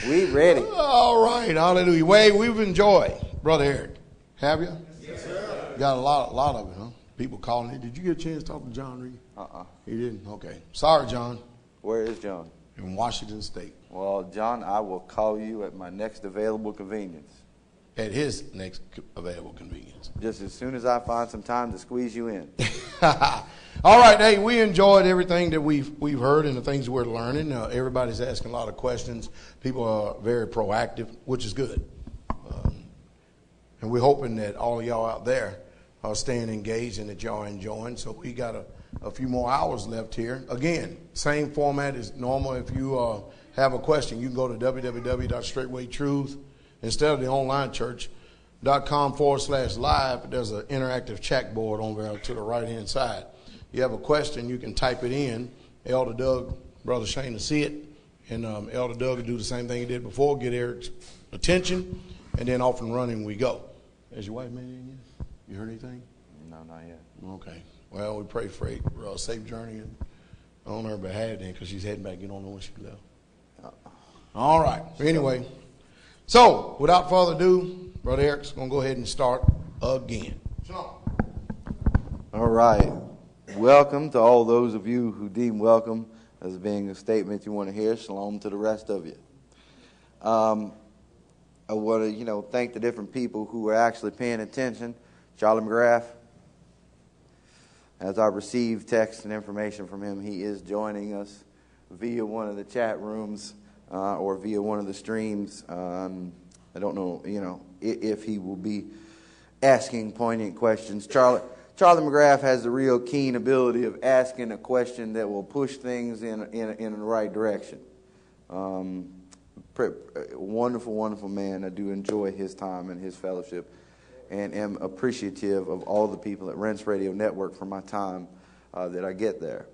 We ready. All right, hallelujah. Wade, we've enjoyed Brother Erick. Have you? Yes, sir. Got a lot of it, huh? People calling it. Did you get a chance to talk to John Reed? He didn't? Okay. Sorry, John. Where is John? In Washington State. Well, John, I will call you at my next available convenience. At his next available convenience. Just as soon as I find some time to squeeze you in. All right, hey, we enjoyed everything that we've heard and the things we're learning. Everybody's asking a lot of questions. People are very proactive, which is good. And we're hoping that all of y'all out there are staying engaged and that y'all are enjoying. So we got a few more hours left here. Again, same format as normal. If you have a question, you can go to www.straightwaytruth instead of the online church.com/live. There's an interactive chat board on there to the right-hand side. You have a question, you can type it in. Elder Doug, Brother Shane will see it. And Elder Doug will do the same thing he did before, get Erick's attention, and then off and running we go. Has your wife made it in yet? You heard anything? No, not yet. Okay. Well, we pray for a safe journey and on her behalf then, because she's heading back. You don't know when she left. All right. Anyway, so without further ado, Brother Erick's going to go ahead and start again. All right. Welcome to all those of you who deem welcome as being a statement you want to hear. Shalom to the rest of you. I want to, thank the different people who are actually paying attention. Charlie McGrath, as I received text and information from him, he is joining us via one of the chat rooms or via one of the streams. I don't know, if he will be asking poignant questions. Charlie McGrath has the real keen ability of asking a question that will push things in the right direction. Wonderful man. I do enjoy his time and his fellowship, and am appreciative of all the people at Rents Radio Network for my time that I get there.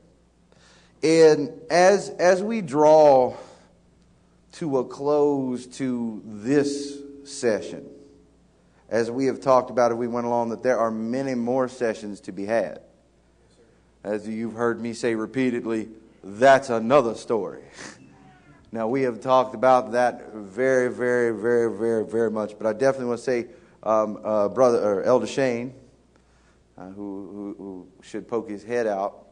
And as we draw to a close to this session, as we have talked about as we went along, that there are many more sessions to be had. As you've heard me say repeatedly, that's another story. Now, we have talked about that very, very, very, very, very much, but I definitely want to say, Elder Shane, who should poke his head out,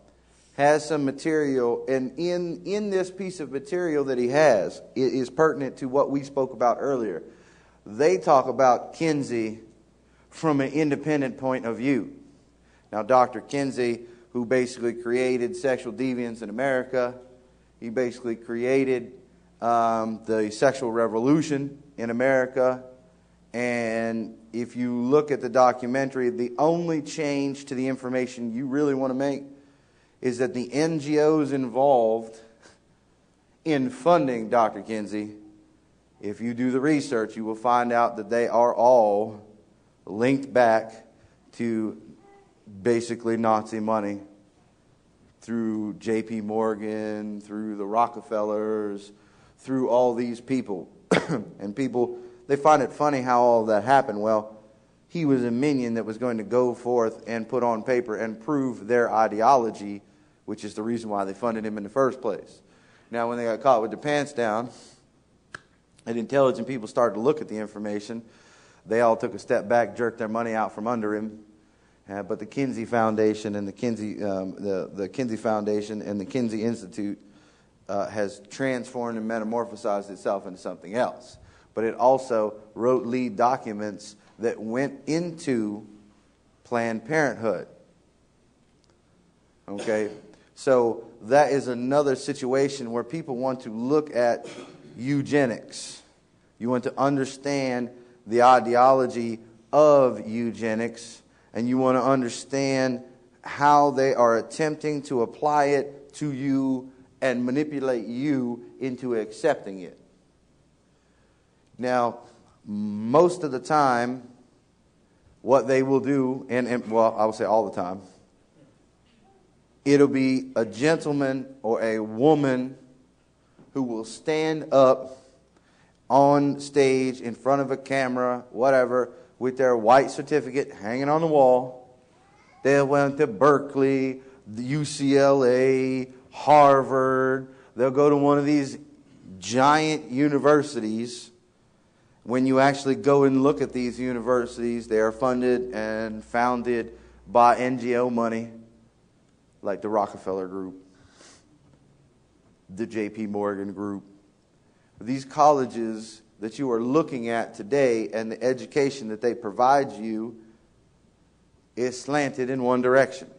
has some material, and in this piece of material that he has, it is pertinent to what we spoke about earlier. They talk about Kinsey from an independent point of view. Now, Dr. Kinsey, who basically created sexual deviance in America, he basically created the sexual revolution in America. And if you look at the documentary, the only change to the information you really want to make is that the NGOs involved in funding Dr. Kinsey, if you do the research, you will find out that they are all linked back to basically Nazi money through J.P. Morgan, through the Rockefellers, through all these people. And people, they find it funny how all that happened. Well, he was a minion that was going to go forth and put on paper and prove their ideology, which is the reason why they funded him in the first place. Now, when they got caught with their pants down, and intelligent people started to look at the information, they all took a step back, jerked their money out from under him. But the Kinsey Foundation and the Kinsey Foundation and the Kinsey Institute has transformed and metamorphosized itself into something else. But it also wrote lead documents that went into Planned Parenthood. Okay? So that is another situation where people want to look at eugenics. You want to understand the ideology of eugenics, and you want to understand how they are attempting to apply it to you and manipulate you into accepting it. Now, most of the time, what they will do, and well, I will say all the time, it'll be a gentleman or a woman who will stand up on stage in front of a camera, whatever, with their white certificate hanging on the wall. They went to Berkeley, the UCLA, Harvard. They'll go to one of these giant universities. When you actually go and look at these universities, they are funded and founded by NGO money, like the Rockefeller Group, the J.P. Morgan Group. These colleges that you are looking at today and the education that they provide you is slanted in one direction.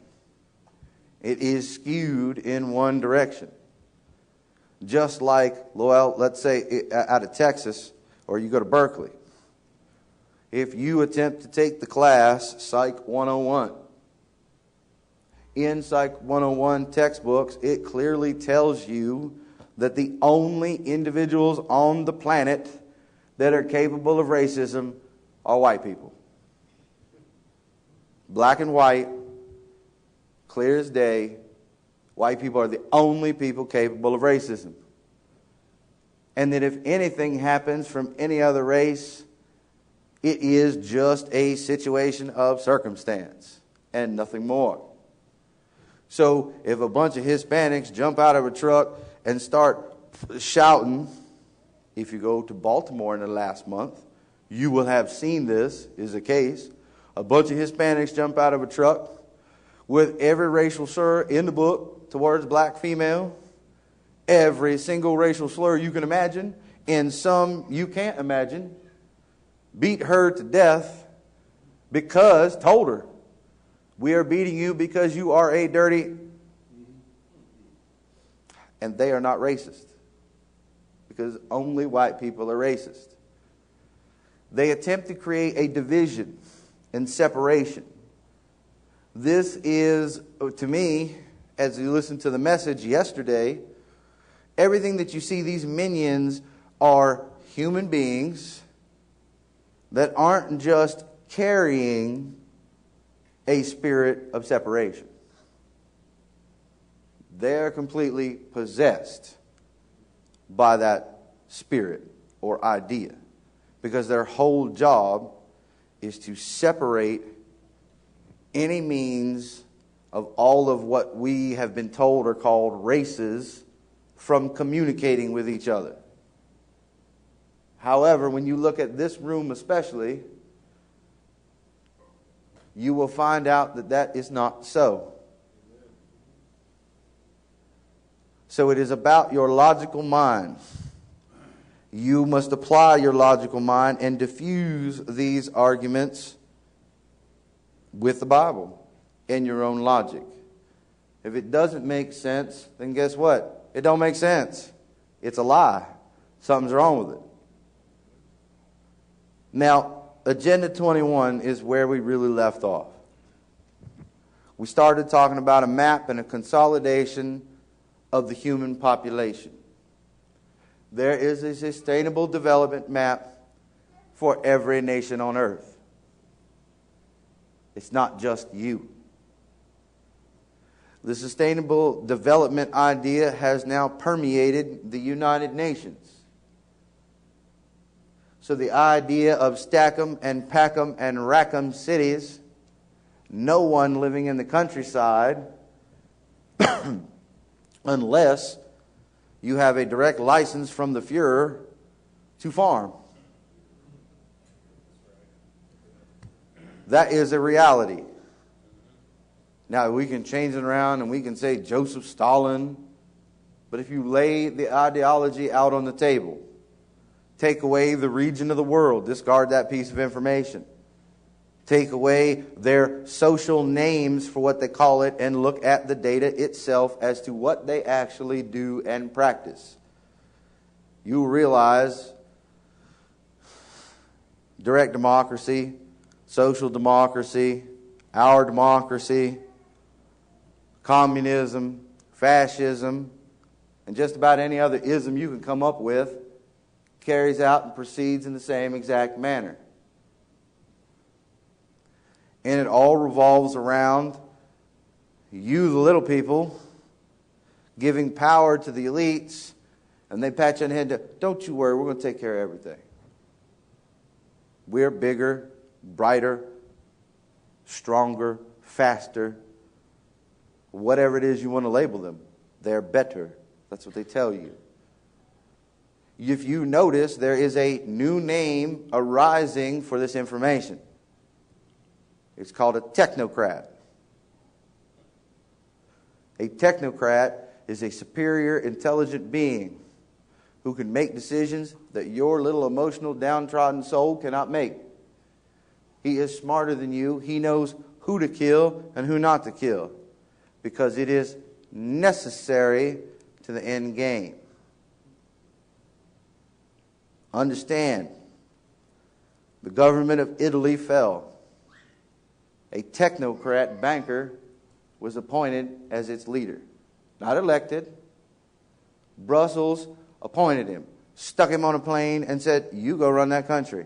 It is skewed in one direction. Just like, well, let's say out of Texas, or you go to Berkeley. If you attempt to take the class Psych 101, in Psych 101 textbooks, it clearly tells you that the only individuals on the planet that are capable of racism are white people. Black and white, clear as day, white people are the only people capable of racism. And that if anything happens from any other race, it is just a situation of circumstance and nothing more. So if a bunch of Hispanics jump out of a truck and start shouting, if you go to Baltimore in the last month, you will have seen this is the case. A bunch of Hispanics jump out of a truck with every racial slur in the book towards black female, every single racial slur you can imagine, and some you can't imagine, beat her to death because, told her, we are beating you because you are a dirty, and they are not racist, because only white people are racist. They attempt to create a division and separation. This is, to me, as you listen to the message yesterday, everything that you see, these minions are human beings that aren't just carrying a spirit of separation. They're completely possessed by that spirit or idea, because their whole job is to separate any means of all of what we have been told are called races from communicating with each other. However, when you look at this room especially, you will find out that that is not so. So it is about your logical mind. You must apply your logical mind and diffuse these arguments with the Bible and your own logic. If it doesn't make sense, then guess what? It don't make sense. It's a lie. Something's wrong with it. Now, Agenda 21 is where we really left off. We started talking about a map and a consolidation of the human population. There is a sustainable development map for every nation on earth. It's not just you. The sustainable development idea has now permeated the United Nations. So the idea of stack 'em and pack 'em and rack 'em cities, no one living in the countryside, unless you have a direct license from the Fuhrer to farm. That is a reality. Now, we can change it around and we can say Joseph Stalin, but if you lay the ideology out on the table, take away the region of the world, discard that piece of information, take away their social names for what they call it, and look at the data itself as to what they actually do and practice, you realize direct democracy, social democracy, our democracy, communism, fascism, and just about any other ism you can come up with carries out and proceeds in the same exact manner. And it all revolves around you, the little people, giving power to the elites, and they pat you on the head, don't you worry, we're going to take care of everything. We're bigger, brighter, stronger, faster, whatever it is you want to label them. They're better That's what they tell you. If you notice, there is a new name arising for this information. It's called a technocrat. A technocrat is a superior, intelligent being who can make decisions that your little emotional, downtrodden soul cannot make. He is smarter than you. He knows who to kill and who not to kill, because it is necessary to the end game. Understand, the government of Italy fell. A technocrat banker was appointed as its leader. Not elected. Brussels appointed him, stuck him on a plane and said, you go run that country.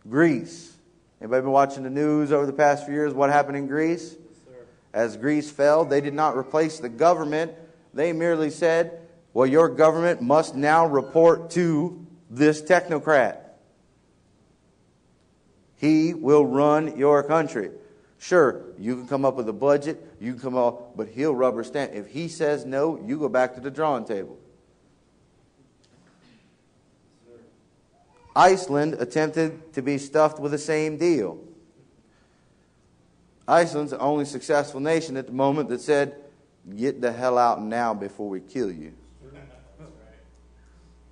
Greece. Anybody been watching the news over the past few years? What happened in Greece? Yes, sir. As Greece fell, they did not replace the government. They merely said, well, your government must now report to this technocrat. He will run your country. Sure, you can come up with a budget, you can come up, but he'll rubber stamp. If he says no, you go back to the drawing table. Iceland attempted to be stuffed with the same deal. Iceland's the only successful nation at the moment that said, get the hell out now before we kill you.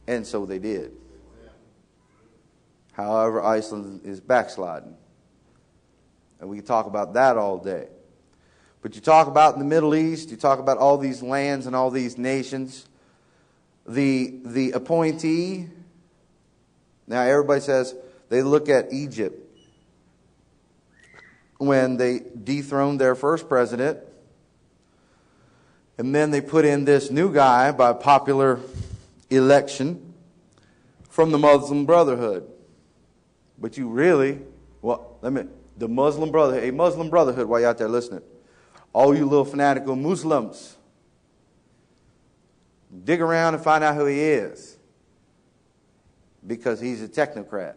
And so they did. However, Iceland is backsliding. And we can talk about that all day. But you talk about the Middle East, you talk about all these lands and all these nations. The appointee, now everybody says they look at Egypt when they dethroned their first president. And then they put in this new guy by popular election from the Muslim Brotherhood. But you really, the Muslim Brotherhood, a Muslim Brotherhood, while you're out there listening, all you little fanatical Muslims, dig around and find out who he is. Because he's a technocrat.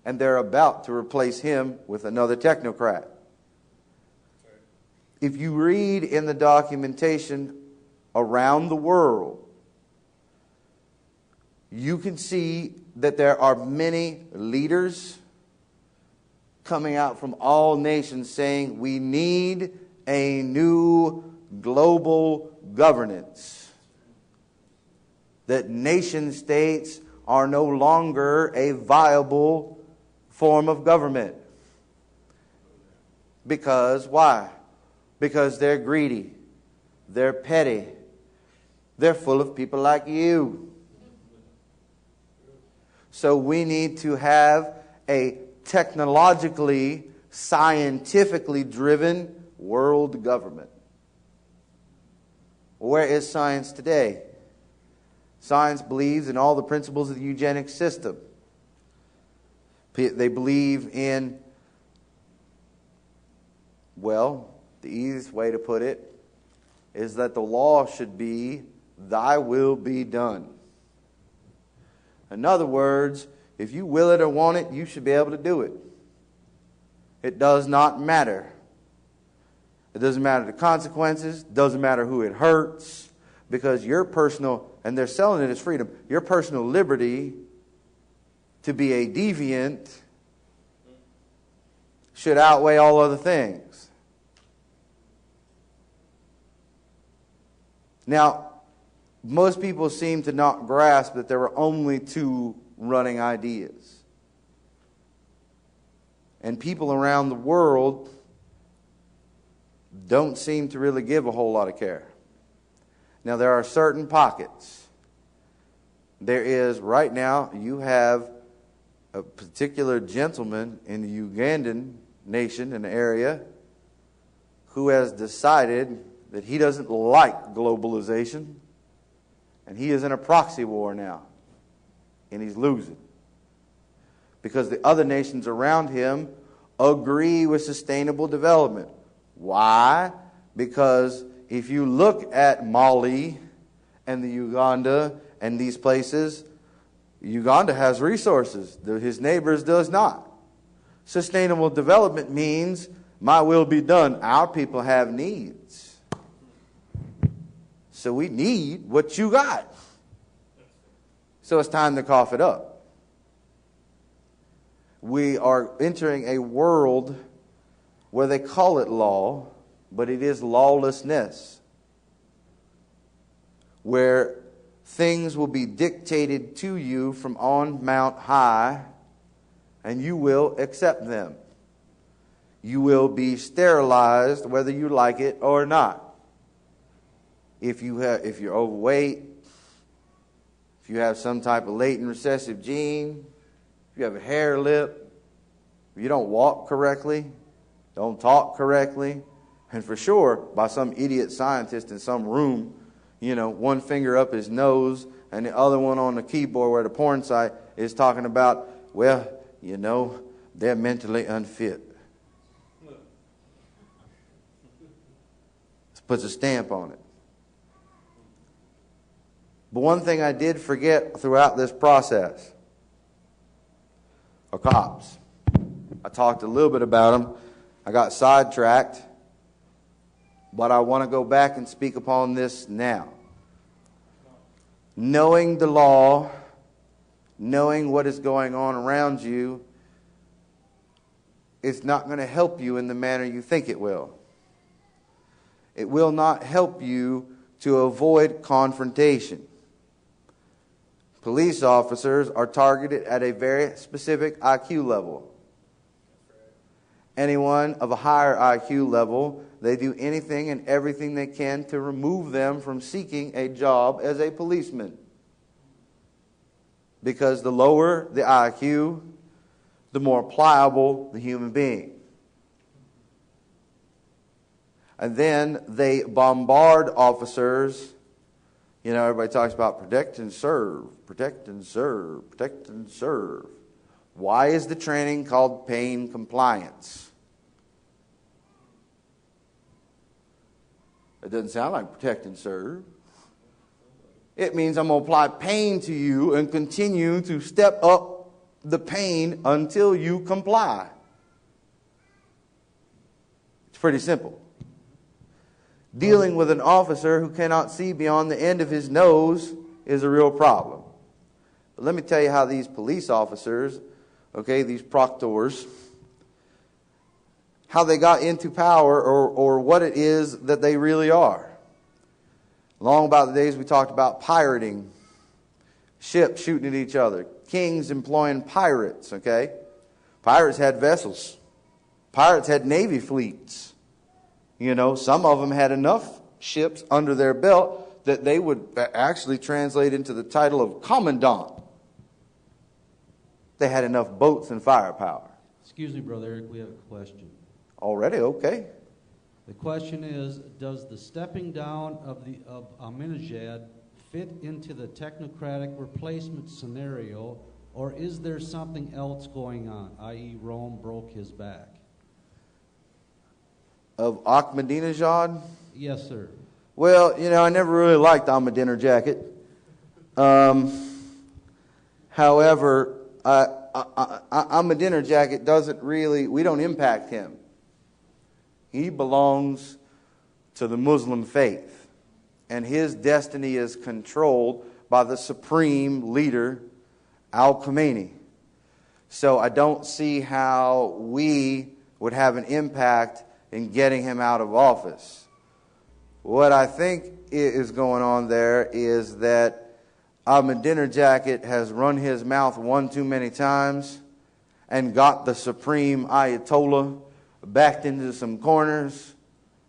And they're about to replace him with another technocrat. If you read in the documentation around the world, you can see that there are many leaders coming out from all nations saying we need a new global governance. That nation states are no longer a viable form of government. Because why? Because they're greedy. They're petty. They're full of people like you. So we need to have a technologically, scientifically driven world government. Where is science today? Science believes in all the principles of the eugenic system. They believe in, well, the easiest way to put it is that the law should be, thy will be done. In other words, if you will it or want it, you should be able to do it. It does not matter. It doesn't matter the consequences. It doesn't matter who it hurts. Because your personal, and they're selling it as freedom, your personal liberty to be a deviant should outweigh all other things. Now, most people seem to not grasp that there are only two running ideas. And people around the world don't seem to really give a whole lot of care. Now, there are certain pockets. There is, right now, you have a particular gentleman in the Ugandan nation, an area, who has decided that he doesn't like globalization. And he is in a proxy war now. And he's losing. Because the other nations around him agree with sustainable development. Why? Because if you look at Mali and the Uganda and these places, Uganda has resources. His neighbors does not. Sustainable development means my will be done. Our people have needs. So we need what you got. So it's time to cough it up. We are entering a world where they call it law, but it is lawlessness. Where things will be dictated to you from on Mount High, and you will accept them. You will be sterilized whether you like it or not. If you're overweight, if you have some type of latent recessive gene, if you have a hair lip, if you don't walk correctly, don't talk correctly, and for sure, by some idiot scientist in some room, one finger up his nose and the other one on the keyboard where the porn site is talking about, well, they're mentally unfit. This puts a stamp on it. But one thing I did forget throughout this process are cops. I talked a little bit about them. I got sidetracked. But I want to go back and speak upon this now. Knowing the law, knowing what is going on around you, is not going to help you in the manner you think it will. It will not help you to avoid confrontation. Police officers are targeted at a very specific IQ level. Anyone of a higher IQ level, they do anything and everything they can to remove them from seeking a job as a policeman. Because the lower the IQ, the more pliable the human being. And then they bombard officers. Everybody talks about protect and serve, protect and serve, protect and serve. Why is the training called pain compliance? It doesn't sound like protect and serve. It means I'm going to apply pain to you and continue to step up the pain until you comply. It's pretty simple. Dealing with an officer who cannot see beyond the end of his nose is a real problem. But let me tell you how these police officers, these proctors, how they got into power or what it is that they really are. Long about the days we talked about pirating, ships shooting at each other, kings employing pirates, Pirates had vessels. Pirates had navy fleets. Some of them had enough ships under their belt that they would actually translate into the title of commandant. They had enough boats and firepower. Excuse me, Brother Eric, we have a question. Already? Okay. The question is, does the stepping down of Ahmadinejad fit into the technocratic replacement scenario, or is there something else going on, i.e. Rome broke his back? Of Ahmadinejad? Yes, sir. Well, I never really liked Ahmadinejad. However, Ahmadinejad doesn't really, we don't impact him. He belongs to the Muslim faith, and his destiny is controlled by the supreme leader, Al-Khamenei. So I don't see how we would have an impact in getting him out of office. What I think is going on there is that Ahmadinejad has run his mouth one too many times and got the supreme Ayatollah backed into some corners,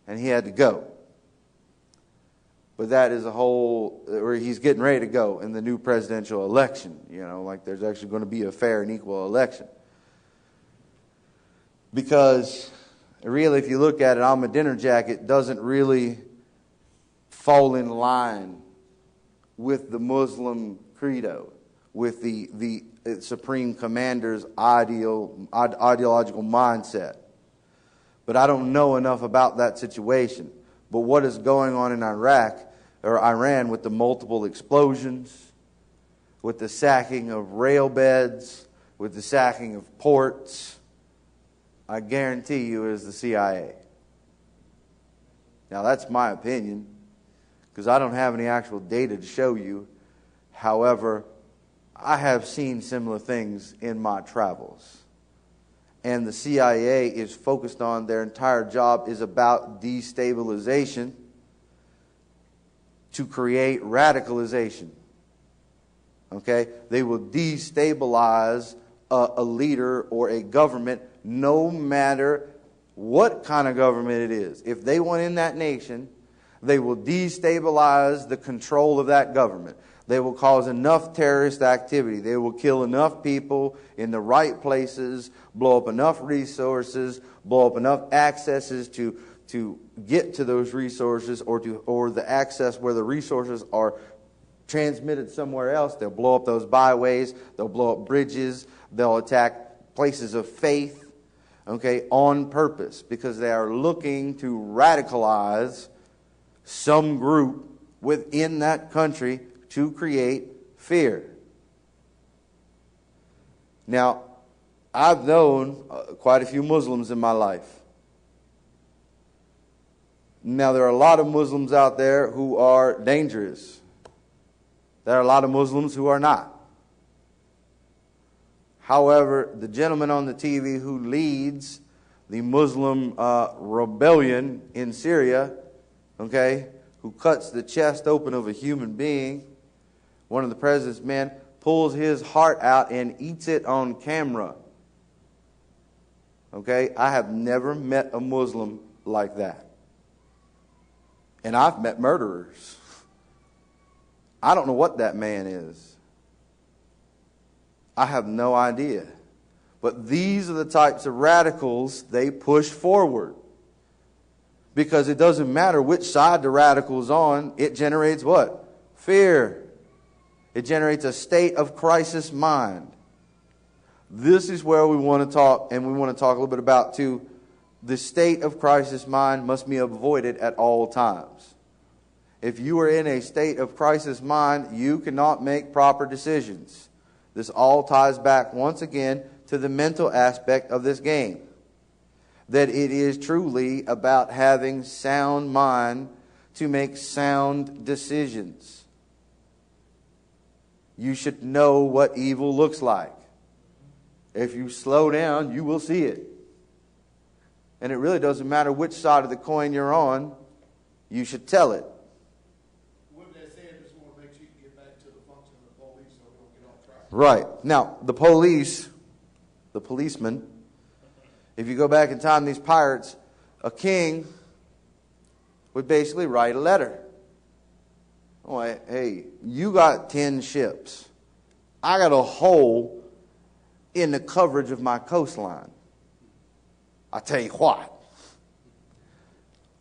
and he had to go. But that is a whole, or he's getting ready to go in the new presidential election. There's actually going to be a fair and equal election. Because really, if you look at it, Ahmadinejad doesn't really fall in line with the Muslim credo, with the supreme commander's ideological mindset. But I don't know enough about that situation. But what is going on in Iraq or Iran with the multiple explosions, with the sacking of rail beds, with the sacking of ports, I guarantee you is the CIA. Now that's my opinion. because I don't have any actual data to show you. However, I have seen similar things in my travels. And the CIA is focused on, their entire job is about destabilization to create radicalization. Okay? They will destabilize a leader or a government, no matter what kind of government it is. If they want in that nation, they will destabilize the control of that government. They will cause enough terrorist activity. They will kill enough people in the right places, blow up enough resources, blow up enough accesses to get to those resources, or the access where the resources are transmitted somewhere else. They'll blow up those byways. They'll blow up bridges. They'll attack places of faith, okay, on purpose, because they are looking to radicalize some group within that country to create fear. Now, I've known quite a few Muslims in my life. Now, there are a lot of Muslims out there who are dangerous. There are a lot of Muslims who are not. However, the gentleman on the TV who leads the Muslim rebellion in Syria, okay, who cuts the chest open of a human being, one of the president's men, pulls his heart out and eats it on camera. Okay? I have never met a Muslim like that. And I've met murderers. I don't know what that man is. I have no idea. But these are the types of radicals they push forward. Because it doesn't matter which side the radical's on, it generates what? Fear. It generates a state of crisis mind. This is where we want to talk, and we want to talk a little bit about, too, the state of crisis mind must be avoided at all times. If you are in a state of crisis mind, you cannot make proper decisions. This all ties back once again to the mental aspect of this game. That it is truly about having sound mind to make sound decisions. You should know what evil looks like. If you slow down, you will see it. And it really doesn't matter which side of the coin you're on, you should tell it. What they say, I just want to make sure you get back to the function of the police so we don't get off track. Right. Now, the policemen, if you go back in time, these pirates, a king would basically write a letter. Oh, hey, you got 10 ships. I got a hole in the coverage of my coastline. I tell you what.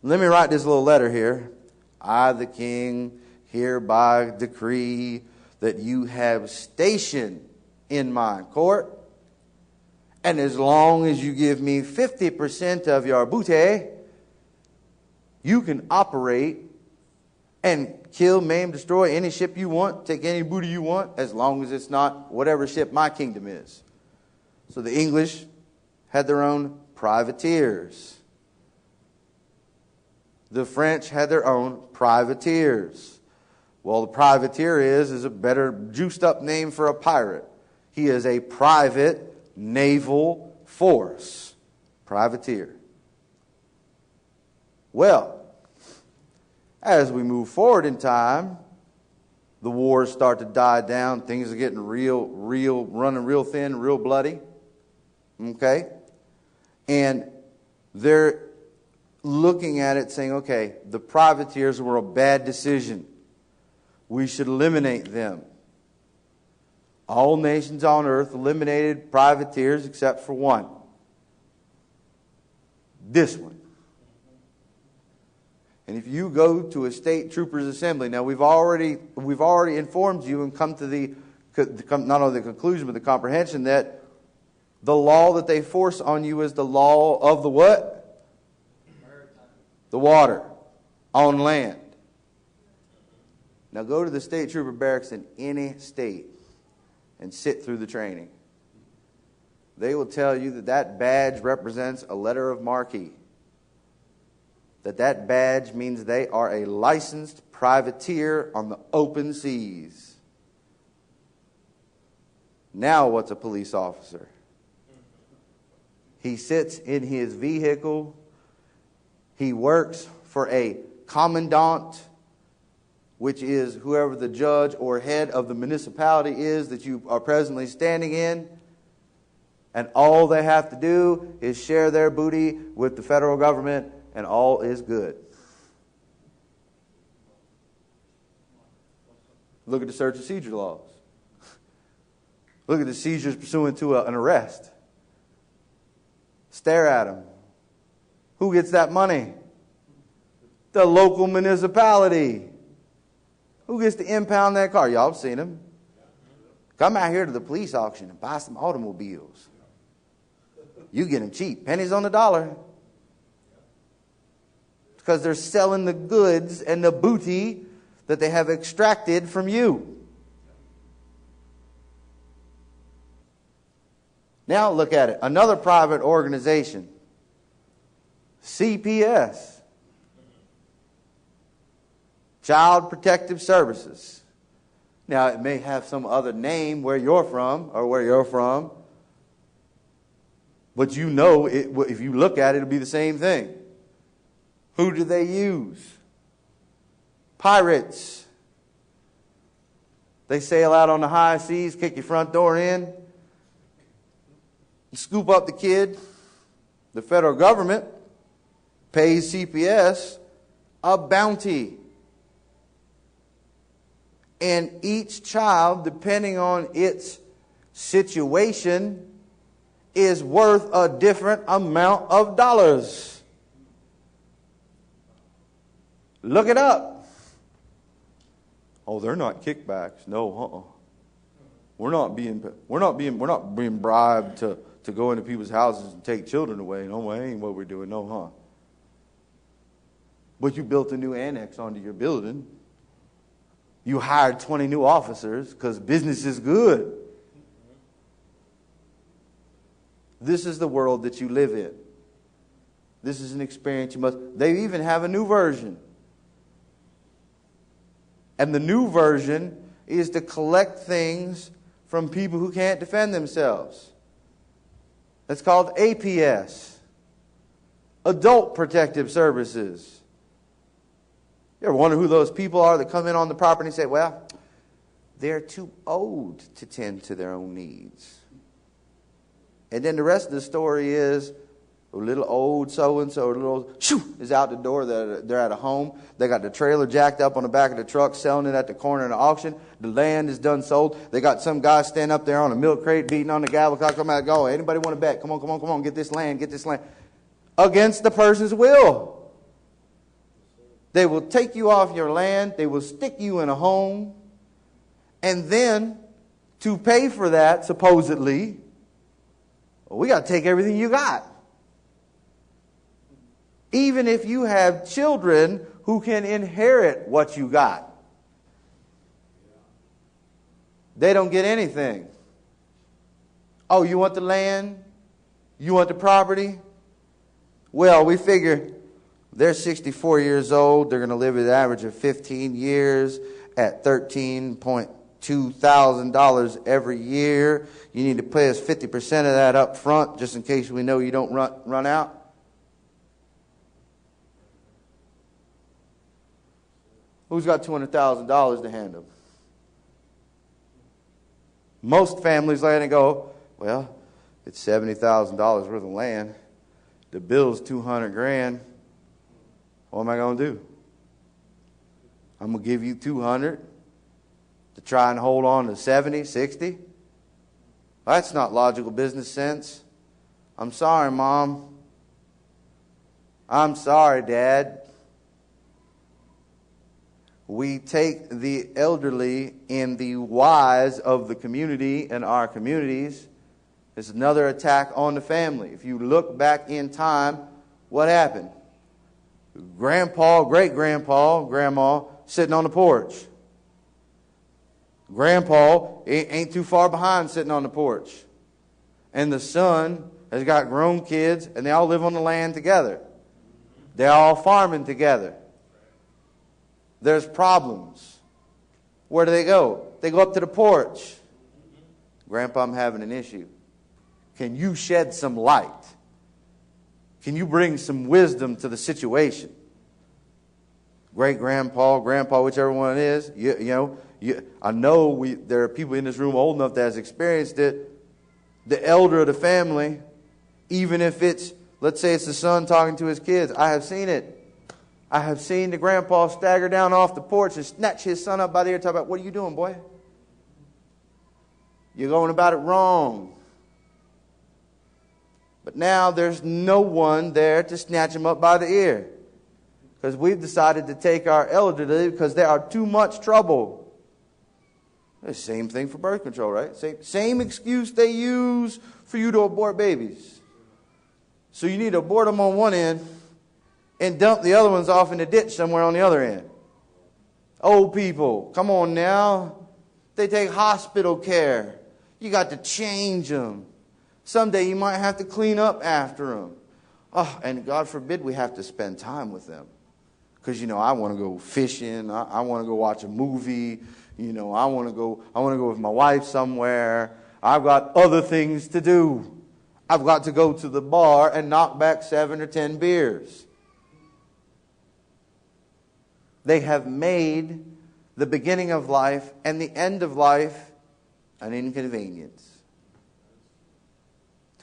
Let me write this little letter here. I, the king, hereby decree that you have station in my court. And as long as you give me 50% of your booty, you can operate and kill, maim, destroy any ship you want, take any booty you want, as long as it's not whatever ship my kingdom is. So the English had their own privateers. The French had their own privateers. Well, the privateer is a better juiced up name for a pirate. He is a private naval force. Privateer. Well, as we move forward in time, the wars start to die down. Things are getting running real thin, real bloody. Okay? And they're looking at it saying, okay, the privateers were a bad decision. We should eliminate them. All nations on earth eliminated privateers except for one. This one. And if you go to a state troopers assembly, now we've already informed you and come to not only the conclusion but the comprehension that the law that they force on you is the law of the what? The water on land. Now go to the state trooper barracks in any state and sit through the training. They will tell you that badge represents a letter of marque. that badge means they are a licensed privateer on the open seas. Now what's a police officer? He sits in his vehicle. He works for a commandant, which is whoever the judge or head of the municipality is that you are presently standing in. And all they have to do is share their booty with the federal government, and all is good. Look at the search and seizure laws. Look at the seizures pursuant to an arrest. Stare at them. Who gets that money? The local municipality. Who gets to impound that car? Y'all have seen them. Come out here to the police auction and buy some automobiles. You get them cheap. Pennies on the dollar. Because they're selling the goods and the booty that they have extracted from you. Now look at it. Another private organization. CPS. Child Protective Services. Now it may have some other name where you're from or where you're from. But you know, if you look at it, it'll be the same thing. Who do they use? Pirates. They sail out on the high seas, kick your front door in, scoop up the kid. The federal government pays CPS a bounty. And each child, depending on its situation, is worth a different amount of dollars. Look it up. Oh, they're not kickbacks. No, We're not being bribed to go into people's houses and take children away. No, that ain't what we're doing. No, But you built a new annex onto your building. You hired 20 new officers because business is good. This is the world that you live in. This is an experience you must. They even have a new version. And the new version is to collect things from people who can't defend themselves. That's called APS. Adult Protective Services. You ever wonder who those people are that come in on the property and say, well, they're too old to tend to their own needs. And then the rest of the story is a little old so-and-so, a little old, is out the door. They're at a home. They got the trailer jacked up on the back of the truck, selling it at the corner of the auction. The land is done sold. They got some guy standing up there on a milk crate, beating on the gavel clock. Come out, go. Anybody want to bet? Come on, get this land, Against the person's will. They will take you off your land. They will stick you in a home. And then, to pay for that, supposedly, we got to take everything you got. Even if you have children who can inherit what you got. They don't get anything. Oh, you want the land? You want the property? Well, we figure they're 64 years old. They're going to live at an average of 15 years at $13,200 every year. You need to pay us 50% of that up front just in case we know you don't run out. Who's got $200,000 to hand them? Most families let it go, well, it's $70,000 worth of land. The bill's $200,000. What am I going to do? I'm going to give you $200,000 to try and hold on to $70,000, $60,000? That's not logical business sense. I'm sorry, Mom. I'm sorry, Dad. We take the elderly and the wise of the community and our communities. It's another attack on the family. If you look back in time, what happened? Grandpa, great-grandpa, grandma sitting on the porch. Grandpa ain't too far behind sitting on the porch. And the son has got grown kids, and they all live on the land together. They're all farming together. There's problems. Where do they go? They go up to the porch. Grandpa, I'm having an issue. Can you shed some light? Can you bring some wisdom to the situation? Great-grandpa, grandpa, whichever one it is, I know there are people in this room old enough that has experienced it. The elder of the family, even if it's, let's say it's the son talking to his kids, I have seen it. I have seen the grandpa stagger down off the porch and snatch his son up by the ear and talk about, what are you doing, boy? You're going about it wrong. But now there's no one there to snatch him up by the ear. Because we've decided to take our elderly because they are too much trouble. The same thing for birth control, right? Same excuse they use for you to abort babies. So you need to abort them on one end and dump the other ones off in the ditch somewhere on the other end. Old people, come on now. They take hospital care. You got to change them. Someday you might have to clean up after them. Oh, and God forbid we have to spend time with them. Because, I want to go fishing. I want to go watch a movie. I want to go with my wife somewhere. I've got other things to do. I've got to go to the bar and knock back 7 or 10 beers. They have made the beginning of life and the end of life an inconvenience.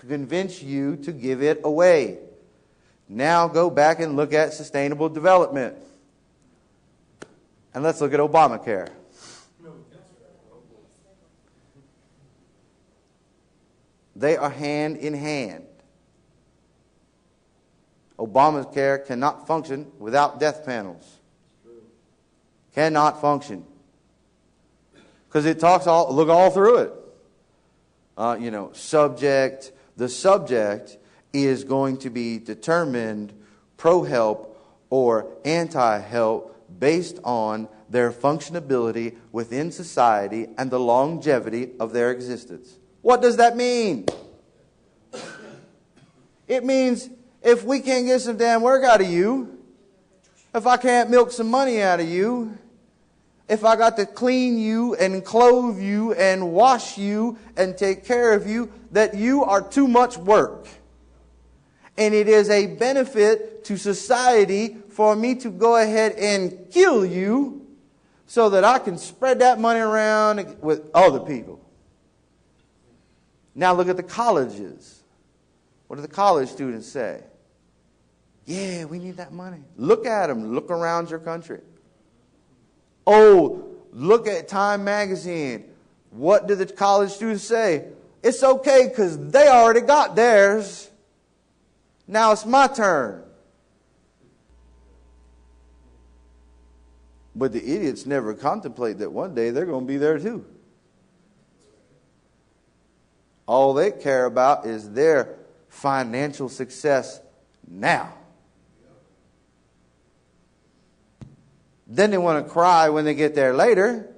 To convince you to give it away. Now go back and look at sustainable development. And let's look at Obamacare. They are hand in hand. Obamacare cannot function without death panels. Cannot function. Because it talks look all through it. The subject is going to be determined pro-help or anti-help based on their functionability within society and the longevity of their existence. What does that mean? It means if we can't get some damn work out of you, if I can't milk some money out of you, if I got to clean you and clothe you and wash you and take care of you, that you are too much work. And it is a benefit to society for me to go ahead and kill you so that I can spread that money around with other people. Now look at the colleges. What do the college students say? Yeah, we need that money. Look at them. Look around your country. Oh, look at Time magazine. What do the college students say? It's okay because they already got theirs. Now it's my turn. But the idiots never contemplate that one day they're going to be there too. All they care about is their financial success now. Then they want to cry when they get there later.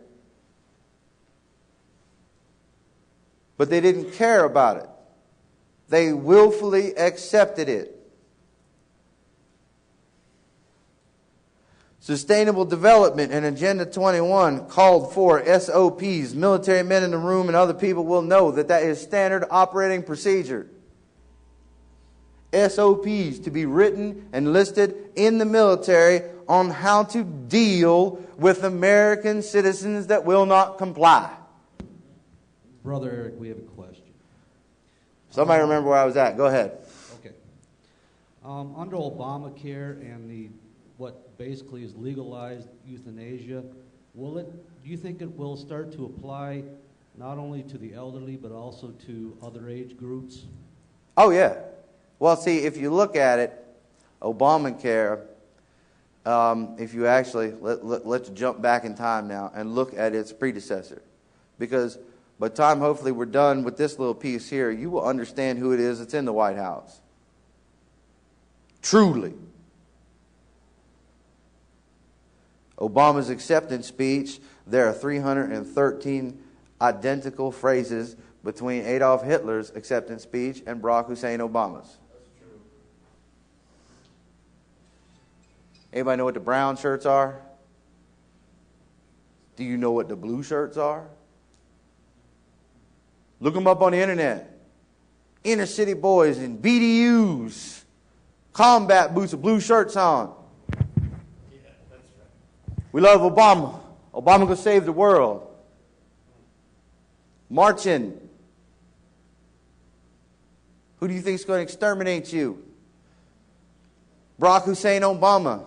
But they didn't care about it. They willfully accepted it. Sustainable Development and Agenda 21 called for SOPs. Military men in the room and other people will know that is standard operating procedure. SOPs to be written and listed in the military on how to deal with American citizens that will not comply. Brother Eric, we have a question. Somebody remember where I was at. Go ahead. Okay. Under Obamacare and what basically is legalized euthanasia, do you think it will start to apply not only to the elderly but also to other age groups? Oh, yeah. Well, see, if you look at it, Obamacare, if you actually, let's jump back in time now and look at its predecessor. Because by the time hopefully we're done with this little piece here, you will understand who it is that's in the White House. Truly. Obama's acceptance speech, there are 313 identical phrases between Adolf Hitler's acceptance speech and Barack Hussein Obama's. Anybody know what the brown shirts are? Do you know what the blue shirts are? Look them up on the internet. Inner city boys in BDUs, combat boots with blue shirts on. Yeah, that's right. We love Obama. Obama gonna save the world. Marching. Who do you think is going to exterminate you? Barack Hussein Obama.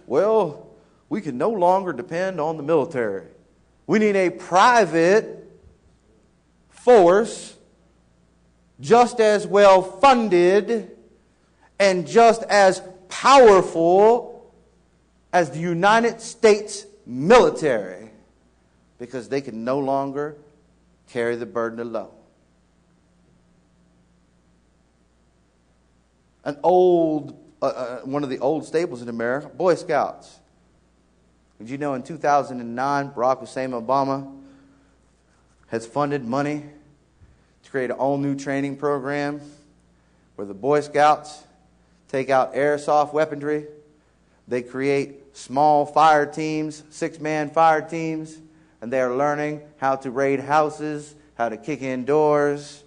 Well, we can no longer depend on the military. We need a private force just as well funded and just as powerful as the United States military, because they can no longer carry the burden alone. One of the old staples in America, Boy Scouts. Did you know in 2009, Barack Hussein Obama has funded money to create an all-new training program where the Boy Scouts take out airsoft weaponry. They create small fire teams, 6-man fire teams, and they are learning how to raid houses, how to kick in doors.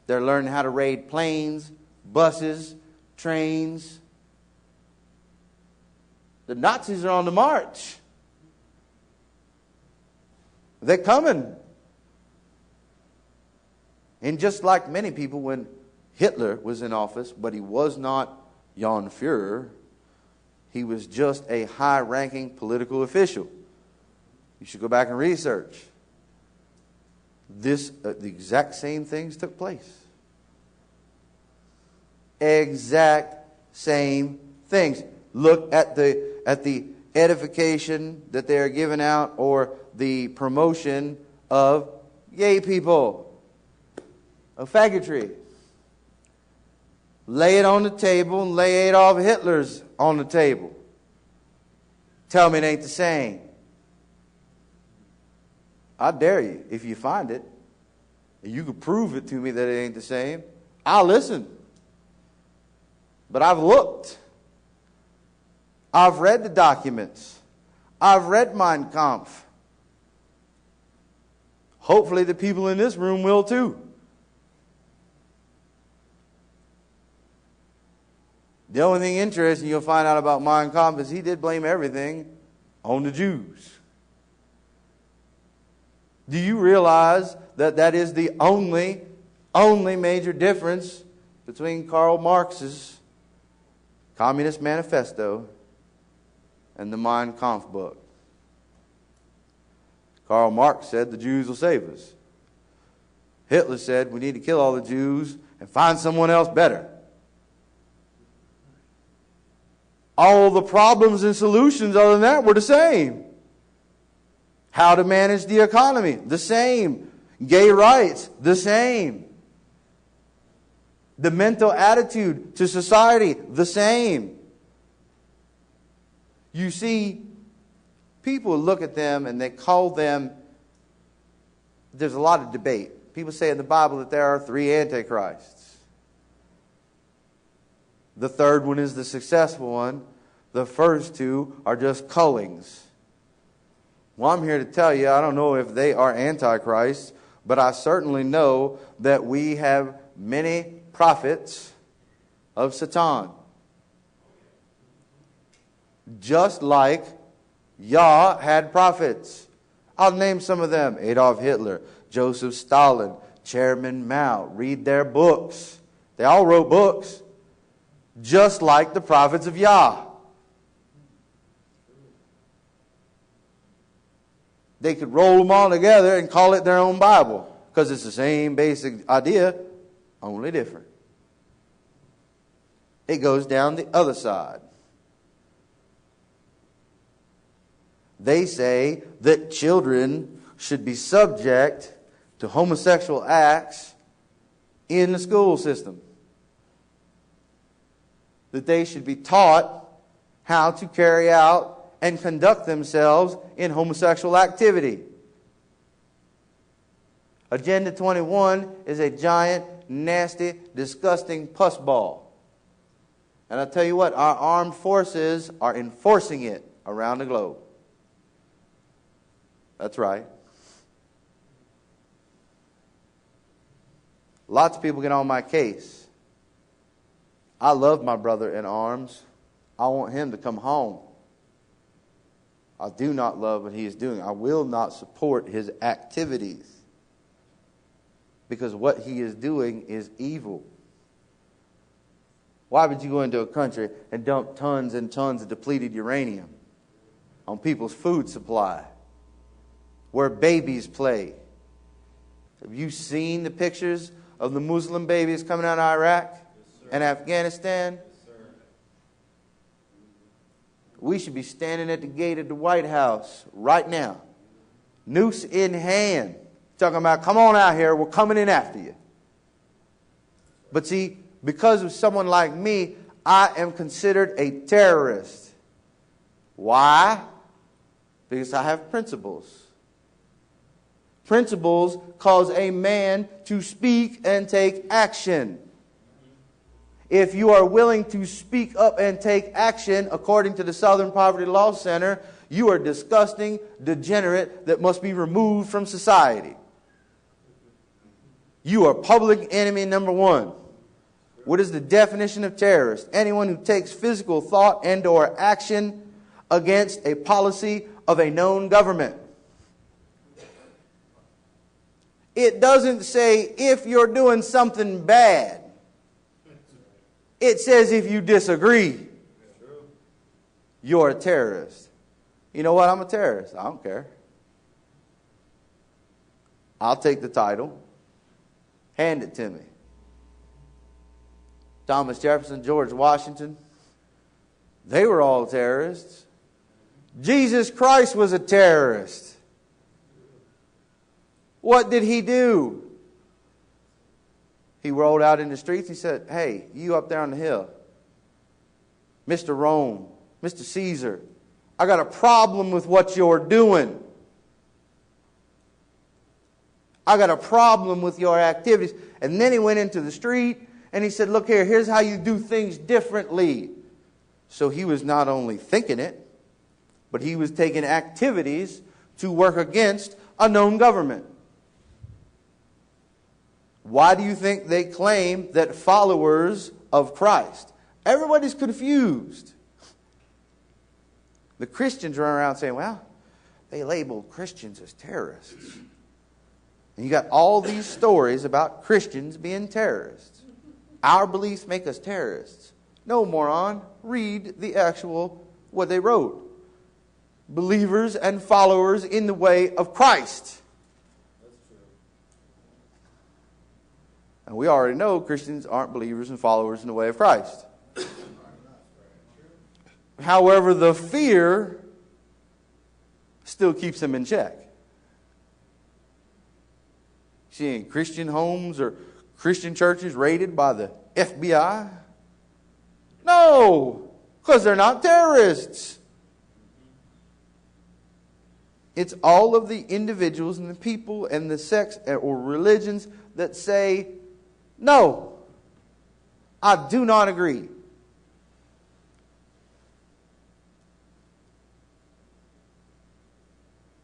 They're learning how to raid planes, buses, trains. The Nazis are on the march. They're coming. And just like many people, when Hitler was in office, but he was not Jan Führer, he was just a high-ranking political official. You should go back and research. The exact same things took place. Exact same things. Look at the edification that they are giving out, or the promotion of gay people, of faggotry. Lay it on the table and lay Adolf Hitler's on the table. Tell me it ain't the same. I dare you, if you find it, and you could prove it to me that it ain't the same, I'll listen. But I've looked. I've read the documents. I've read Mein Kampf. Hopefully the people in this room will too. The only thing interesting you'll find out about Mein Kampf is he did blame everything on the Jews. Do you realize that that is the only major difference between Karl Marx's Communist Manifesto and the Mein Kampf book? Karl Marx said the Jews will save us. Hitler said we need to kill all the Jews and find someone else better. All the problems and solutions other than that were the same. How to manage the economy, the same. Gay rights, the same. The mental attitude to society, the same. You see, people look at them and they call them, there's a lot of debate. People say in the Bible that there are 3 antichrists. The third one is the successful one. The first 2 are just cullings. Well, I'm here to tell you, I don't know if they are antichrists, but I certainly know that we have many prophets of Satan. Just like Yah had prophets. I'll name some of them. Adolf Hitler, Joseph Stalin, Chairman Mao. Read their books. They all wrote books. Just like the prophets of Yah. They could roll them all together and call it their own Bible, because it's the same basic idea, only different. It goes down the other side. They say that children should be subject to homosexual acts in the school system. That they should be taught how to carry out and conduct themselves in homosexual activity. Agenda 21 is a giant, nasty, disgusting puss ball. And I tell you what, our armed forces are enforcing it around the globe. That's right. Lots of people get on my case. I love my brother in arms. I want him to come home. I do not love what he is doing. I will not support his activities, because what he is doing is evil. Why would you go into a country and dump tons and tons of depleted uranium on people's food supply, where babies play? Have you seen the pictures of the Muslim babies coming out of Iraq and Afghanistan? We should be standing at the gate of the White House right now, noose in hand, talking about, come on out here, we're coming in after you. But see, because of someone like me, I am considered a terrorist. Why? Because I have principles. Principles cause a man to speak and take action. If you are willing to speak up and take action, according to the Southern Poverty Law Center, you are disgusting, degenerate, that must be removed from society. You are public enemy number one. What is the definition of terrorist? Anyone who takes physical thought and or action against a policy of a known government. It doesn't say if you're doing something bad. It says if you disagree, you're a terrorist. You know what? I'm a terrorist. I don't care. I'll take the title. Hand it to me. Thomas Jefferson, George Washington, they were all terrorists. Jesus Christ was a terrorist. What did he do? He rolled out in the streets. He said, hey, you up there on the hill, Mr. Rome, Mr. Caesar, I got a problem with what you're doing. I got a problem with your activities. And then he went into the street and he said, look here, here's how you do things differently. So he was not only thinking it, but he was taking activities to work against a known government. Why do you think they claim that followers of Christ? Everybody's confused. The Christians run around saying, well, they labeled Christians as terrorists. And you got all these stories about Christians being terrorists. Our beliefs make us terrorists. No, moron. Read the actual, what they wrote. Believers and followers in the way of Christ. And we already know Christians aren't believers and followers in the way of Christ. However, the fear still keeps them in check. Seeing Christian homes or Christian churches raided by the FBI? No, because they're not terrorists. It's all of the individuals and the people and the sects or religions that say, no, I do not agree.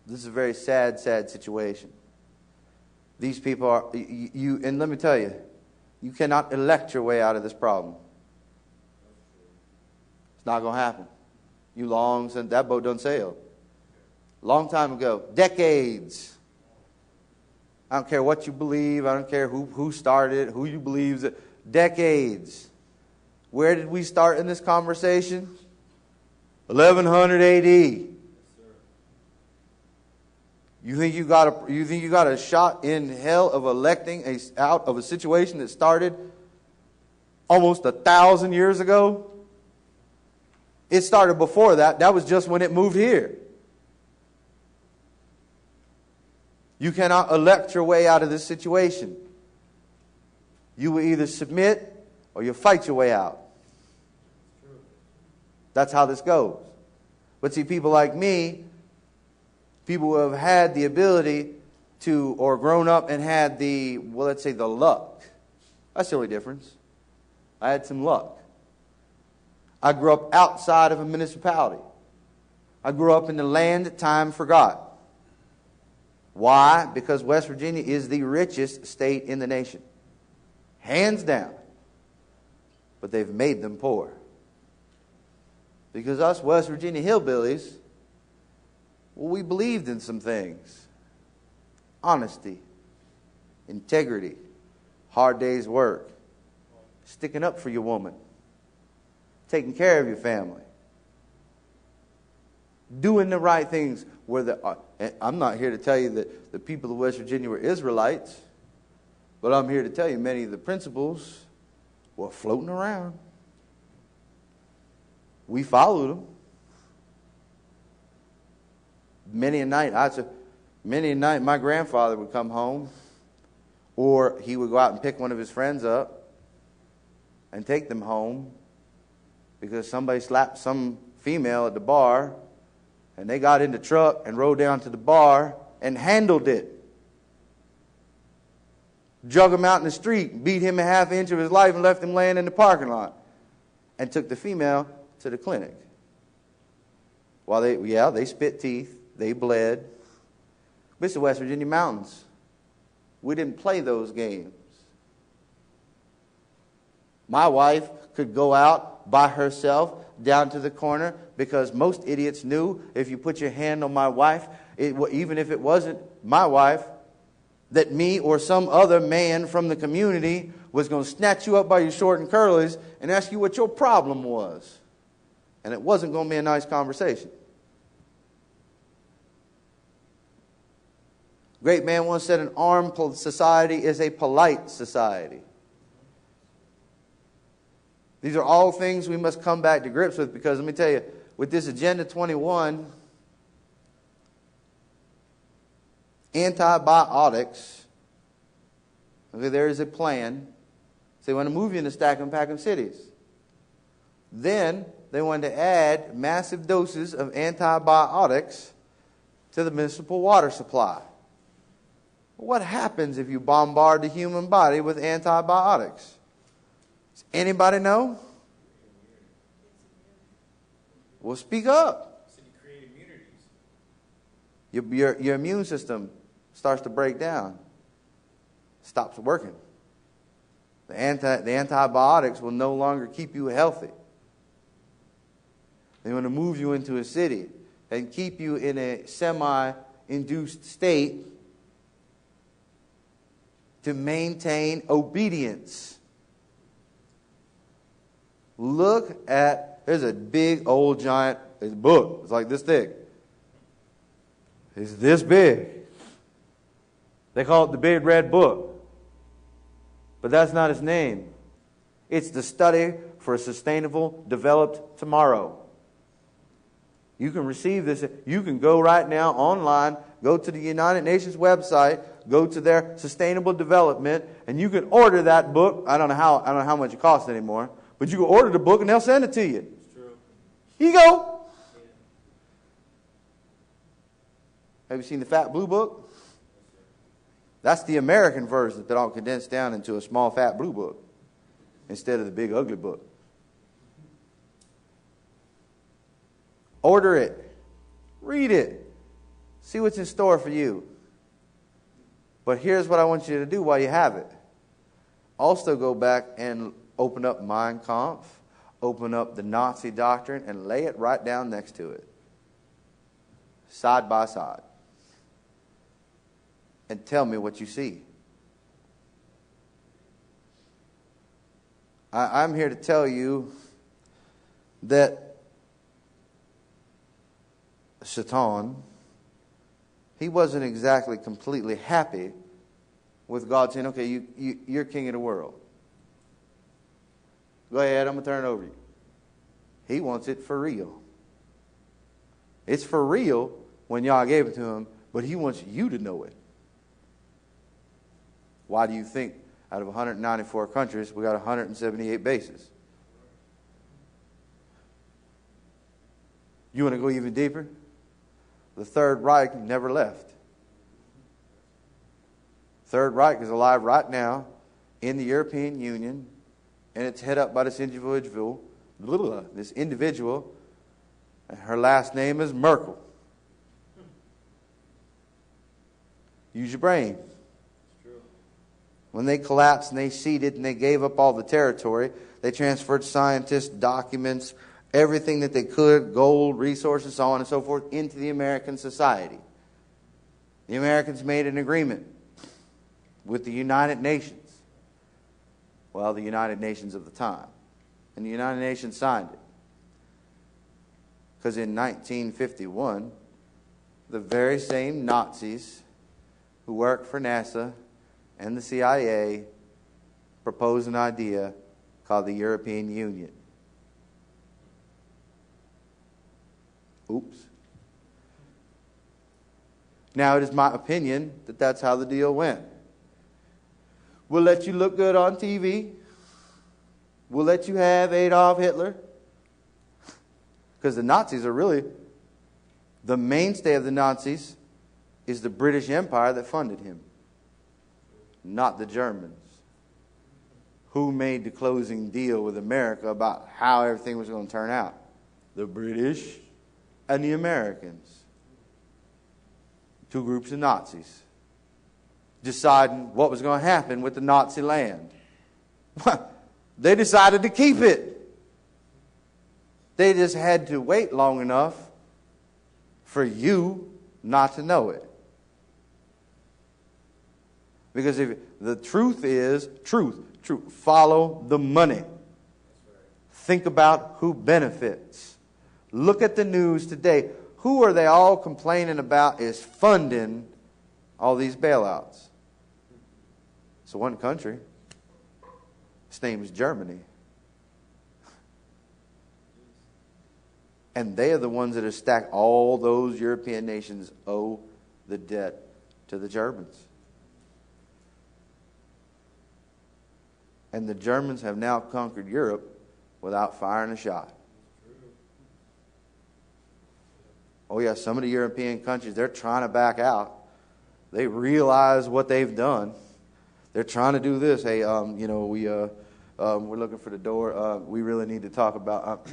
This is a very sad, sad situation. These people are, and let me tell you, you cannot elect your way out of this problem. It's not going to happen. You long since that boat done sailed. Long time ago, decades. I don't care what you believe. I don't care who started it, who you believe it. Decades. Where did we start in this conversation? 1100 AD. You think you got a shot in hell of electing out of a situation that started almost 1,000 years ago? It started before that. That was just when it moved here. You cannot elect your way out of this situation. You will either submit or you'll fight your way out. That's how this goes. But see, people like me, people who have had the ability to, or grown up and had the, well, let's say the luck. That's the only difference. I had some luck. I grew up outside of a municipality. I grew up in the land that time forgot. Why? Because West Virginia is the richest state in the nation. Hands down. But they've made them poor. Because us West Virginia hillbillies, well, we believed in some things. Honesty, integrity, hard day's work, sticking up for your woman, taking care of your family, doing the right things. I'm not here to tell you that the people of West Virginia were Israelites, but I'm here to tell you many of the principles were floating around. We followed them. Many a night my grandfather would come home, or he would go out and pick one of his friends up and take them home because somebody slapped some female at the bar, and they got in the truck and rode down to the bar and handled it. Drug him out in the street, beat him a half inch of his life, and left him laying in the parking lot, and took the female to the clinic. While they spit teeth, they bled. But it's the West Virginia mountains. We didn't play those games. My wife could go out by herself down to the corner because most idiots knew if you put your hand on my wife, even if it wasn't my wife, that me or some other man from the community was going to snatch you up by your short and curlies and ask you what your problem was. And it wasn't going to be a nice conversation. Great man once said, an armed society is a polite society. These are all things we must come back to grips with, because let me tell you, with this Agenda 21, antibiotics, okay, there is a plan. So they want to move you into stack and pack 'em cities. Then they wanted to add massive doses of antibiotics to the municipal water supply. What happens if you bombard the human body with antibiotics? Does anybody know? Well, speak up. Your immune system starts to break down. Stops working. The antibiotics will no longer keep you healthy. They want to move you into a city and keep you in a semi-induced state to maintain obedience. There's a big old giant book. It's like this thick. It's this big. They call it the Big Red Book. But that's not its name. It's the study for a sustainable, developed tomorrow. You can receive this. You can go right now online, go to the United Nations website, go to their sustainable development, and you can order that book. I don't know how much it costs anymore, but you can order the book and they'll send it to you. It's true. Here you go. Have you seen the Fat Blue Book? That's the American version that all condensed down into a small Fat Blue Book instead of the big ugly book. Order it. Read it. See what's in store for you. But here's what I want you to do while you have it. Also go back and open up Mein Kampf, open up the Nazi doctrine, and lay it right down next to it. Side by side. And tell me what you see. I'm here to tell you that Satan, he wasn't exactly completely happy with God saying, okay, you're king of the world. Go ahead, I'm going to turn it over to you. He wants it for real. It's for real when y'all gave it to him, but he wants you to know it. Why do you think out of 194 countries, we got 178 bases? You want to go even deeper? The Third Reich never left. Third Reich is alive right now in the European Union, and it's head up by this individual this individual, her last name is Merkel. Use your brain. When they collapsed and they ceded and they gave up all the territory, they transferred scientists, documents, everything that they could, gold, resources, so on and so forth, into the American society. The Americans made an agreement with the United Nations. Well, the United Nations of the time. And the United Nations signed it. Because in 1951, the very same Nazis who worked for NASA and the CIA proposed an idea called the European Union. Oops. Now, it is my opinion that that's how the deal went. We'll let you look good on TV. We'll let you have Adolf Hitler. Because the Nazis are really, the mainstay of the Nazis is the British Empire that funded him, not the Germans, who made the closing deal with America about how everything was going to turn out. The British and the Americans. Two groups of Nazis deciding what was going to happen with the Nazi land. They decided to keep it. They just had to wait long enough for you not to know it. Because if the truth is truth, follow the money. Think about who benefits. Look at the news today. Who are they all complaining about is funding all these bailouts? It's one country. Its name is Germany. And they are the ones that have stacked all those European nations owe the debt to the Germans. And the Germans have now conquered Europe without firing a shot. Oh yeah, some of the European countries, they're trying to back out. They realize what they've done. They're trying to do this. Hey, we're looking for the door. We really need to talk about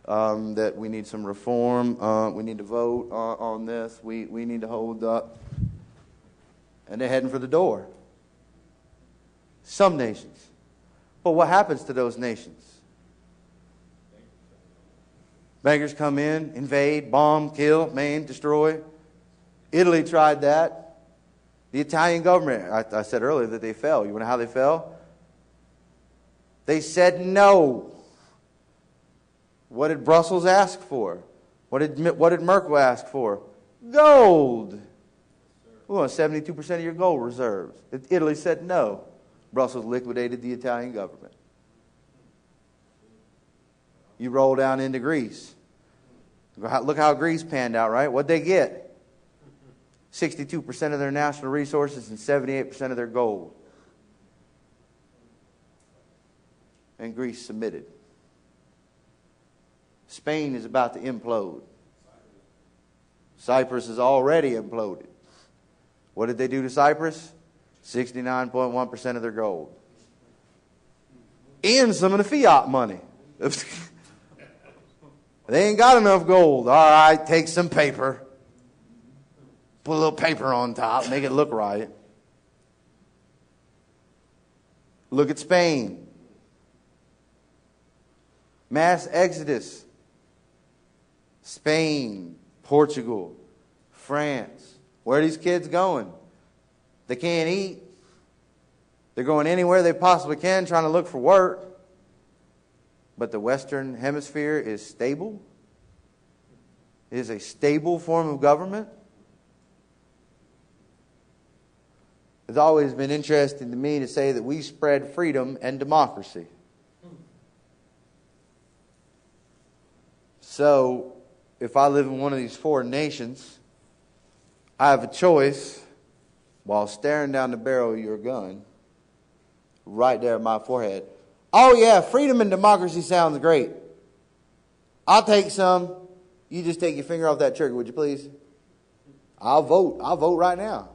that we need some reform. We need to vote on this. We need to hold up. And they're heading for the door. Some nations. But what happens to those nations? Bankers come in, invade, bomb, kill, maim, destroy. Italy tried that. The Italian government, I said earlier that they fell. You want to know how they fell? They said no. What did Brussels ask for? What did Merkel ask for? Gold. We want 72% of your gold reserves. Italy said no. Brussels liquidated the Italian government. You roll down into Greece. Look how Greece panned out, right? What'd they get? 62% of their national resources and 78% of their gold. And Greece submitted. Spain is about to implode. Cyprus is already imploded. What did they do to Cyprus? 69.1% of their gold. And some of the fiat money. They ain't got enough gold. All right, take some paper. Put a little paper on top, make it look right. Look at Spain. Mass exodus. Spain, Portugal, France. Where are these kids going? They can't eat. They're going anywhere they possibly can, trying to look for work. But the Western Hemisphere is stable. It is a stable form of government. It's always been interesting to me to say that we spread freedom and democracy. So, if I live in one of these foreign nations, I have a choice while staring down the barrel of your gun, right there at my forehead. Oh yeah, freedom and democracy sounds great. I'll take some. You just take your finger off that trigger, would you please? I'll vote. I'll vote right now.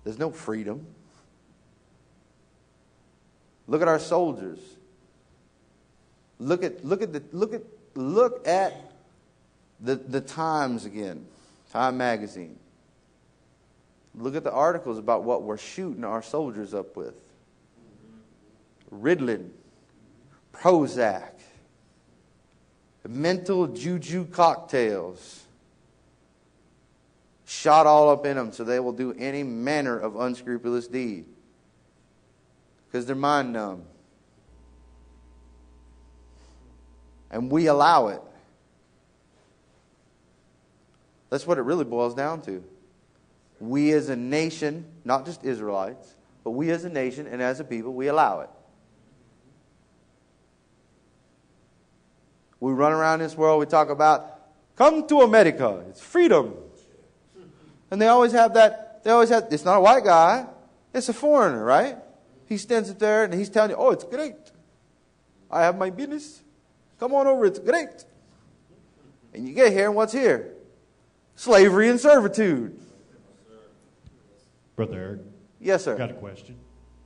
There's no freedom. Look at our soldiers. Look at the Times again, Time magazine. Look at the articles about what we're shooting our soldiers up with. Ritalin, Prozac, mental juju cocktails, shot all up in them so they will do any manner of unscrupulous deed because they're mind numb. And we allow it. That's what it really boils down to. We as a nation, not just Israelites, but we as a nation and as a people, we allow it. We run around this world, we talk about, come to America, it's freedom. And they always have, it's not a white guy, it's a foreigner, right? He stands up there and he's telling you, oh, it's great. I have my business. Come on over, it's great. And you get here, and what's here? Slavery and servitude. Brother Eric. Yes, sir. Got a question.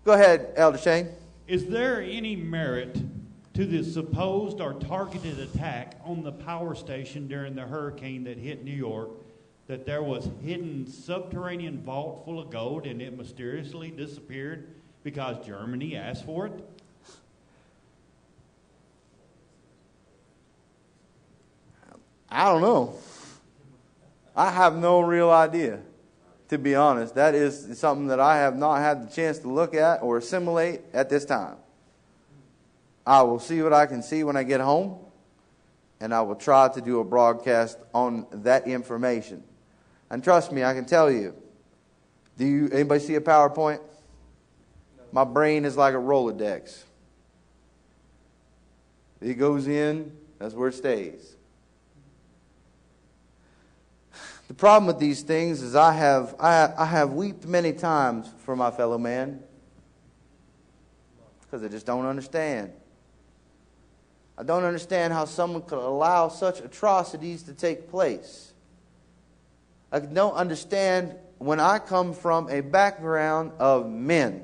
Go ahead, Elder Shane. Is there any merit to the supposed or targeted attack on the power station during the hurricane that hit New York, that there was hidden subterranean vault full of gold and it mysteriously disappeared because Germany asked for it? I don't know. I have no real idea, to be honest. That is something that I have not had the chance to look at or assimilate at this time. I will see what I can see when I get home, and I will try to do a broadcast on that information. And trust me, I can tell you. Anybody see a PowerPoint? My brain is like a Rolodex. It goes in, that's where it stays. The problem with these things is I have wept many times for my fellow man because I just don't understand. I don't understand how someone could allow such atrocities to take place. I don't understand when I come from a background of men.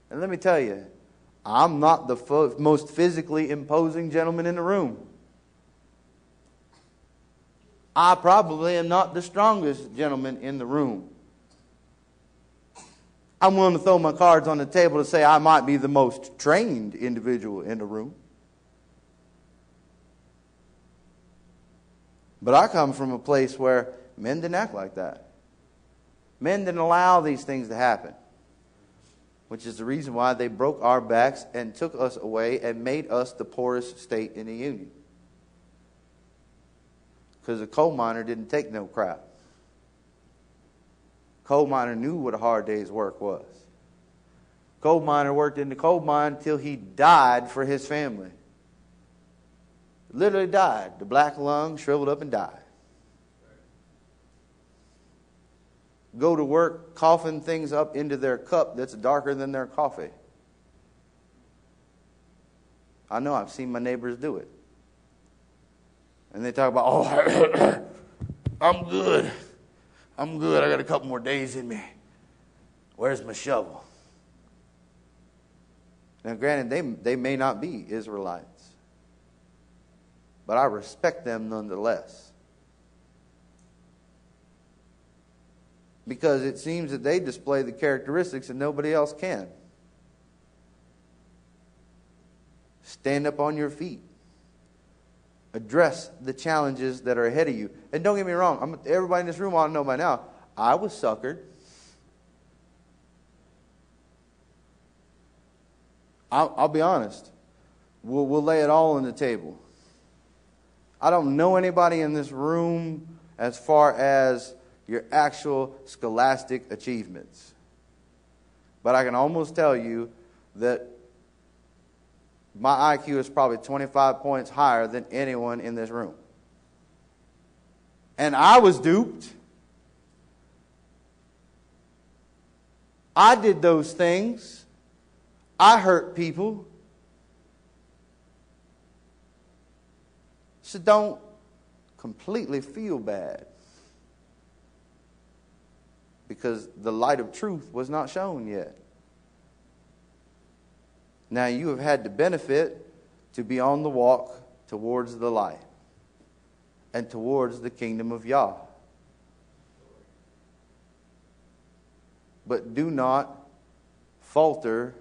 And let me tell you, I'm not the most physically imposing gentleman in the room. I probably am not the strongest gentleman in the room. I'm willing to throw my cards on the table to say I might be the most trained individual in the room. But I come from a place where men didn't act like that. Men didn't allow these things to happen, which is the reason why they broke our backs and took us away and made us the poorest state in the Union. Because a coal miner didn't take no crap. Coal miner knew what a hard day's work was. Coal miner worked in the coal mine till he died for his family. Literally died. The black lung shriveled up and died. Go to work coughing things up into their cup that's darker than their coffee. I know, I've seen my neighbors do it. And they talk about, oh, I'm good. I'm good. I got a couple more days in me. Where's my shovel? Now, granted, they may not be Israelites, but I respect them nonetheless. Because it seems that they display the characteristics that nobody else can. Stand up on your feet. Address the challenges that are ahead of you. And don't get me wrong, everybody in this room ought to know by now, I was suckered. I'll be honest. We'll lay it all on the table. I don't know anybody in this room as far as your actual scholastic achievements. But I can almost tell you that my IQ is probably 25 points higher than anyone in this room. And I was duped. I did those things. I hurt people. So don't completely feel bad, because the light of truth was not shown yet. Now you have had the benefit to be on the walk towards the light and towards the kingdom of Yah. But do not falter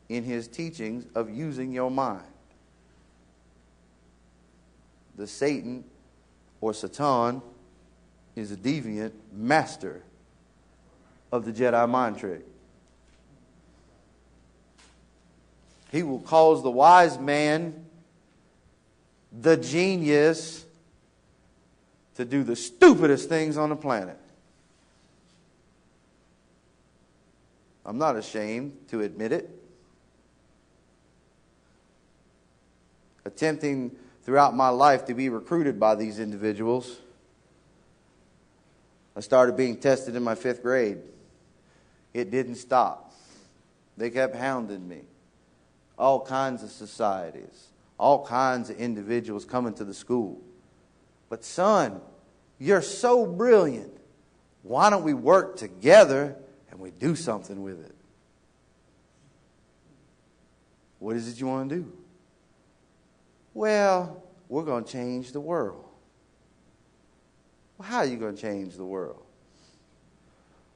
in his teachings of using your mind. The Satan or Satan is a deviant master of the Jedi mind trick. He will cause the wise man, the genius, to do the stupidest things on the planet. I'm not ashamed to admit it. Attempting throughout my life to be recruited by these individuals. I started being tested in my 5th grade. It didn't stop. They kept hounding me. All kinds of societies, all kinds of individuals coming to the school. But son, you're so brilliant. Why don't we work together and we do something with it? What is it you want to do? Well, we're going to change the world. Well, how are you going to change the world?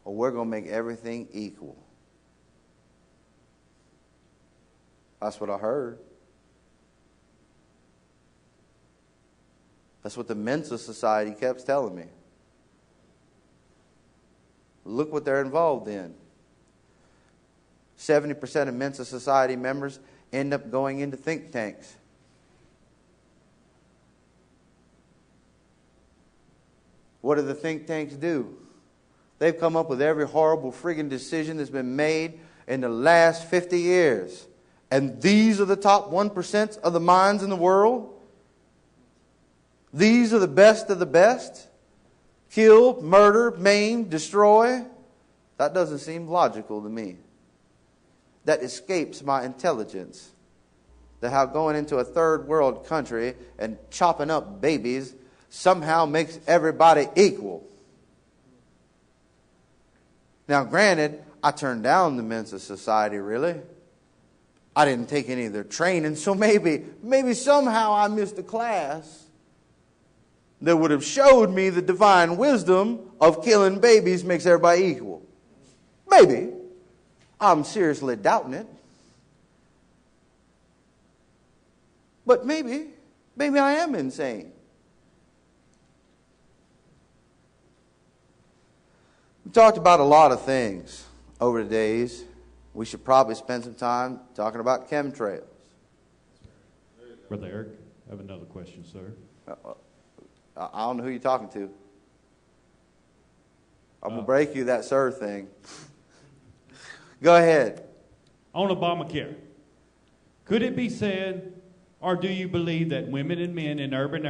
Well, we're going to make everything equal. That's what I heard. That's what the Mensa Society kept telling me. Look what they're involved in. 70% of Mensa Society members end up going into think tanks. What do the think tanks do? They've come up with every horrible friggin' decision that's been made in the last 50 years. And these are the top 1% of the minds in the world? These are the best of the best? Kill, murder, maim, destroy? That doesn't seem logical to me. That escapes my intelligence. That how going into a third world country and chopping up babies somehow makes everybody equal. Now, granted, I turned down the Mensa Society, really. I didn't take any of their training, so maybe somehow I missed a class that would have showed me the divine wisdom of killing babies makes everybody equal. Maybe. I'm seriously doubting it. But maybe I am insane. We talked about a lot of things over the days. We should probably spend some time talking about chemtrails. Brother Eric, I have another question, sir. I don't know who you're talking to. I'm going to break you that sir thing. Go ahead. On Obamacare, could it be said, or do you believe that women and men in urban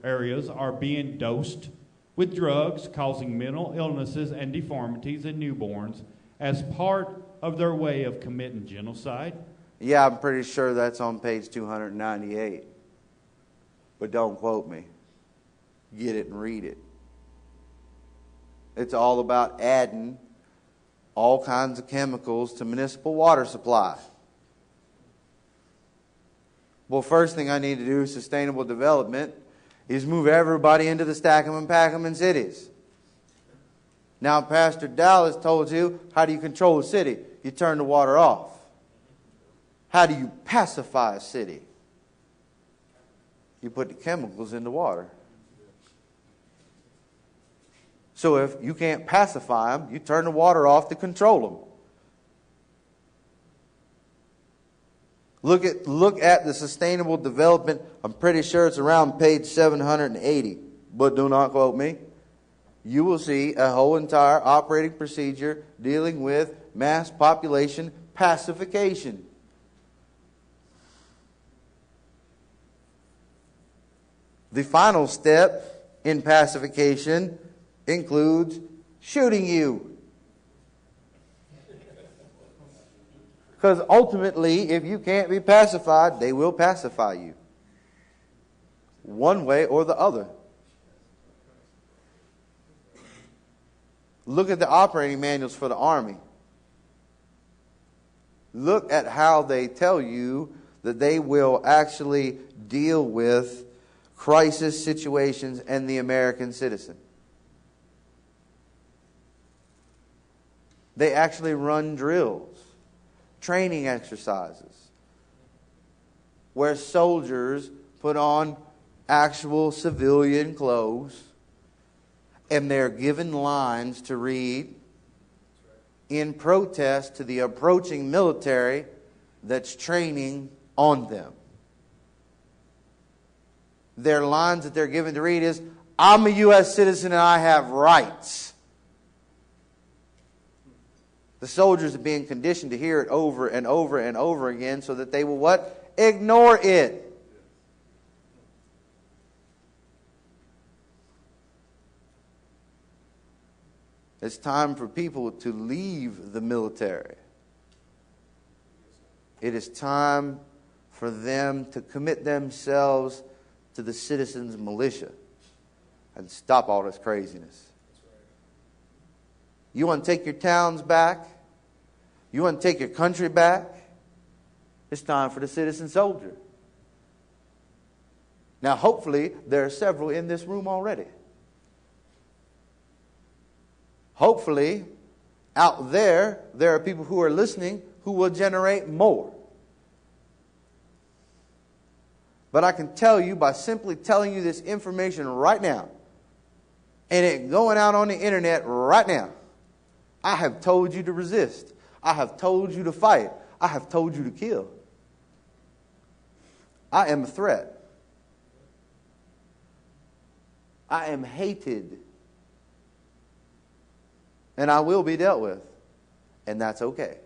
areas are being dosed with drugs causing mental illnesses and deformities in newborns as part of their way of committing genocide? Yeah, I'm pretty sure that's on page 298. But don't quote me. Get it and read it. It's all about adding all kinds of chemicals to municipal water supply. Well, first thing I need to do is sustainable development is move everybody into the stack 'em and pack 'em in cities. Now, Pastor Dallas told you, how do you control a city? You turn the water off. How do you pacify a city? You put the chemicals in the water. So if you can't pacify them, you turn the water off to control them. Look at the sustainable development. I'm pretty sure it's around page 780, but do not quote me. You will see a whole entire operating procedure dealing with mass population pacification. The final step in pacification includes shooting you. Because ultimately, if you can't be pacified, they will pacify you. One way or the other. Look at the operating manuals for the Army. Look at how they tell you that they will actually deal with crisis situations and the American citizen. They actually run drills, training exercises, where soldiers put on actual civilian clothes and they're given lines to read in protest to the approaching military that's training on them. Their lines that they're given to read is, I'm a U.S. citizen and I have rights. The soldiers are being conditioned to hear it over and over and over again so that they will what? Ignore it. It's time for people to leave the military. It is time for them to commit themselves to the citizens' militia and stop all this craziness. You want to take your towns back? You want to take your country back? It's time for the citizen soldier. Now, hopefully, there are several in this room already. Hopefully, out there are people who are listening who will generate more. But I can tell you by simply telling you this information right now, and it going out on the internet right now, I have told you to resist. I have told you to fight. I have told you to kill. I am a threat. I am hated. And I will be dealt with. And that's okay.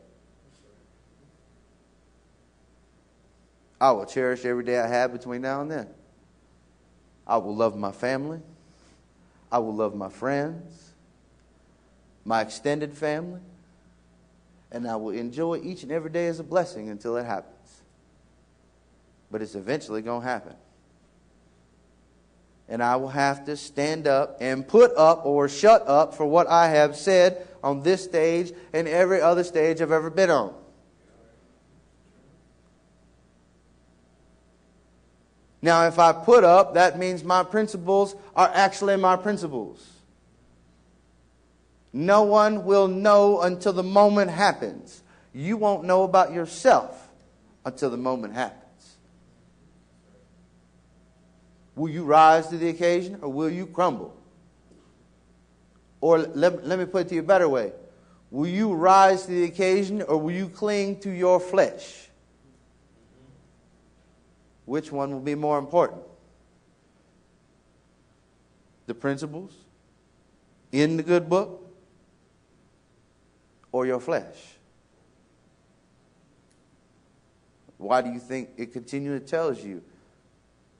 I will cherish every day I have between now and then. I will love my family. I will love my friends, my extended family, and I will enjoy each and every day as a blessing until it happens. But it's eventually going to happen. And I will have to stand up and put up or shut up for what I have said on this stage and every other stage I've ever been on. Now, if I put up, that means my principles are actually my principles. No one will know until the moment happens. You won't know about yourself until the moment happens. Will you rise to the occasion or will you crumble? Or let me put it to you a better way. Will you rise to the occasion or will you cling to your flesh? Which one will be more important? The principles in the good book or your flesh? Why do you think it continually tells you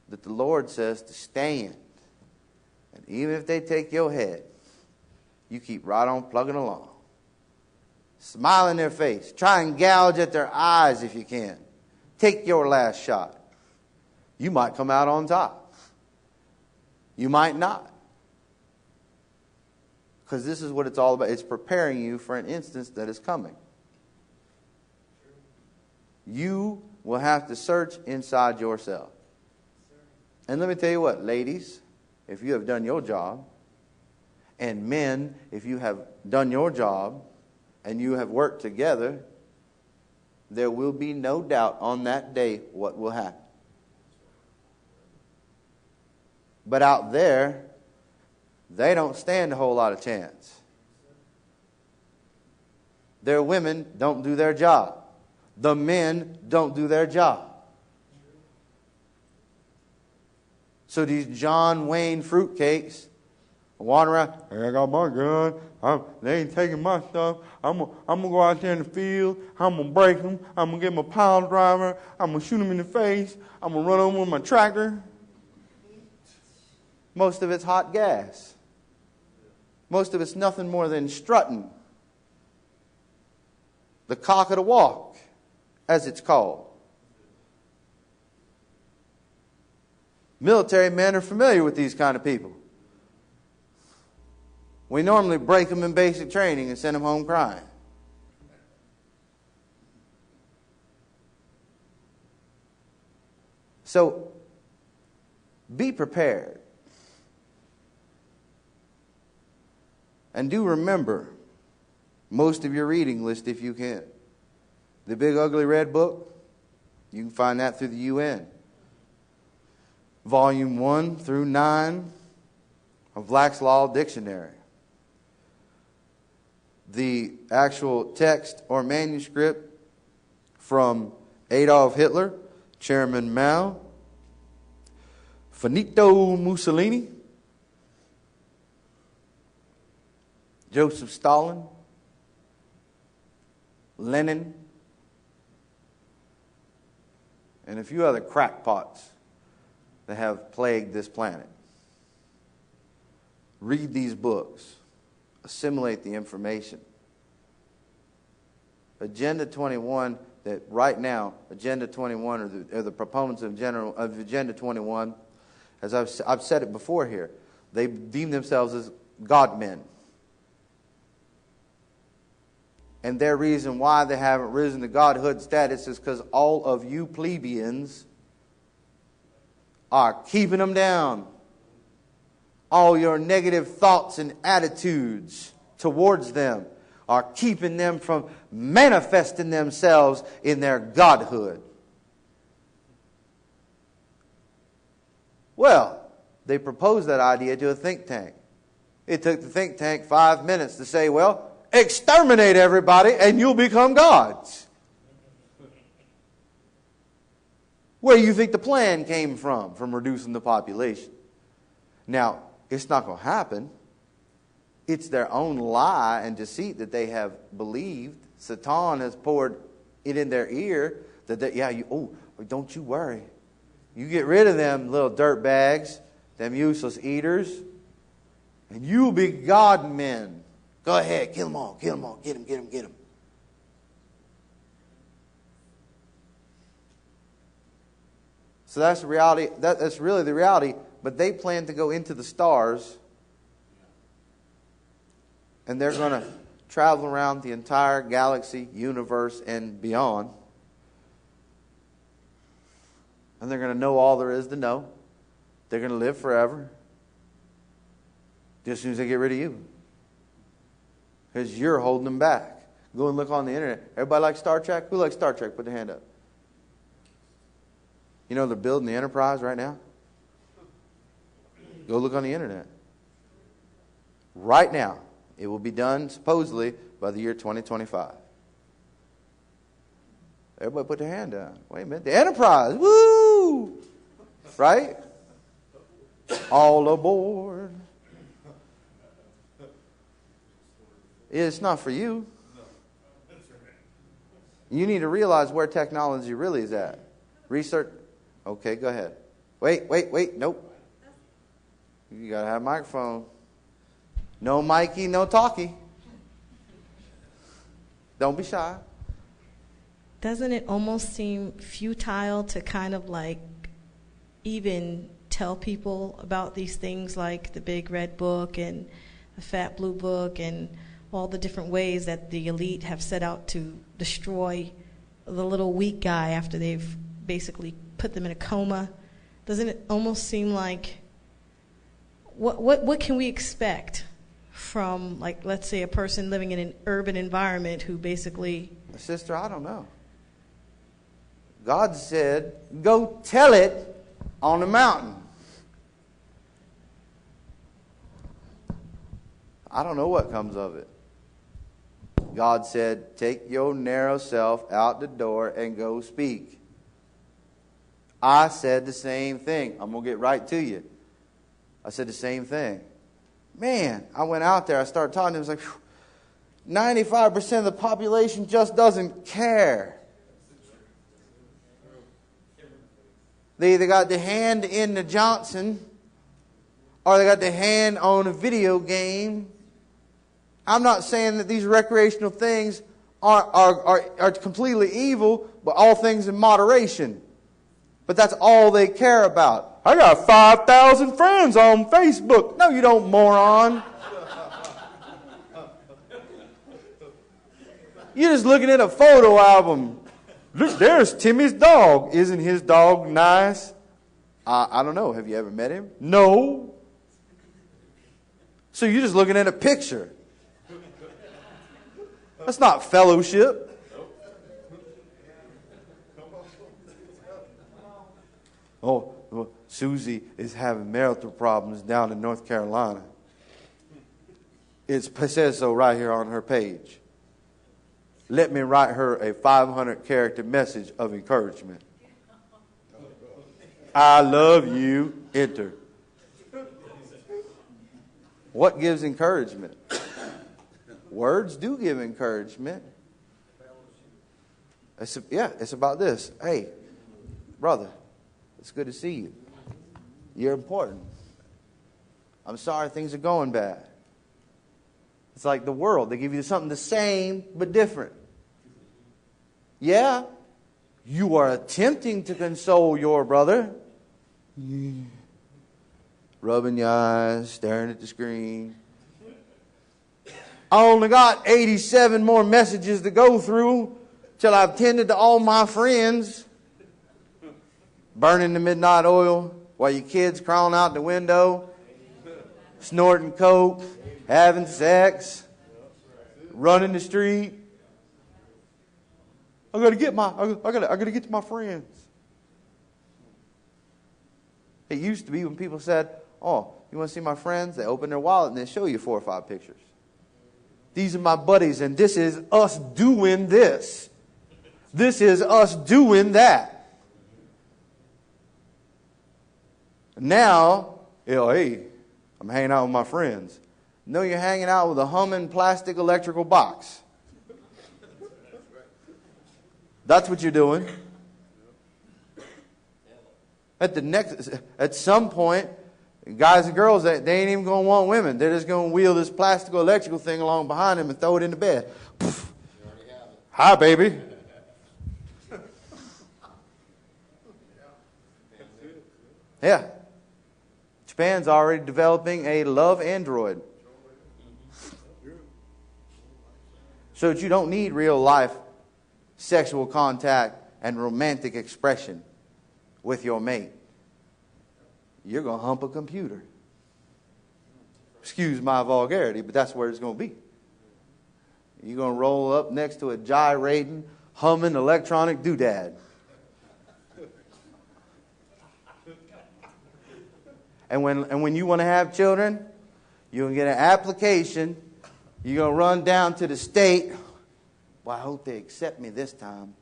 that the Lord says to stand? And even if they take your head, you keep right on plugging along. Smile in their face. Try and gouge at their eyes if you can. Take your last shot. You might come out on top. You might not. Because this is what it's all about. It's preparing you for an instance that is coming. You will have to search inside yourself. And let me tell you what, ladies, if you have done your job, and men, if you have done your job, and you have worked together, there will be no doubt on that day what will happen. But out there, they don't stand a whole lot of chance. Their women don't do their job. The men don't do their job. So these John Wayne fruitcakes wander around, hey, I got my gun. They ain't taking my stuff. I'm gonna go out there in the field. I'm going to break them. I'm going to get my pile driver. I'm going to shoot them in the face. I'm going to run over with my tractor. Most of it's hot gas. Most of it's nothing more than strutting. The cock of the walk, as it's called. Military men are familiar with these kind of people. We normally break them in basic training and send them home crying. So be prepared. And do remember most of your reading list if you can. The Big Ugly Red Book, you can find that through the UN. Volume 1 through 9 of Black's Law Dictionary. The actual text or manuscript from Adolf Hitler, Chairman Mao, Benito Mussolini, Joseph Stalin, Lenin, and a few other crackpots that have plagued this planet. Read these books. Assimilate the information. Agenda 21, that right now, Agenda 21, or the proponents of Agenda 21, as I've said it before here, they deem themselves as God-men. And their reason why they haven't risen to godhood status is because all of you plebeians are keeping them down. All your negative thoughts and attitudes towards them are keeping them from manifesting themselves in their godhood. Well, they proposed that idea to a think tank. It took the think tank 5 minutes to say, well, exterminate everybody and you'll become gods. Where do you think the plan came from reducing the population? Now, it's not going to happen. It's their own lie and deceit that they have believed. Satan has poured it in their ear that don't you worry. You get rid of them little dirt bags, them useless eaters, and you'll be God men. Go ahead, kill them all, get them. So that's the reality. That's really the reality. But they plan to go into the stars, and they're going to travel around the entire galaxy, universe, and beyond. And they're going to know all there is to know. They're going to live forever. Just as soon as they get rid of you. Because you're holding them back. Go and look on the internet. Everybody like Star Trek? Who likes Star Trek? Put their hand up. You know they're building the Enterprise right now? Go look on the internet. Right now. It will be done, supposedly, by the year 2025. Everybody put their hand down. Wait a minute. The Enterprise. Woo! Right? All aboard. It's not for you. You need to realize where technology really is at. Research. Okay, go ahead. Wait. Nope. You got to have a microphone. No Mikey, no talkie. Don't be shy. Doesn't it almost seem futile to kind of like even tell people about these things like the Big Red Book and the Fat Blue Book and all the different ways that the elite have set out to destroy the little weak guy after they've basically put them in a coma? Doesn't it almost seem like what can we expect from, like, let's say a person living in an urban environment who basically... Sister, I don't know. God said, go tell it on the mountain. I don't know what comes of it. God said, take your narrow self out the door and go speak. I said the same thing. I'm going to get right to you. I said the same thing. Man, I went out there. I started talking. It was like, 95% of the population just doesn't care. They either got the hand in the Johnson or they got the hand on a video game. I'm not saying that these recreational things are completely evil, but all things in moderation. But that's all they care about. I got 5,000 friends on Facebook. No, you don't, moron. You're just looking at a photo album. Look, there's Timmy's dog. Isn't his dog nice? I don't know. Have you ever met him? No. So you're just looking at a picture. That's not fellowship. Oh, well, Susie is having marital problems down in North Carolina. It says so right here on her page. Let me write her a 500-character message of encouragement. I love you. Enter. What gives encouragement? Words do give encouragement. It's about this. Hey, brother, it's good to see you. You're important. I'm sorry things are going bad. It's like the world. They give you something the same but different. Yeah, you are attempting to console your brother. Rubbing your eyes, staring at the screen. I only got 87 more messages to go through till I've tended to all my friends. Burning the midnight oil while your kids crawling out the window, snorting coke, having sex, running the street. I gotta get to my friends. It used to be when people said, "Oh, you want to see my friends?" They open their wallet and they show you 4 or 5 pictures. These are my buddies, and this is us doing this. This is us doing that. Now, hey, I'm hanging out with my friends. No, you're hanging out with a humming plastic electrical box. That's what you're doing. At some point, guys and girls, they ain't even going to want women. They're just going to wheel this plastic electrical thing along behind them and throw it in the bed. Hi, baby. Yeah. Japan's already developing a love android. So that you don't need real life sexual contact and romantic expression with your mate. You're going to hump a computer. Excuse my vulgarity, but that's where it's going to be. You're going to roll up next to a gyrating, humming electronic doodad. And when you want to have children, you're going to get an application. You're going to run down to the state. Well, I hope they accept me this time.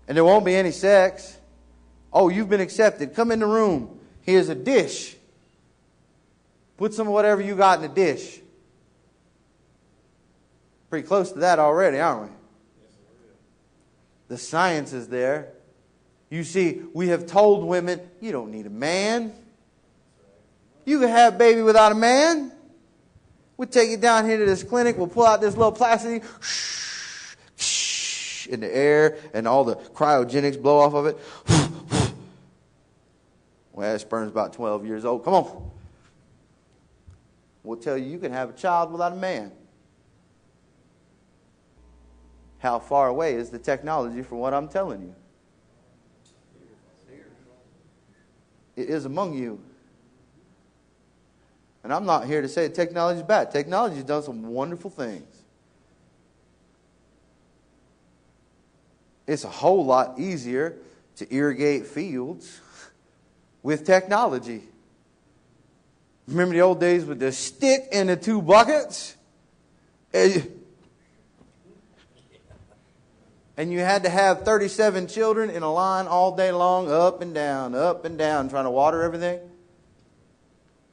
And there won't be any sex. Oh, you've been accepted. Come in the room. Here's a dish. Put some of whatever you got in the dish. Pretty close to that already, aren't we? The science is there. You see, we have told women, you don't need a man. You can have a baby without a man. We'll take you down here to this clinic. We'll pull out this little plastic in the air, and all the cryogenics blow off of it. Well, that sperm's about 12 years old. Come on. We'll tell you you can have a child without a man. How far away is the technology from what I'm telling you? It is among you. And I'm not here to say technology is bad. Technology has done some wonderful things. It's a whole lot easier to irrigate fields with technology. Remember the old days with the stick and the 2 buckets? And you had to have 37 children in a line all day long, up and down, trying to water everything.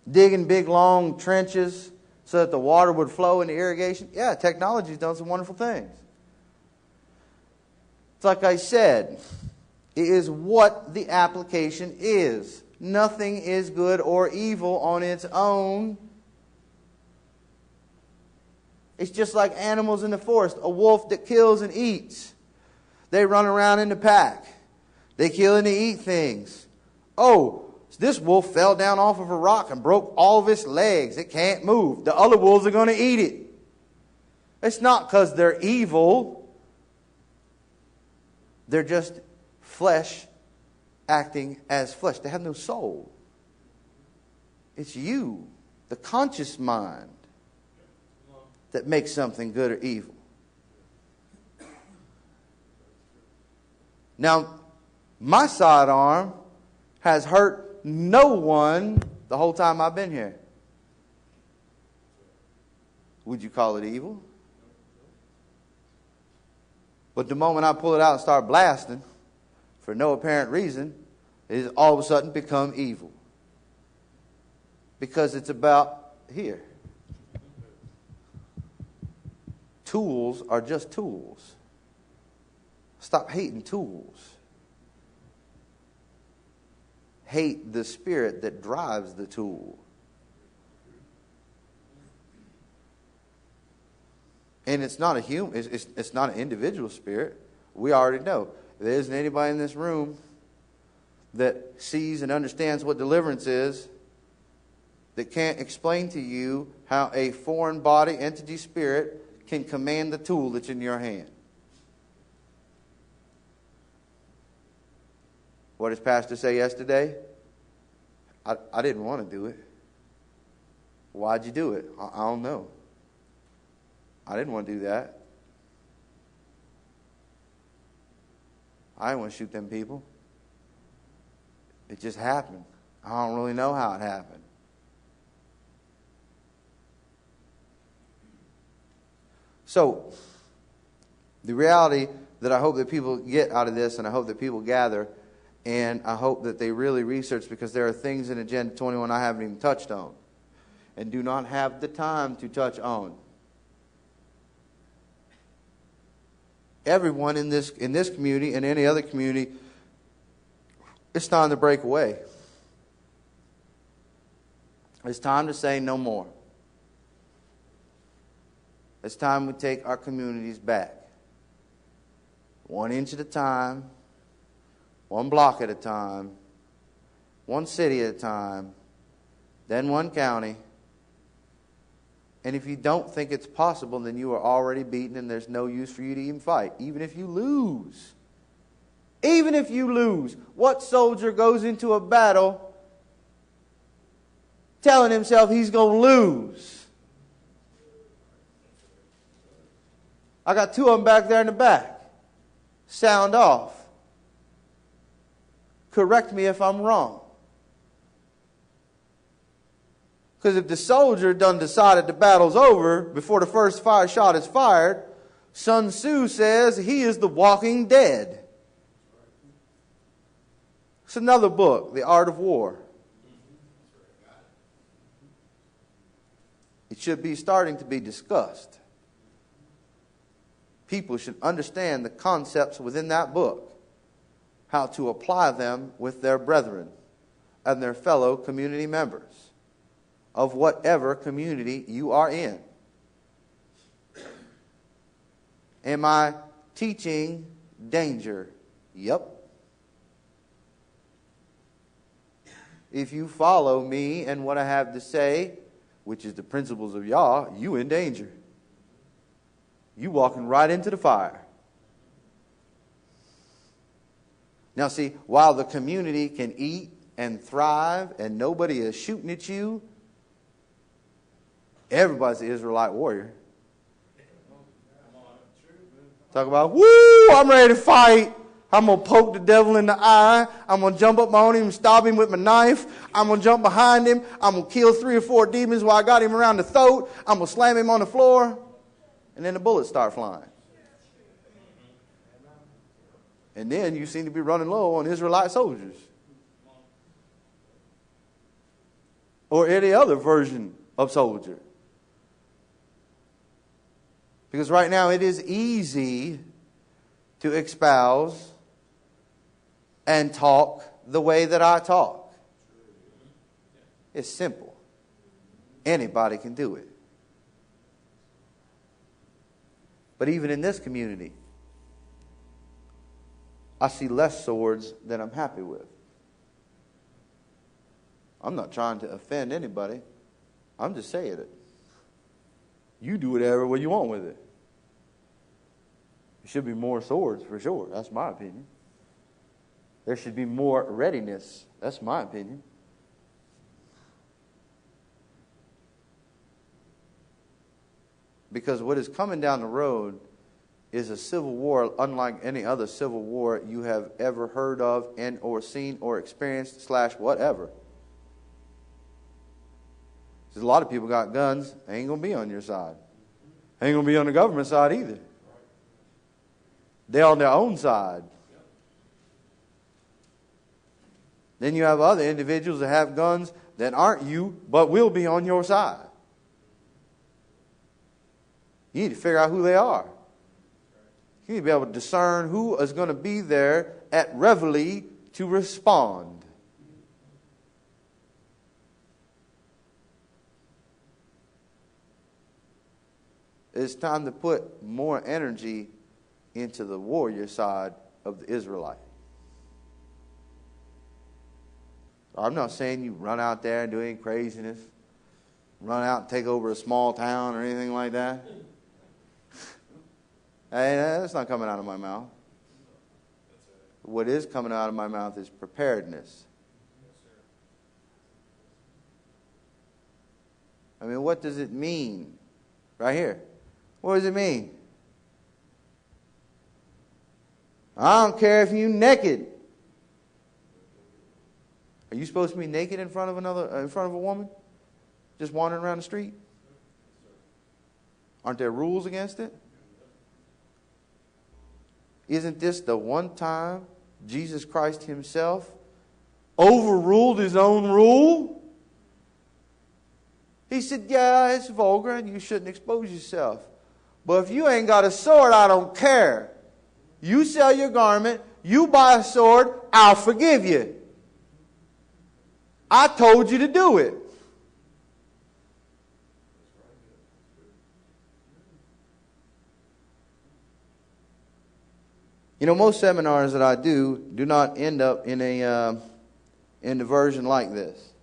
Digging big, long trenches so that the water would flow into irrigation. Yeah, technology's done some wonderful things. It's like I said, it is what the application is. Nothing is good or evil on its own. It's just like animals in the forest. A wolf that kills and eats. They run around in the pack. They kill and they eat things. Oh, this wolf fell down off of a rock and broke all of its legs. It can't move. The other wolves are going to eat it. It's not because they're evil. They're just flesh acting as flesh. They have no soul. It's you, the conscious mind, that makes something good or evil. Now, my sidearm has hurt no one the whole time I've been here. Would you call it evil? But the moment I pull it out and start blasting, for no apparent reason, it has all of a sudden become evil. Because it's about here. Tools are just tools. Stop hating tools. Hate the spirit that drives the tool. And it's not a human. It's not an individual spirit. We already know. There isn't anybody in this room that sees and understands what deliverance is that can't explain to you how a foreign body, entity, spirit can command the tool that's in your hand. What did Pastor say yesterday? I didn't want to do it. Why'd you do it? I don't know. I didn't want to do that. I didn't want to shoot them people. It just happened. I don't really know how it happened. So, the reality that I hope that people get out of this, and I hope that people gather, and I hope that they really research, because there are things in Agenda 21 I haven't even touched on and do not have the time to touch on. Everyone in this community and any other community, it's time to break away. It's time to say no more. It's time we take our communities back. 1 inch at a time, 1 block at a time, 1 city at a time, then 1 county. And if you don't think it's possible, then you are already beaten and there's no use for you to even fight, even if you lose. Even if you lose. What soldier goes into a battle telling himself he's going to lose? I got 2 of them back there in the back. Sound off. Correct me if I'm wrong. Because if the soldier done decided the battle's over before the first fire shot is fired, Sun Tzu says he is the walking dead. It's another book, The Art of War. It should be starting to be discussed. People should understand the concepts within that book, how to apply them with their brethren and their fellow community members of whatever community you are in. Am I teaching danger? Yep. If you follow me and what I have to say, which is the principles of Yah, you in danger. You walking right into the fire. Now see, while the community can eat and thrive and nobody is shooting at you, everybody's an Israelite warrior. Talk about, woo, I'm ready to fight. I'm going to poke the devil in the eye. I'm going to jump up on him and stab him with my knife. I'm going to jump behind him. I'm going to kill 3 or 4 demons while I got him around the throat. I'm going to slam him on the floor. And then the bullets start flying. And then you seem to be running low on Israelite soldiers. Or any other version of soldier. Because right now it is easy to espouse and talk the way that I talk. It's simple. Anybody can do it. But even in this community, I see less swords than I'm happy with. I'm not trying to offend anybody. I'm just saying it. You do whatever way you want with it. There should be more swords for sure. That's my opinion. There should be more readiness. That's my opinion. Because what is coming down the road is a civil war unlike any other civil war you have ever heard of and or seen or experienced / whatever. Because a lot of people got guns, they ain't going to be on your side. They ain't going to be on the government side either. They're on their own side. Then you have other individuals that have guns that aren't you, but will be on your side. You need to figure out who they are. You need to be able to discern who is going to be there at reveille to respond. It's time to put more energy into the warrior side of the Israelite. I'm not saying you run out there and do any craziness, run out and take over a small town or anything like that. Hey, that's not coming out of my mouth. What is coming out of my mouth is preparedness. I mean, what does it mean? Right here. What does it mean? I don't care if you're naked. Are you supposed to be naked in front of a woman? Just wandering around the street? Aren't there rules against it? Isn't this the one time Jesus Christ himself overruled his own rule? He said, yeah, it's vulgar and you shouldn't expose yourself. But if you ain't got a sword, I don't care. You sell your garment, you buy a sword, I'll forgive you. I told you to do it. You know, most seminars that I do not end up in a version like this.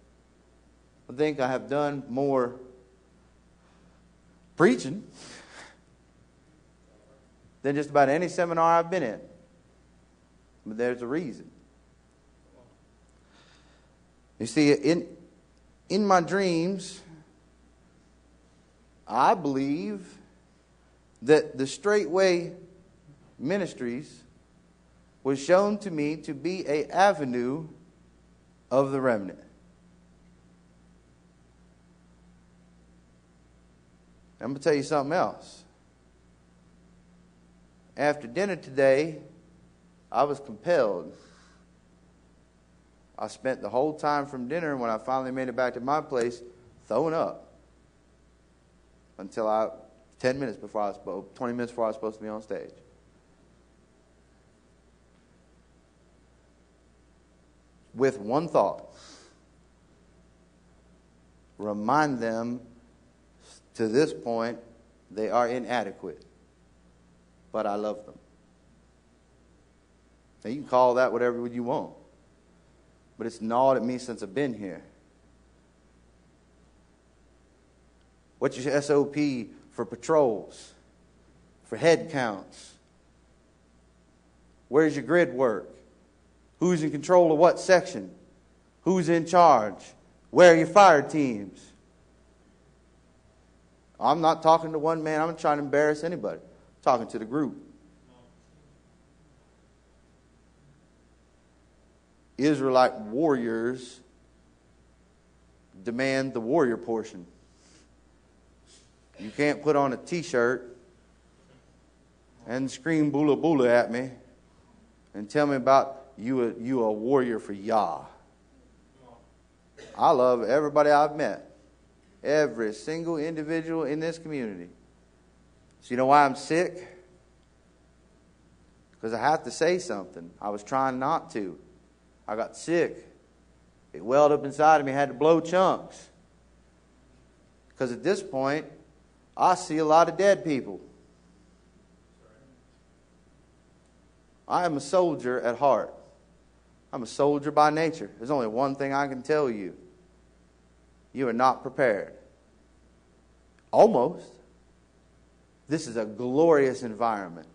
I think I have done more preaching than just about any seminar I've been in. But there's a reason. You see, in my dreams, I believe that the Straightway Ministries was shown to me to be an avenue of the remnant. I'm going to tell you something else. After dinner today, I was compelled. I spent the whole time from dinner, when I finally made it back to my place, throwing up. Until 20 minutes before I was supposed to be on stage. With one thought. Remind them, to this point, they are inadequate. But I love them. Now you can call that whatever you want. But it's gnawed at me since I've been here. What's your SOP for patrols? For head counts? Where's your grid work? Who's in control of what section? Who's in charge? Where are your fire teams? I'm not talking to one man. I'm not trying to embarrass anybody. I'm talking to the group. Israelite warriors demand the warrior portion. You can't put on a t-shirt and scream bula bula at me and tell me about you a warrior for Yah. I love everybody I've met. Every single individual in this community. So you know why I'm sick? Because I have to say something. I was trying not to. I got sick. It welled up inside of me. I had to blow chunks. Because at this point, I see a lot of dead people. I am a soldier at heart. I'm a soldier by nature. There's only one thing I can tell you. You are not prepared. Almost. This is a glorious environment.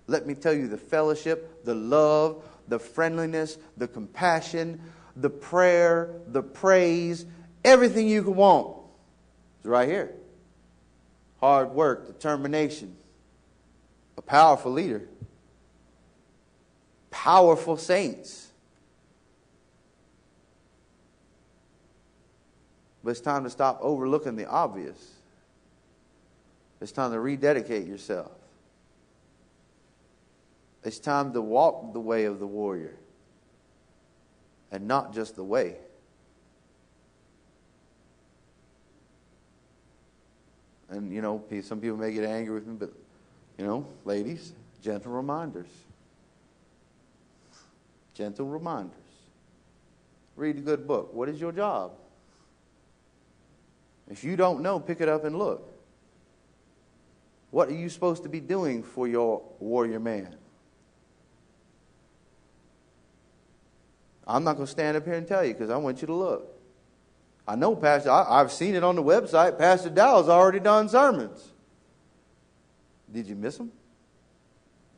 Let me tell you, the fellowship, the love, the friendliness, the compassion, the prayer, the praise, everything you could want is right here. Hard work, determination, a powerful leader, powerful saints. But it's time to stop overlooking the obvious. It's time to rededicate yourself. It's time to walk the way of the warrior and not just the way. And, you know, some people may get angry with me, but, you know, ladies, gentle reminders. Gentle reminders. Read a good book. What is your job? If you don't know, pick it up and look. What are you supposed to be doing for your warrior man? I'm not going to stand up here and tell you because I want you to look. I know, Pastor, I've seen it on the website. Pastor Dow's already done sermons. Did you miss them?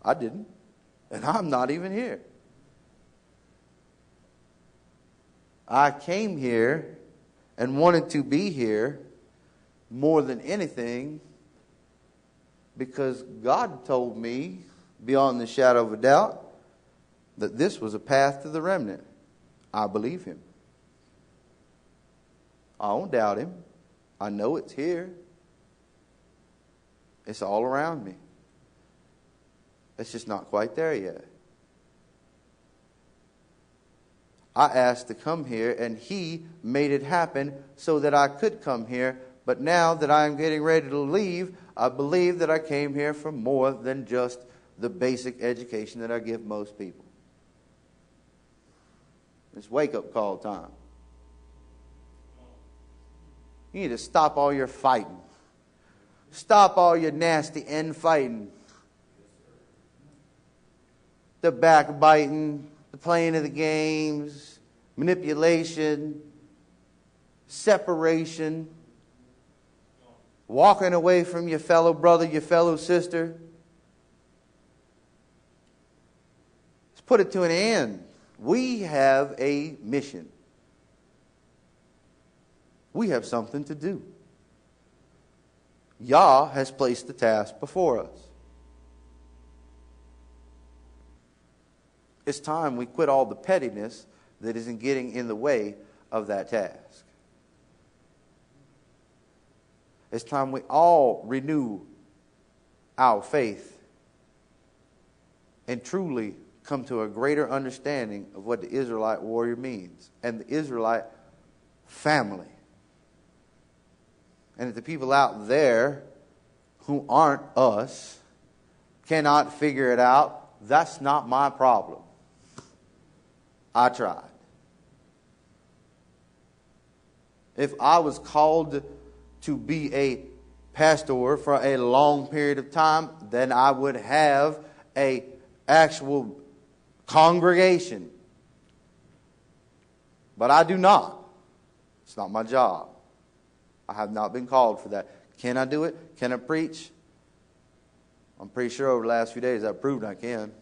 I didn't. And I'm not even here. I came here and wanted to be here more than anything because God told me, beyond the shadow of a doubt, that this was a path to the remnant. I believe him. I don't doubt him. I know it's here. It's all around me. It's just not quite there yet. I asked to come here, and he made it happen so that I could come here. But now that I am getting ready to leave, I believe that I came here for more than just the basic education that I give most people. It's wake-up call time. You need to stop all your fighting. Stop all your nasty infighting. The backbiting, the playing of the games, manipulation, separation, walking away from your fellow brother, your fellow sister. Let's put it to an end. We have a mission. We have something to do. Yah has placed the task before us. It's time we quit all the pettiness that isn't getting in the way of that task. It's time we all renew our faith and truly come to a greater understanding of what the Israelite warrior means and the Israelite family. And if the people out there who aren't us cannot figure it out, that's not my problem. I tried. If I was called to be a pastor for a long period of time, then I would have an actual congregation. But I do not. It's not my job. I have not been called for that. Can I do it? Can I preach? I'm pretty sure over the last few days I've proved I can.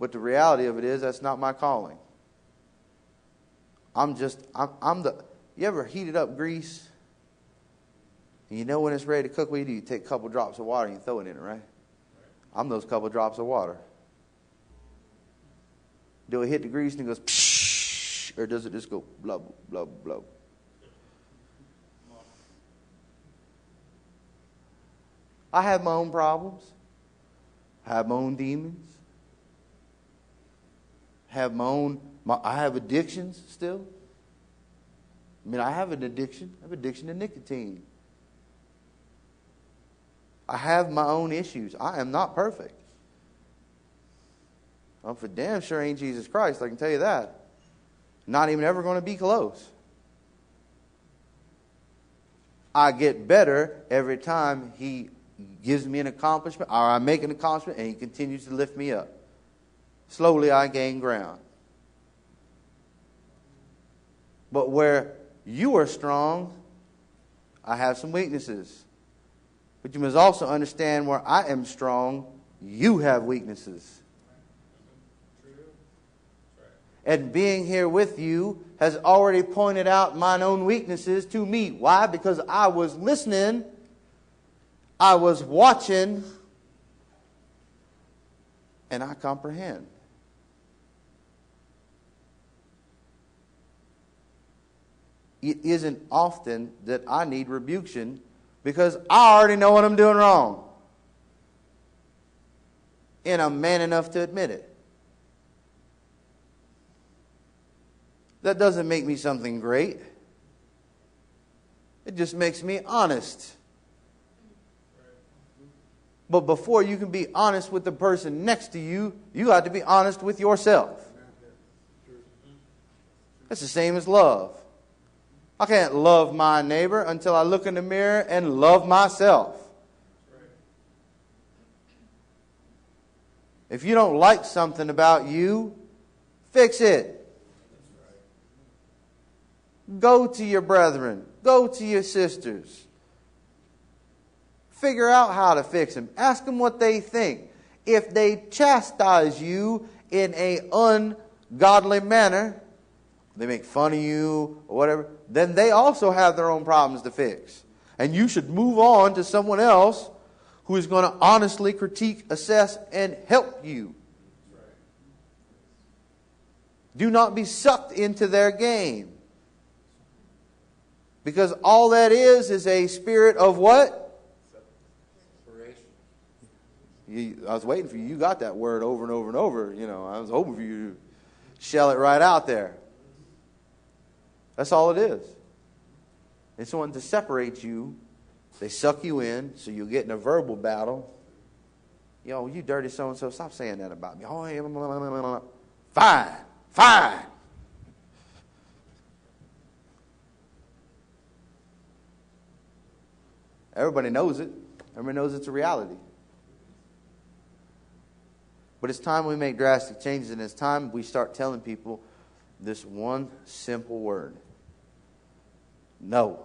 But the reality of it is that's not my calling. I'm the, you ever heated up grease? And you know when it's ready to cook, what you do? You take a couple drops of water and you throw it in it, right? I'm those couple drops of water. Do it hit the grease and it goes, psh, or does it just go blub, blub, blub? I have my own problems. I have my own demons. I have addictions still. I mean, I have an addiction. I have addiction to nicotine. I have my own issues. I am not perfect. I'm for damn sure ain't Jesus Christ, I can tell you that. Not even ever going to be close. I get better every time he gives me an accomplishment, or I make an accomplishment, and he continues to lift me up. Slowly I gain ground. But where you are strong, I have some weaknesses. But you must also understand where I am strong, you have weaknesses. And being here with you has already pointed out mine own weaknesses to me. Why? Because I was listening, I was watching, and I comprehend. It isn't often that I need rebuction because I already know what I'm doing wrong. And I'm man enough to admit it. That doesn't make me something great. It just makes me honest. But before you can be honest with the person next to you, you have to be honest with yourself. That's the same as love. I can't love my neighbor until I look in the mirror and love myself. If you don't like something about you, fix it. Go to your brethren. Go to your sisters. Figure out how to fix them. Ask them what they think. If they chastise you in an ungodly manner, they make fun of you or whatever, then they also have their own problems to fix. And you should move on to someone else who is going to honestly critique, assess, and help you. Do not be sucked into their game. Because all that is a spirit of what? Separation. I was waiting for you. You got that word over and over and over. You know, I was hoping for you to shell it right out there. That's all it is. It's wanting to separate you. They suck you in, so you get in a verbal battle. Yo, you dirty so-and-so, stop saying that about me. Oh, blah, blah, blah, blah. Fine, fine. Everybody knows it. Everybody knows it's a reality. But it's time we make drastic changes, and it's time we start telling people this one simple word. No.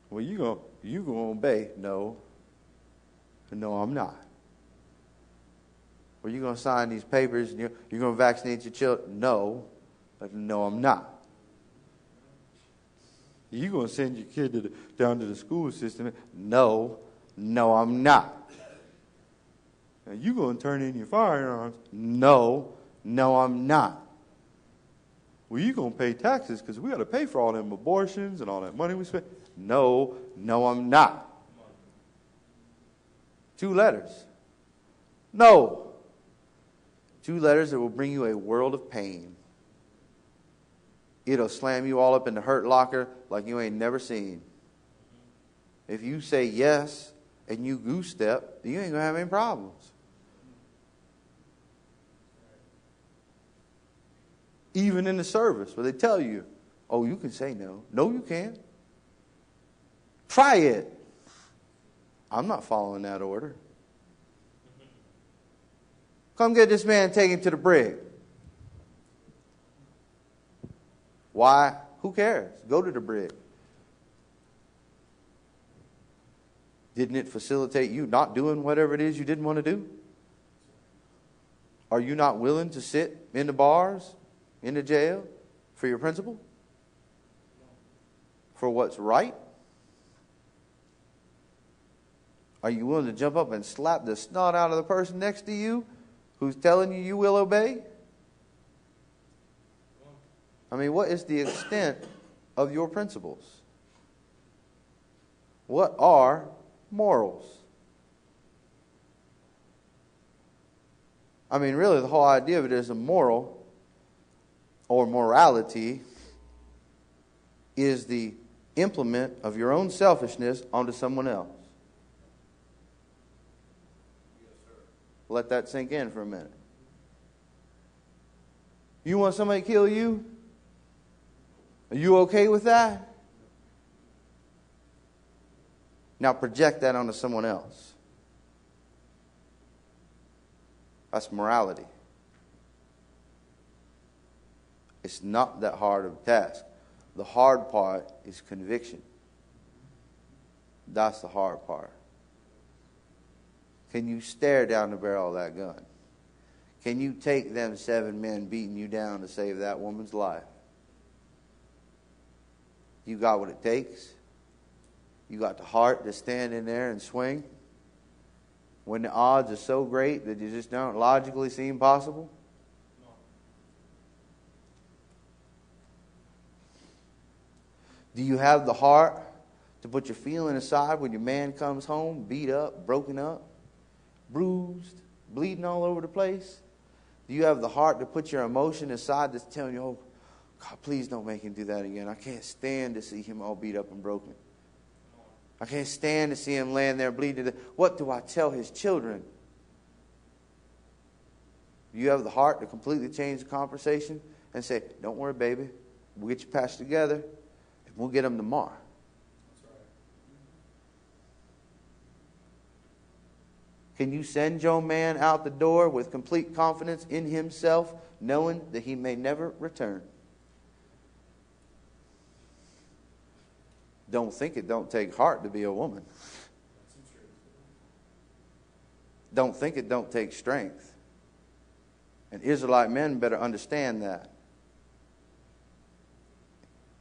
Well, you gonna obey? No. No, I'm not. Well, you gonna sign these papers and you're gonna vaccinate your children? No. But no, I'm not. You gonna send your kid down to the school system? No. No, I'm not. Now, you gonna turn in your firearms? No. No, I'm not. Well, you gonna pay taxes because we got to pay for all them abortions and all that money we spend? No. No, I'm not. 2 letters. No. 2 letters that will bring you a world of pain. It'll slam you all up in the hurt locker like you ain't never seen. If you say yes and you goose step, you ain't going to have any problems. Even in the service where they tell you, oh, you can say no. No, you can't. Try it. I'm not following that order. Come get this man, take him to the brig. Why? Who cares? Go to the brig. Didn't it facilitate you not doing whatever it is you didn't want to do? Are you not willing to sit in the bars, in the jail, for your principle? For what's right? Are you willing to jump up and slap the snot out of the person next to you who's telling you will obey? I mean, what is the extent of your principles? What are morals? I mean, really, the whole idea of it is a moral or morality is the implement of your own selfishness onto someone else. Let that sink in for a minute. You want somebody to kill you? Are you okay with that? Now project that onto someone else. That's morality. It's not that hard of a task. The hard part is conviction. That's the hard part. Can you stare down the barrel of that gun? Can you take them 7 men beating you down to save that woman's life? You got what it takes? You got the heart to stand in there and swing when the odds are so great that you just don't logically seem possible? Do you have the heart to put your feeling aside when your man comes home beat up, broken up, bruised, bleeding all over the place? Do you have the heart to put your emotion aside that's telling you, oh, God, please don't make him do that again. I can't stand to see him all beat up and broken. I can't stand to see him laying there bleeding to death. What do I tell his children? Do you have the heart to completely change the conversation and say, don't worry, baby. We'll get your patch together and we'll get them tomorrow. Can you send your man out the door with complete confidence in himself, knowing that he may never return? Don't think it don't take heart to be a woman. Don't think it don't take strength. And Israelite men better understand that.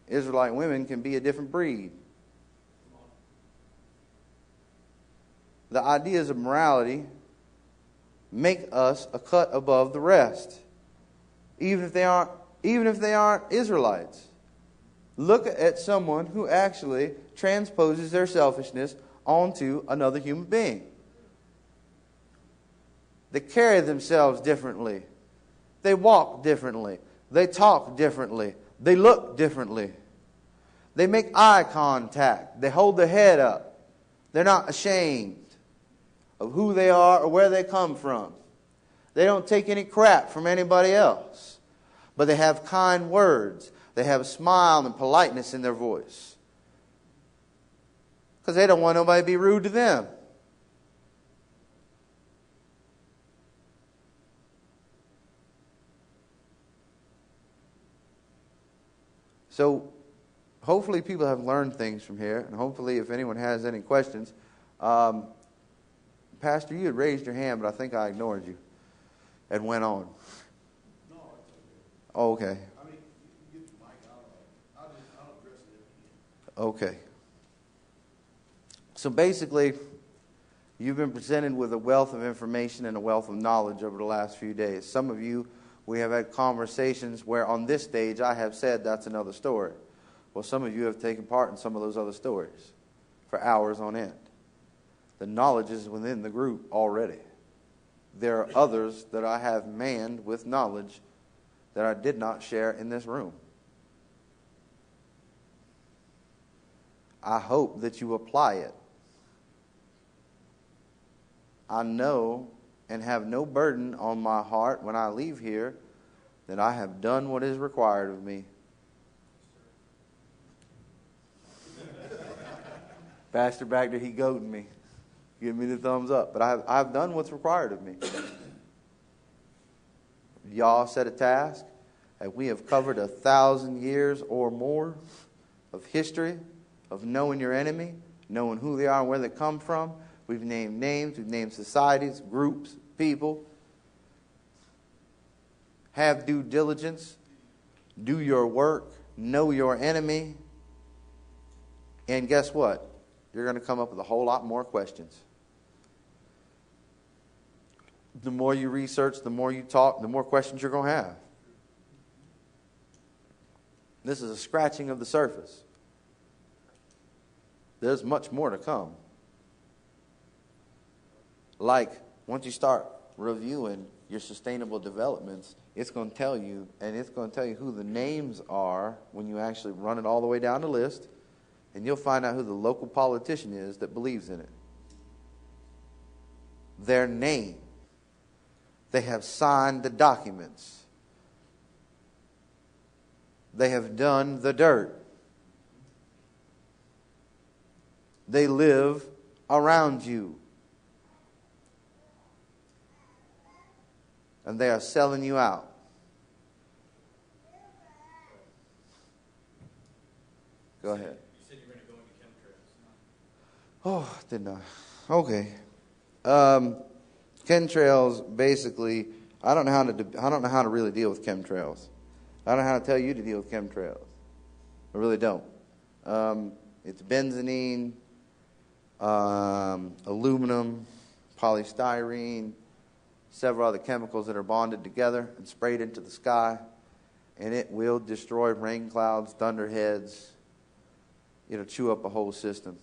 Israelite women can be a different breed. The ideas of morality make us a cut above the rest, even if they aren't Israelites. Look at someone who actually transposes their selfishness onto another human being. They carry themselves differently. They walk differently. They talk differently. They look differently. They make eye contact. They hold their head up. They're not ashamed of who they are or where they come from. They don't take any crap from anybody else. But they have kind words. They have a smile and politeness in their voice. Because they don't want nobody to be rude to them. So, hopefully people have learned things from here. And hopefully if anyone has any questions. Pastor, you had raised your hand, but I think I ignored you and went on. No, it's okay. Oh, okay. I mean, you can get the mic. I'll address it. Okay. So basically, you've been presented with a wealth of information and a wealth of knowledge over the last few days. Some of you, we have had conversations where on this stage I have said that's another story. Well, some of you have taken part in some of those other stories for hours on end. The knowledge is within the group already. There are others that I have manned with knowledge that I did not share in this room. I hope that you apply it. I know and have no burden on my heart when I leave here that I have done what is required of me. Pastor back there, he goading me. Give me the thumbs up. But I've done what's required of me. Y'all set a task, and we have covered 1,000 years or more of history, of knowing your enemy, knowing who they are and where they come from. We've named names, we've named societies, groups, people. Have due diligence. Do your work. Know your enemy. And guess what? You're going to come up with a whole lot more questions. The more you research, the more you talk, the more questions you're going to have. This is a scratching of the surface. There's much more to come. Like, once you start reviewing your sustainable developments, it's going to tell you, and it's going to tell you who the names are when you actually run it all the way down the list, and you'll find out who the local politician is that believes in it. Their name. They have signed the documents. They have done the dirt. They live around you. And they are selling you out. Go ahead. You said you were going to go into chemtrails. Oh, didn't I? Okay. Chemtrails, basically, I don't know how to really deal with chemtrails. I don't know how to tell you to deal with chemtrails. I really don't. It's benzene, aluminum, polystyrene, several other chemicals that are bonded together and sprayed into the sky, and it will destroy rain clouds, thunderheads. It'll chew up a whole system.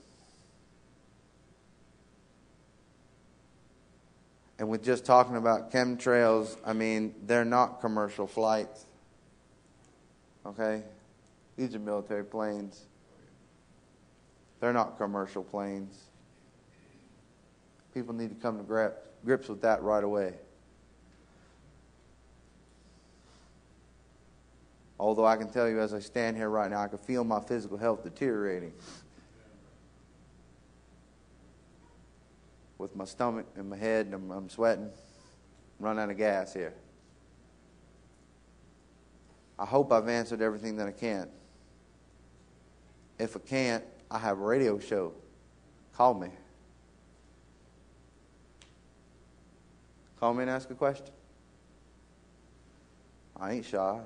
And with just talking about chemtrails, I mean, they're not commercial flights. Okay? These are military planes. They're not commercial planes. People need to come to grips with that right away. Although I can tell you as I stand here right now, I can feel my physical health deteriorating. With my stomach and my head, and I'm sweating. I'm running out of gas here. I hope I've answered everything that I can. If I can't, I have a radio show. Call me. Call me and ask a question. I ain't shy.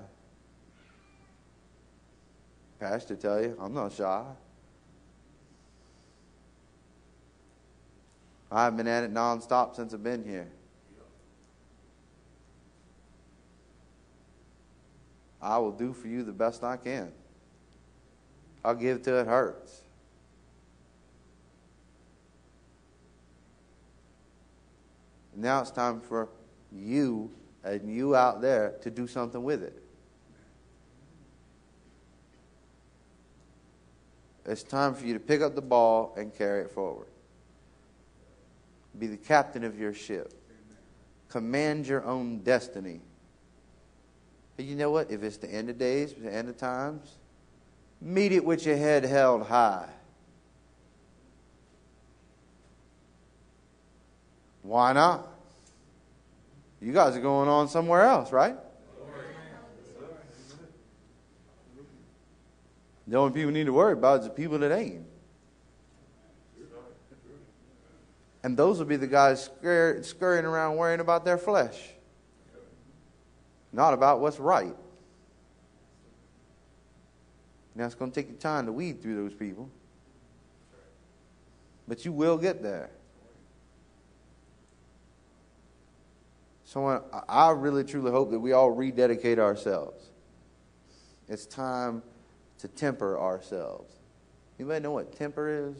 Pastor tell you, I'm not shy. I've been at it nonstop since I've been here. I will do for you the best I can. I'll give till it hurts. Now it's time for you and you out there to do something with it. It's time for you to pick up the ball and carry it forward. Be the captain of your ship. Command your own destiny. But you know what? If it's the end of days, the end of times, meet it with your head held high. Why not? You guys are going on somewhere else, right? The only people you need to worry about is the people that ain't. And those will be the guys scurrying around worrying about their flesh. Not about what's right. Now it's going to take you time to weed through those people. But you will get there. So I really truly hope that we all rededicate ourselves. It's time to temper ourselves. Anybody know what temper is?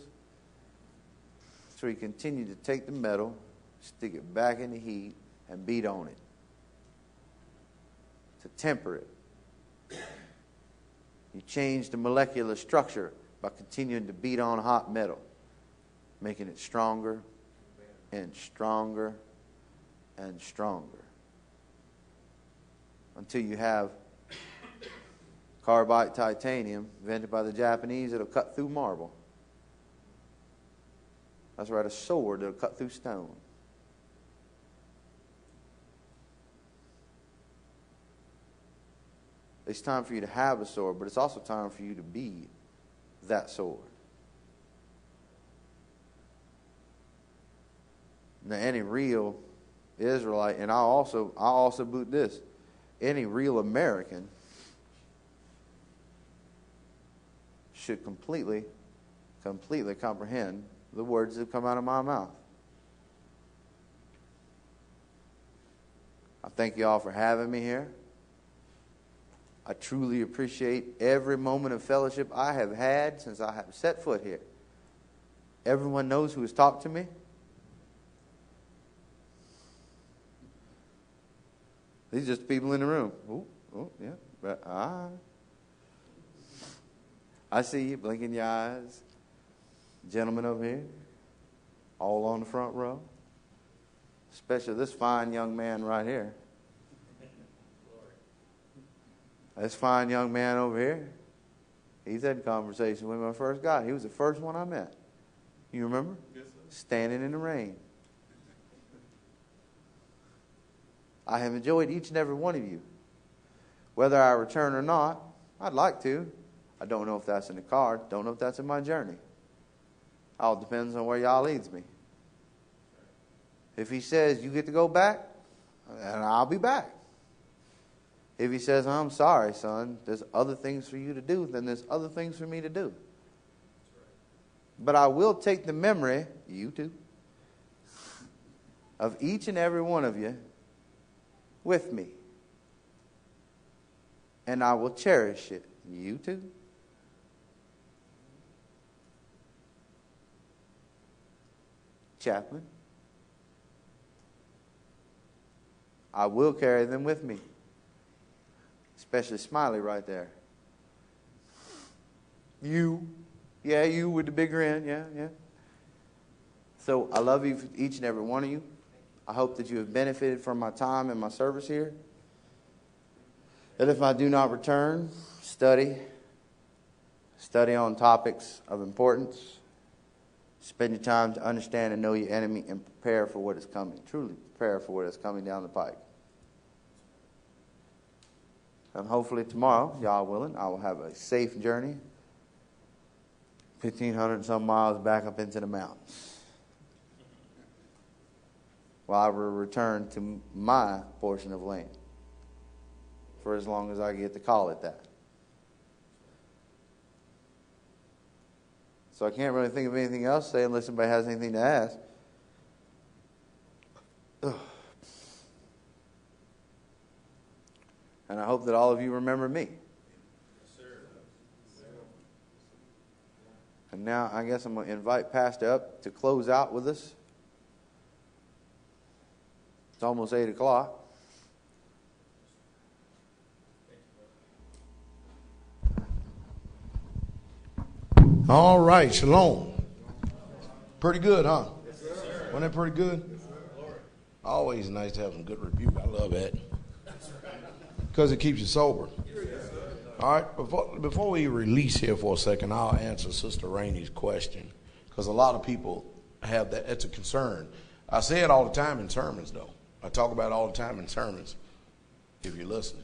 So you continue to take the metal, stick it back in the heat, and beat on it. To temper it. You change the molecular structure by continuing to beat on hot metal, making it stronger and stronger and stronger. Until you have carbide titanium, invented by the Japanese, that'll cut through marble. That's right, a sword that'll cut through stone. It's time for you to have a sword, but it's also time for you to be that sword. Now, any real Israelite, and I'll also boot this, any real American should completely comprehend the words that come out of my mouth. I thank you all for having me here. I truly appreciate every moment of fellowship I have had since I have set foot here. Everyone knows who has talked to me. These are just people in the room. Oh, yeah. But I see you blinking your eyes. Gentlemen over here, all on the front row. Especially this fine young man right here. This fine young man over here. He's had conversation with me when I first got here. He was the first one I met. You remember? Yes, sir. Standing in the rain. I have enjoyed each and every one of you. Whether I return or not, I'd like to. I don't know if that's in the card. Don't know if that's in my journey. All depends on where y'all leads me. If he says you get to go back, then I'll be back. If he says, I'm sorry, son, there's other things for you to do, then there's other things for me to do. But I will take the memory, you too, of each and every one of you with me. And I will cherish it. You too. Chaplain. I will carry them with me. Especially Smiley right there. You. Yeah, you with the big grin. Yeah. So I love you, each and every one of you. I hope that you have benefited from my time and my service here. That if I do not return, study on topics of importance. Spend your time to understand and know your enemy and prepare for what is coming. Truly prepare for what is coming down the pike. And hopefully tomorrow, y'all willing, I will have a safe journey. 1,500 and some miles back up into the mountains. While I will return to my portion of land. For as long as I get to call it that. So I can't really think of anything else to say unless somebody has anything to ask. And I hope that all of you remember me. And now I guess I'm going to invite Pastor up to close out with us. It's almost 8 o'clock. All right, shalom. Pretty good, huh? Yes, sir. Wasn't that pretty good? Yes, always nice to have some good rebuke. I love that. Because it keeps you sober. All right, before we release here for a second, I'll answer Sister Rainey's question. Because a lot of people have that. It's a concern. I say it all the time in sermons, though. I talk about it all the time in sermons. If you're listening.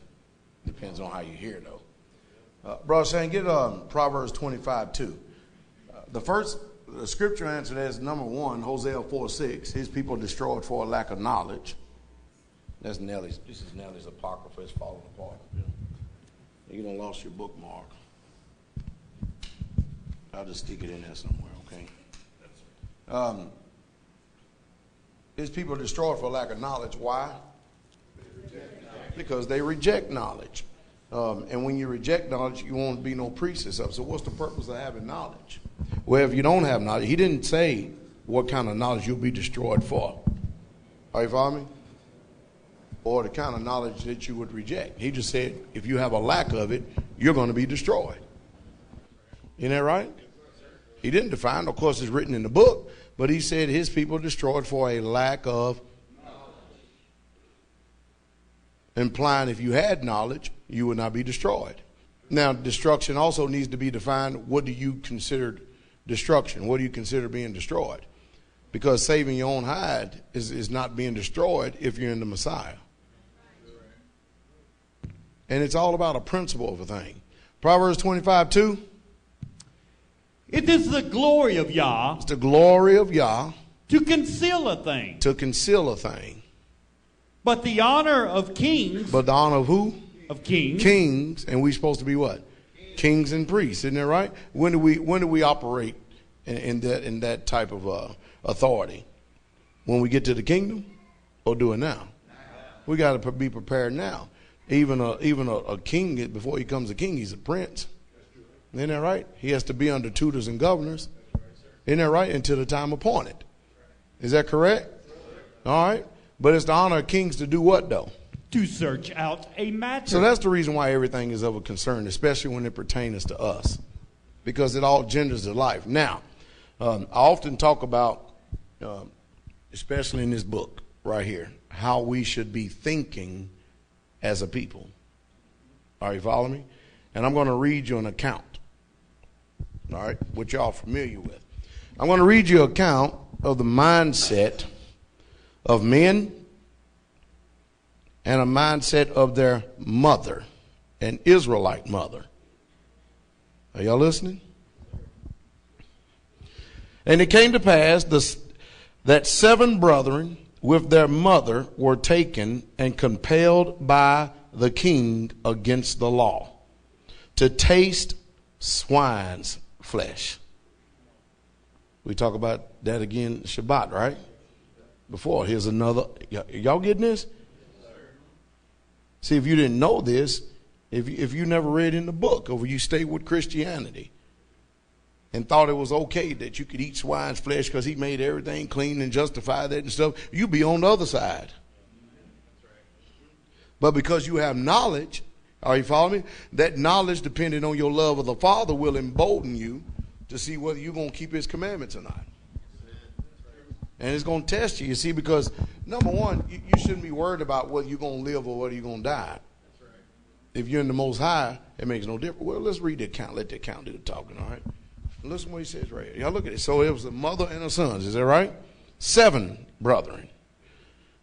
Depends on how you hear, though. Brother Shane, get Proverbs 25:2. The scripture answer is number 1, Hosea 4:6. His people destroyed for a lack of knowledge. That's Nelly's. This is Nelly's apocrypha. It's falling apart. You done lost your bookmark. I'll just stick it in there somewhere, okay? His people destroyed for lack of knowledge. Why? Because they reject knowledge. And when you reject knowledge, you won't be no priest and stuff. So what's the purpose of having knowledge? Well, if you don't have knowledge, he didn't say what kind of knowledge you'll be destroyed for. Are you following me? Or the kind of knowledge that you would reject. He just said, if you have a lack of it, you're going to be destroyed. Isn't that right? He didn't define, of course it's written in the book, but he said his people destroyed for a lack of knowledge. Implying if you had knowledge, you would not be destroyed. Now, destruction also needs to be defined. What do you consider destruction? What do you consider being destroyed? Because saving your own hide is not being destroyed if you're in the Messiah. And it's all about a principle of a thing. Proverbs 25:2. It is the glory of Yah. It's the glory of Yah. To conceal a thing. To conceal a thing. But the honor of kings. But the honor of who? Of kings. Kings. And we're supposed to be what? Kings and priests. Isn't that right? When do we operate in that type of authority? When we get to the kingdom, or do it now? We got to be prepared now. Even a king, before he becomes a king, he's a prince. Isn't that right? He has to be under tutors and governors. Isn't that right? Until the time appointed. Is that correct? All right. But it's the honor of kings to do what, though? To search out a matter. So that's the reason why everything is of a concern, especially when it pertains to us. Because it all genders to life. Now, I often talk about, especially in this book right here, how we should be thinking as a people. Are you following me? And I'm going to read you an account. All right, which y'all are familiar with. I'm going to read you an account of the mindset of men and a mindset of their mother, an Israelite mother. Are y'all listening? And it came to pass that 7 brethren with their mother were taken and compelled by the king against the law to taste swine's flesh. We talk about that again Shabbat, right? Before, here's another. Y'all getting this? See, if you didn't know this, if you never read in the book, or you stayed with Christianity and thought it was okay that you could eat swine's flesh because he made everything clean and justified that and stuff, you'd be on the other side. But because you have knowledge, are you following me? That knowledge, depending on your love of the Father, will embolden you to see whether you're going to keep his commandments or not. And it's going to test you, you see, because number one, you shouldn't be worried about whether you're going to live or whether you're going to die. If you're in the Most High, it makes no difference. Well, let's read the account. Let the account do the talking, all right? Listen to what he says right here. Y'all look at it. So it was the mother and her sons. Is that right? 7 brethren.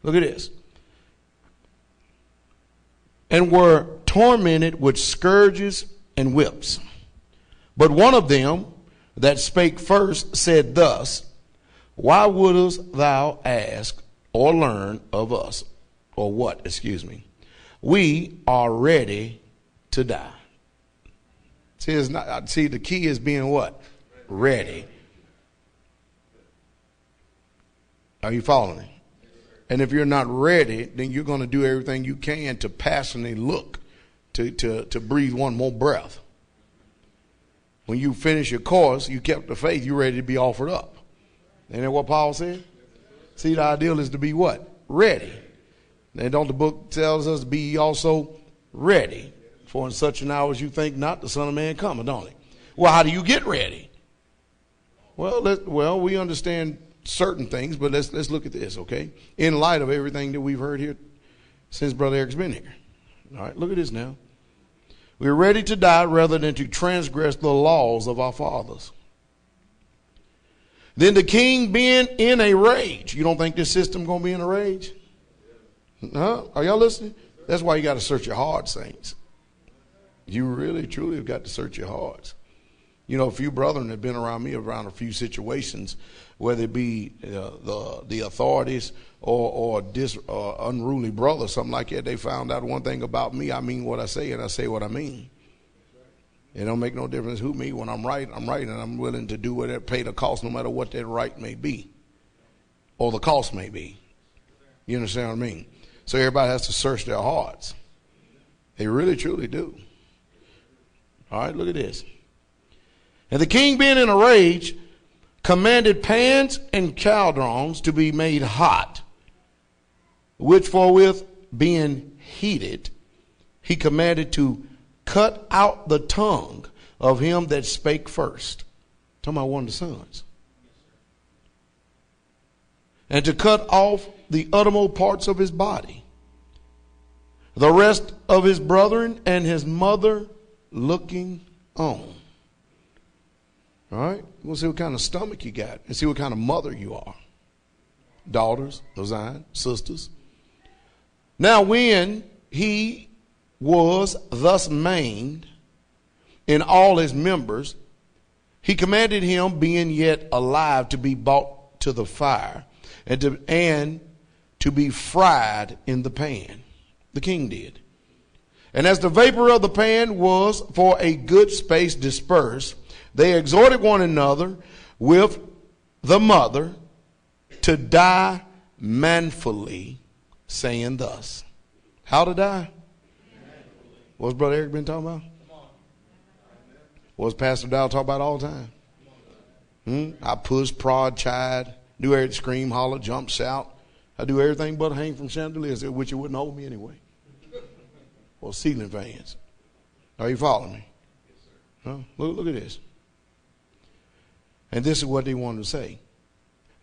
Look at this. And were tormented with scourges and whips. But one of them that spake first said thus, why wouldest thou ask or learn of us? Or what? Excuse me. We are ready to die. See, the key is being what? Ready. Are you following me? And if you're not ready, then you're going to do everything you can to passionately look to breathe one more breath. When you finish your course, you kept the faith, you're ready to be offered up. Ain't that what Paul said? See, the ideal is to be what? Ready. And don't the book tells us to be also ready? For in such an hour as you think not, the Son of Man cometh, don't it? Well, how do you get ready? Well, we understand certain things, but let's look at this, okay? In light of everything that we've heard here since Brother Erick's been here. All right, look at this now. We're ready to die rather than to transgress the laws of our fathers. Then the king being in a rage. You don't think this system going to be in a rage? Huh? Are y'all listening? That's why you got to search your hearts, saints. You really, truly have got to search your hearts. You know, a few brethren have been around me around a few situations, whether it be the authorities or unruly brother, something like that. They found out one thing about me. I mean what I say, and I say what I mean. It don't make no difference who me. When I'm right, I'm right, and I'm willing to do whatever, pay the cost, no matter what that right may be, or the cost may be. You understand what I mean? So everybody has to search their hearts. They really, truly do. All right, look at this. And the king, being in a rage, commanded pans and caldrons to be made hot, which forthwith being heated, he commanded to cut out the tongue of him that spake first. Talking about one of the sons. And to cut off the uttermost parts of his body. The rest of his brethren and his mother looking on. All right? We'll see what kind of stomach you got and see what kind of mother you are. Daughters of Zion, sisters. Now when he was thus maimed in all his members, he commanded him, being yet alive, to be brought to the fire and to be fried in the pan. The king did. And as the vapor of the pan was for a good space dispersed, they exhorted one another with the mother to die manfully, saying thus. How to die? What's Brother Erick been talking about? What's Pastor Dow talking about all the time? I push, prod, chide, do everything, scream, holler, jump, shout. I do everything but hang from chandeliers, which it wouldn't hold me anyway. Or ceiling fans. Are you following me? Huh? Look at this. And this is what they wanted to say.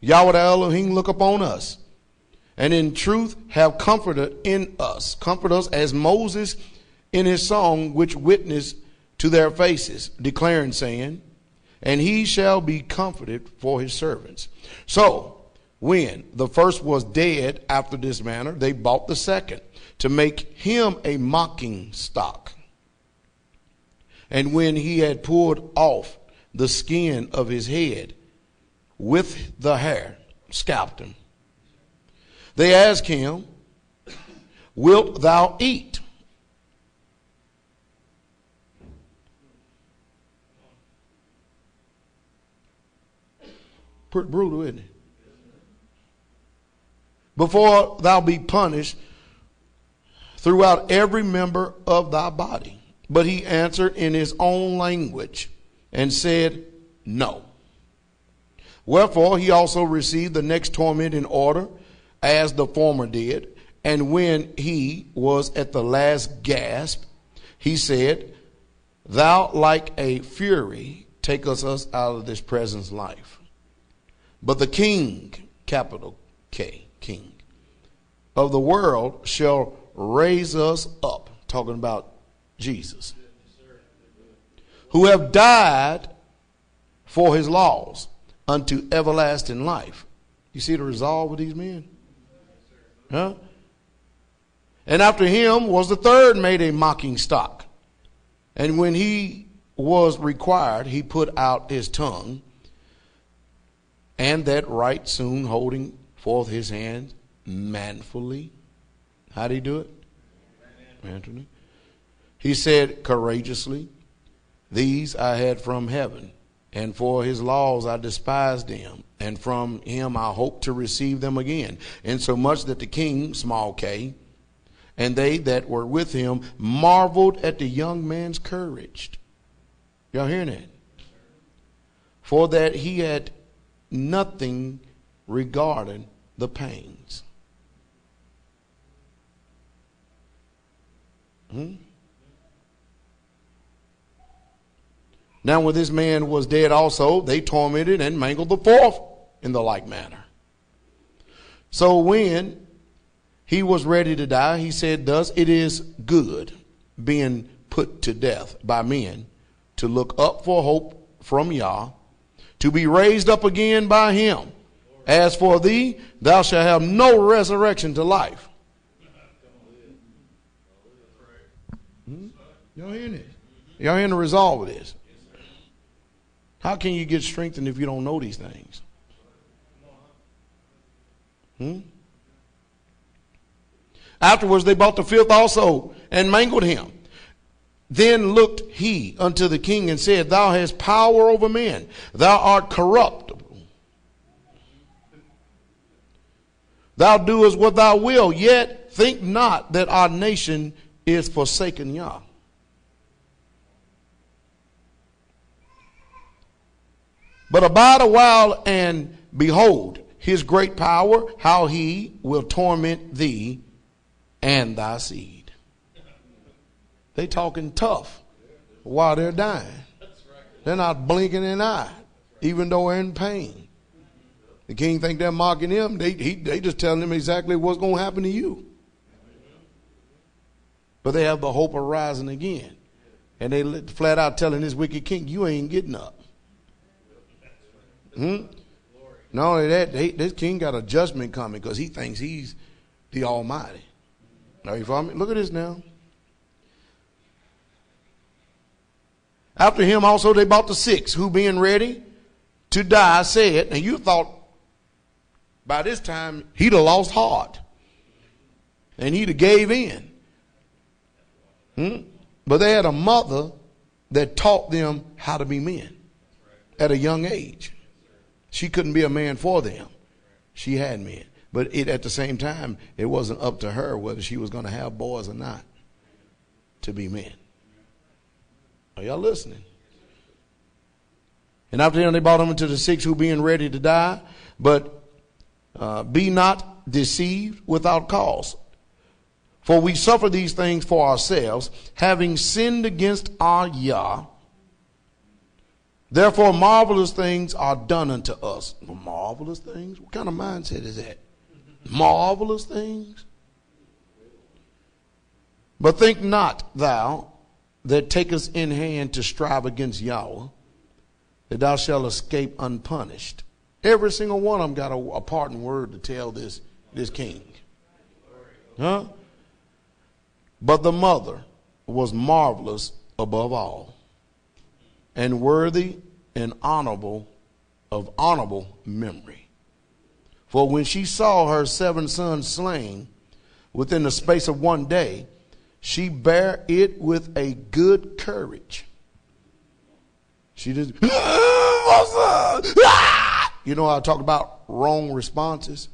Yahweh Elohim, look upon us, and in truth have comforted in us. Comfort us as Moses in his song, which witnessed to their faces, declaring, saying, and he shall be comforted for his servants. So, when the first was dead after this manner, they bought the second, to make him a mocking stock. And when he had pulled off the skin of his head, with the hair, scalped him. They asked him, wilt thou eat? Pretty brutal, isn't it? Before thou be punished throughout every member of thy body. But he answered in his own language and said, no. Wherefore he also received the next torment in order, as the former did. And when he was at the last gasp, he said, thou like a fury takest us out of this present life. But the King, capital K, King, of the world shall raise us up, talking about Jesus, who have died for his laws unto everlasting life. You see the resolve of these men? Huh? And after him was the third made a mocking stock. And when he was required, he put out his tongue, and that right soon holding forth his hand manfully. How did he do it? Manfully. He said courageously, these I had from heaven, and for his laws I despised them, and from him I hope to receive them again. Insomuch that the king, small k, and they that were with him marveled at the young man's courage. Y'all hearing that? For that he had nothing regarding the pains. Now when this man was dead also, they tormented and mangled the fourth in the like manner. So when he was ready to die, he said, thus it is good, being put to death by men, to look up for hope from Yah, to be raised up again by him. As for thee, thou shalt have no resurrection to life. Y'all hearing this? Y'all hearing the resolve of this? How can you get strengthened if you don't know these things? Afterwards they brought the fifth also and mangled him. Then looked he unto the king and said, thou hast power over men. Thou art corruptible. Thou doest what thou wilt, yet think not that our nation is forsaken Yah. But abide a while, and behold his great power, how he will torment thee and thy seed. They talking tough while they're dying. They're not blinking an eye, even though they're in pain. The king think they're mocking him. They just telling him exactly what's going to happen to you. But they have the hope of rising again. And they flat out telling this wicked king, you ain't getting up. Not only that, this king got a judgment coming because he thinks he's the Almighty. Now you follow me? Look at this now. After him also they brought the sixth, who being ready to die said, and you thought by this time he'd have lost heart and he'd have gave in. But they had a mother that taught them how to be men at a young age. She couldn't be a man for them. She had men. But at the same time, it wasn't up to her whether she was going to have boys or not to be men. Are y'all listening? And after them, they brought him into the six, who being ready to die. But be not deceived without cause. For we suffer these things for ourselves, having sinned against our Yah. Therefore marvelous things are done unto us. Marvelous things? What kind of mindset is that? Marvelous things? But think not thou that takest in hand to strive against Yahweh, that thou shalt escape unpunished. Every single one of them got a parting word to tell this king. But the mother was marvelous above all, and worthy and honorable of honorable memory. For when she saw her 7 sons slain within the space of one day, she bare it with a good courage. She just, you know how I talked about wrong responses?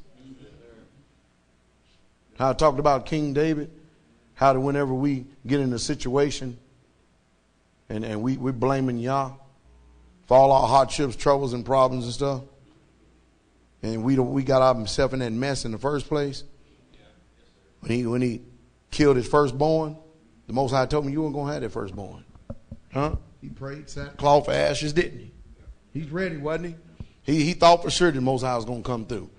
How I talked about King David? How that whenever we get in a situation and we're blaming Yah for all our hardships, troubles, and problems and stuff, and we got ourselves in that mess in the first place. When he killed his firstborn, the Most High told me you weren't going to have that firstborn. Huh? He prayed sackcloth for ashes, didn't he? He's ready, wasn't he? He thought for sure the Most High was going to come through.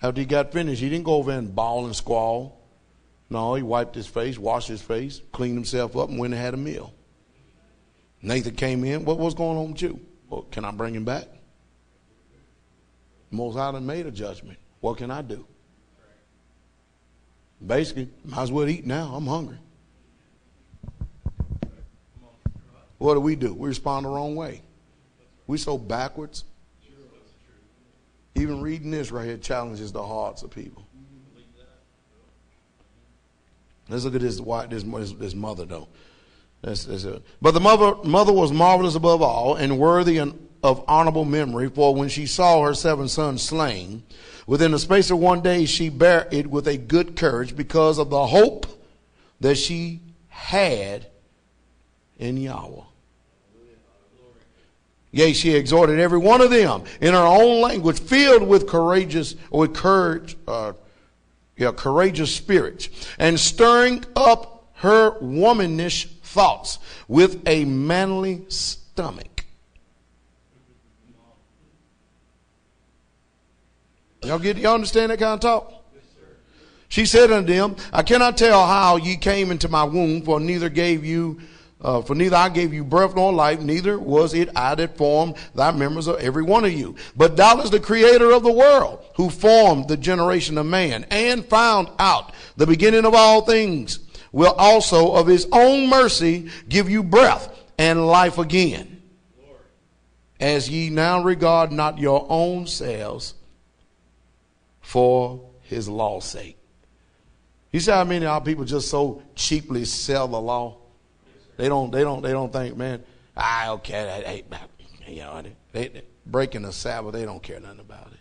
After he got finished, he didn't go over and bawl and squall. No, he wiped his face, washed his face, cleaned himself up, and went and had a meal. Nathan came in. What's going on with you? Well, can I bring him back? The Most High done made a judgment. What can I do? Basically, might as well eat now. I'm hungry. What do? We respond the wrong way. We're so backwards. Even reading this right here challenges the hearts of people. Let's look at this mother, though. But the mother was marvelous above all and worthy of honorable memory, for when she saw her 7 sons slain, within the space of one day she bare it with a good courage because of the hope that she had in Yahweh. Yea, she exhorted every one of them in her own language, filled with courageous spirits, and stirring up her womanish thoughts with a manly stomach. Y'all understand that kind of talk? Yes, sir. She said unto them, I cannot tell how ye came into my womb, for neither I gave you breath nor life, neither was it I that formed thy members of every one of you. But doubtless the creator of the world, who formed the generation of man, and found out the beginning of all things, will also of his own mercy give you breath and life again. Lord. As ye now regard not your own selves for his law's sake. You see how many of our people just so cheaply sell the law? They don't think, man, okay, they breaking the Sabbath, they don't care nothing about it.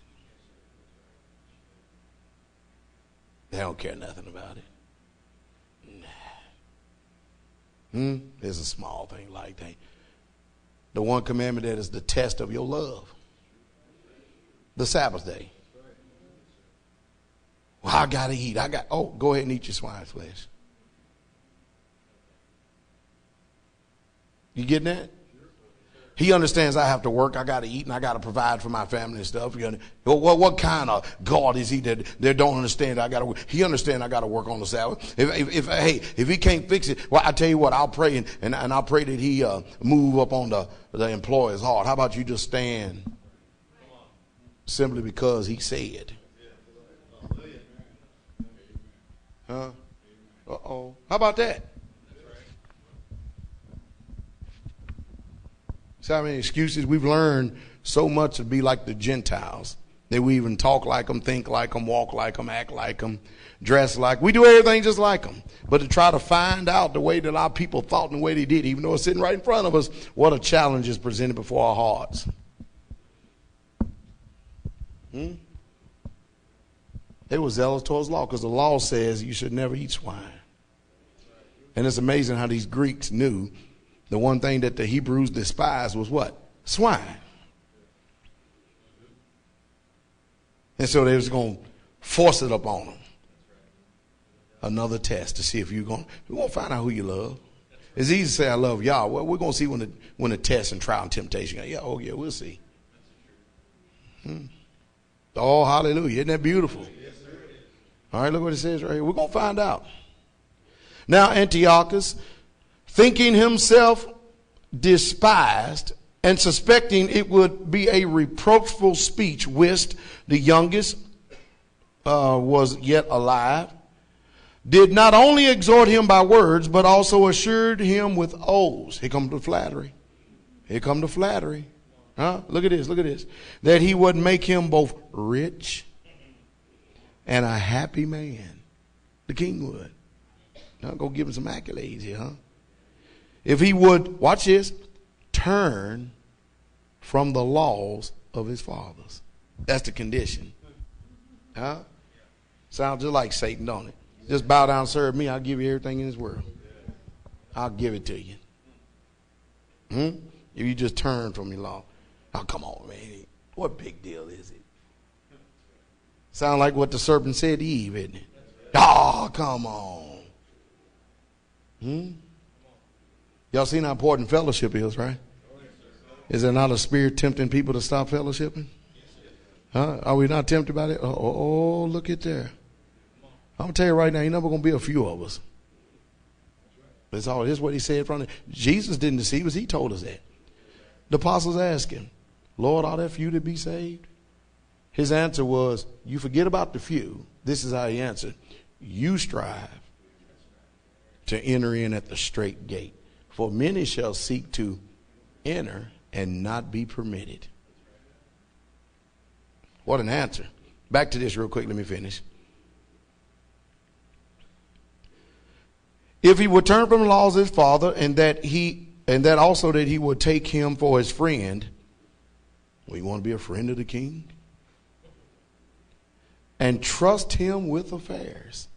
They don't care nothing about it. Nah. It's a small thing like that. The one commandment that is the test of your love. The Sabbath day. Well, I got to eat. Go ahead and eat your swine's flesh. You getting that? He understands I have to work, I got to eat, and I got to provide for my family and stuff. What kind of God is he that don't understand I got to work? He understands I got to work on the Sabbath. If he can't fix it, well, I tell you what, I'll pray and I'll pray that he move up on the employer's heart. How about you just stand simply because he said? Huh? Uh-oh. How about that? See how many excuses we've learned so much to be like the Gentiles. That we even talk like them, think like them, walk like them, act like them, dress like. We do everything just like them. But to try to find out the way that our people thought and the way they did, even though it's sitting right in front of us, what a challenge is presented before our hearts. They were zealous towards law because the law says you should never eat swine. And it's amazing how these Greeks knew the one thing that the Hebrews despised was what? Swine. And so they was going to force it up on them. Another test to see if we're going to find out who you love. It's easy to say I love y'all. Well, we're going to see when the test and trial and temptation. We'll see. Oh, hallelujah. Isn't that beautiful? All right, look what it says right here. We're going to find out. Now Antiochus, thinking himself despised and suspecting it would be a reproachful speech, whilst the youngest was yet alive, did not only exhort him by words, but also assured him with oaths. Here comes the flattery. Here comes the flattery. Huh? Look at this, look at this. That he would make him both rich and a happy man. The king would. Now go give him some accolades here, huh? If he would, watch this, turn from the laws of his fathers. That's the condition. Huh? Sounds just like Satan, don't it? Just bow down and serve me. I'll give you everything in this world. I'll give it to you. If you just turn from your law. Oh, come on, man. What big deal is it? Sound like what the serpent said to Eve, isn't it? Oh, come on. Y'all seen how important fellowship is, right? Is there not a spirit tempting people to stop fellowshipping? Huh? Are we not tempted by it? Oh, look at there. I'm going to tell you right now, ain't never going to be a few of us. That's all. This is what he said from it. Jesus didn't deceive us. He told us that. The apostles asked him, Lord, are there few to be saved? His answer was, you forget about the few. This is how he answered. You strive to enter in at the straight gate. For many shall seek to enter and not be permitted. What an answer. Back to this real quick. Let me finish. If he would turn from the laws of his father, and that also that he would take him for his friend. We want to be a friend of the king. And trust him with affairs.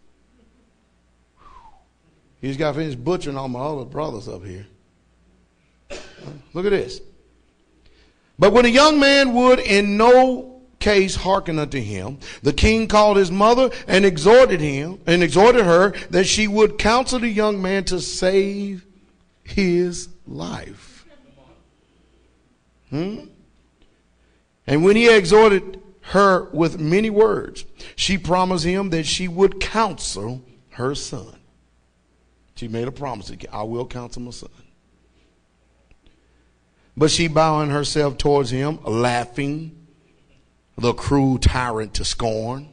He's got to finish butchering all my other brothers up here. Look at this. But when a young man would in no case hearken unto him, the king called his mother and exhorted her that she would counsel the young man to save his life. And when he exhorted her with many words, she promised him that she would counsel her son. She made a promise, I will counsel my son. But she bowing herself towards him, laughing, the cruel tyrant to scorn,